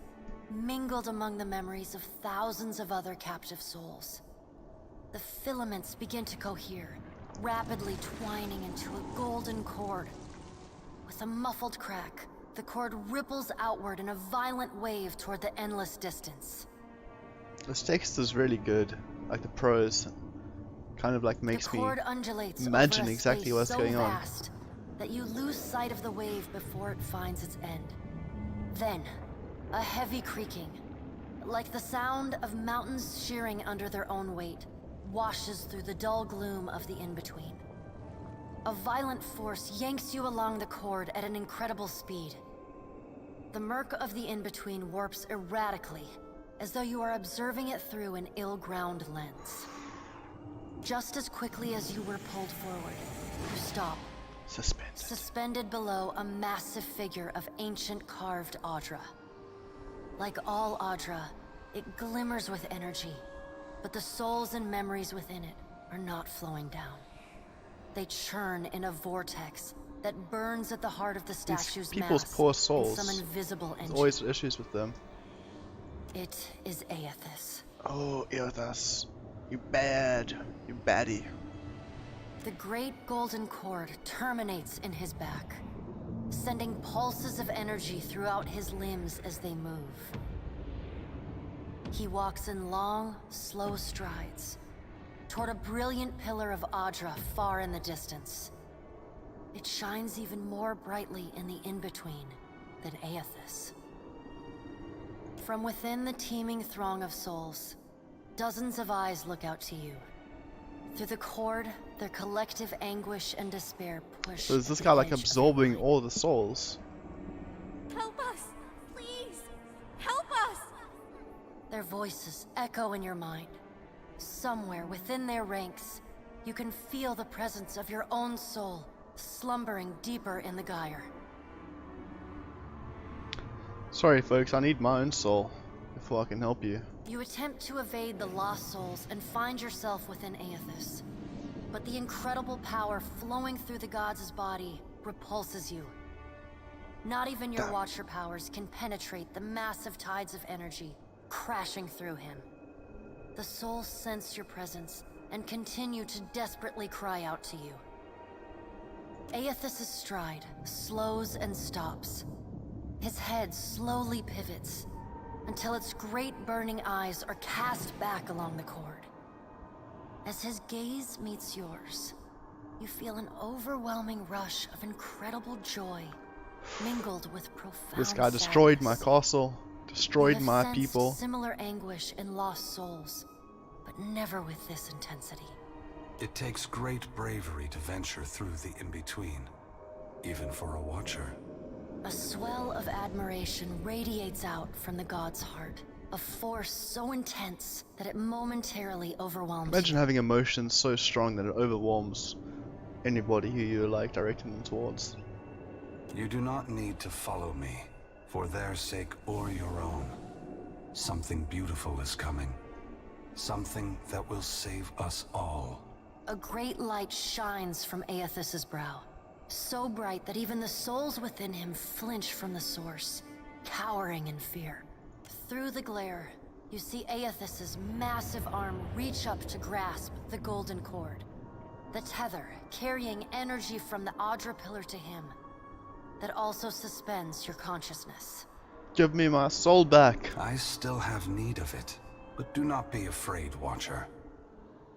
mingled among the memories of thousands of other captive souls. The filaments begin to cohere, rapidly twining into a golden cord. With a muffled crack, the cord ripples outward in a violent wave toward the endless distance. This text is really good. Like the prose kind of like makes me imagine exactly what's going on. That you lose sight of the wave before it finds its end. Then, a heavy creaking, like the sound of mountains shearing under their own weight, washes through the dull gloom of the in-between. A violent force yanks you along the cord at an incredible speed. The murk of the in-between warps erratically, as though you are observing it through an ill-ground lens. Just as quickly as you were pulled forward, you stop. Suspended below a massive figure of ancient carved Audra. Like all Audra, it glimmers with energy, but the souls and memories within it are not flowing down. They churn in a vortex that burns at the heart of the statue's people's mass poor souls. in some invisible engine. There's always issues with them. It is Aethys. Oh, Aethys. You bad. You baddie. The great golden cord terminates in his back, sending pulses of energy throughout his limbs as they move. He walks in long, slow strides toward a brilliant pillar of Audra far in the distance. It shines even more brightly in the in-between than Aethys. From within the teeming throng of souls, dozens of eyes look out to you. Through the cord, their collective anguish and despair push. So is this guy like absorbing all the souls? Help us! Please! Help us! Their voices echo in your mind. Somewhere within their ranks, you can feel the presence of your own soul slumbering deeper in the gyre. Sorry folks, I need my own soul before I can help you. You attempt to evade the lost souls and find yourself within Aethys. But the incredible power flowing through the god's body repulses you. Not even your Watcher powers can penetrate the massive tides of energy crashing through him. The souls sense your presence and continue to desperately cry out to you. Aethys' stride slows and stops. His head slowly pivots until its great burning eyes are cast back along the cord. As his gaze meets yours, you feel an overwhelming rush of incredible joy, mingled with profound This guy destroyed sadness. my castle, destroyed You my have people. sensed similar anguish in lost souls, but never with this intensity. It takes great bravery to venture through the in-between, even for a Watcher. A swell of admiration radiates out from the god's heart, a force so intense that it momentarily overwhelms Imagine having emotions so strong that it overwhelms anybody who you're like directing them towards. You do not need to follow me, for their sake or your own. Something beautiful is coming. Something that will save us all. A great light shines from Aethys' brow, so bright that even the souls within him flinch from the source, cowering in fear. Through the glare, you see Aethys' massive arm reach up to grasp the golden cord. The tether carrying energy from the Audra pillar to him, that also suspends your consciousness. Give me my soul back. I still have need of it, but do not be afraid, Watcher.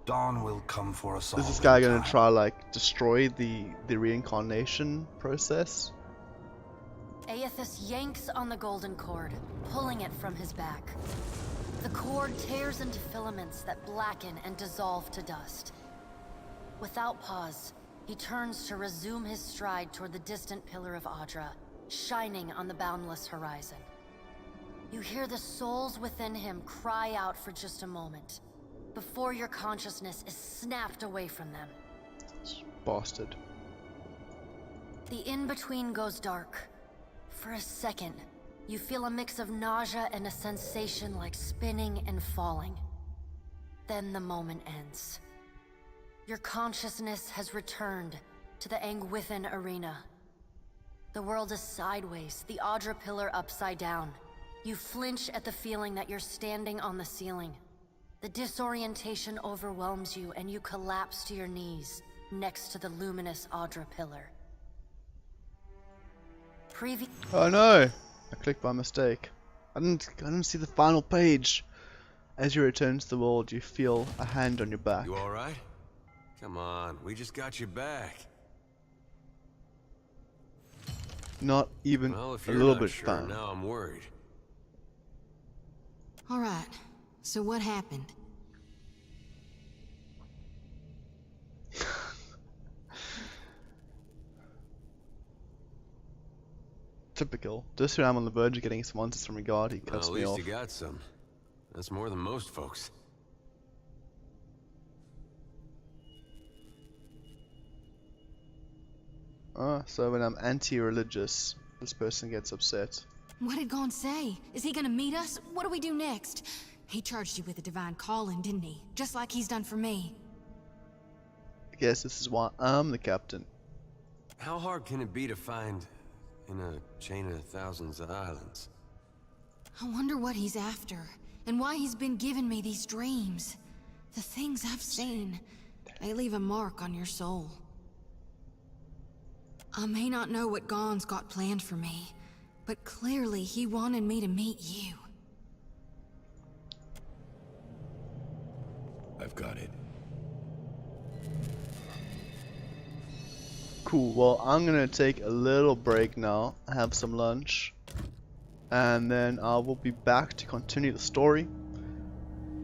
Dawn will come for us all. Is this guy gonna try like destroy the reincarnation process? Aethys yanks on the golden cord, pulling it from his back. The cord tears into filaments that blacken and dissolve to dust. Without pause, he turns to resume his stride toward the distant pillar of Audra, shining on the boundless horizon. You hear the souls within him cry out for just a moment, before your consciousness is snapped away from them. Bastard. The in-between goes dark. For a second, you feel a mix of nausea and a sensation like spinning and falling. Then the moment ends. Your consciousness has returned to the Angwithan arena. The world is sideways, the Audra pillar upside down, You flinch at the feeling that you're standing on the ceiling. The disorientation overwhelms you and you collapse to your knees next to the luminous Audra pillar. Oh no! I clicked by mistake. I didn't see the final page. As you return to the world, you feel a hand on your back. You alright? Come on, we just got you back. Not even well, if a you're little not bit sure, fun. Now I'm worried. All right. So what happened? Typical. Just when I'm on the verge of getting some answers from regard, he cuts me off. At least you got some. That's more than most folks. So when I'm anti-religious, this person gets upset. What did Gon say? Is he gonna meet us? What do we do next? He charged you with a divine calling, didn't he? Just like he's done for me. I guess this is why I'm the captain. How hard can it be to find in a chain of thousands of islands? I wonder what he's after, and why he's been giving me these dreams. The things I've seen, they leave a mark on your soul. I may not know what Gon's got planned for me, but clearly he wanted me to meet you. I've got it. Cool, well I'm gonna take a little break now, have some lunch, and then I will be back to continue the story.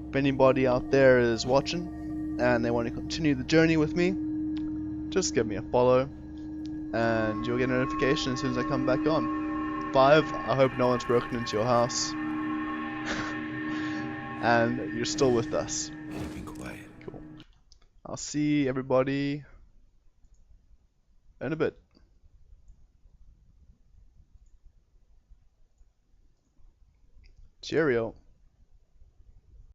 If anybody out there is watching and they want to continue the journey with me, just give me a follow and you'll get a notification as soon as I come back on. 5, I hope no one's broken into your house and you're still with us. Be quiet. Cool. I'll see everybody in a bit. Cheerio.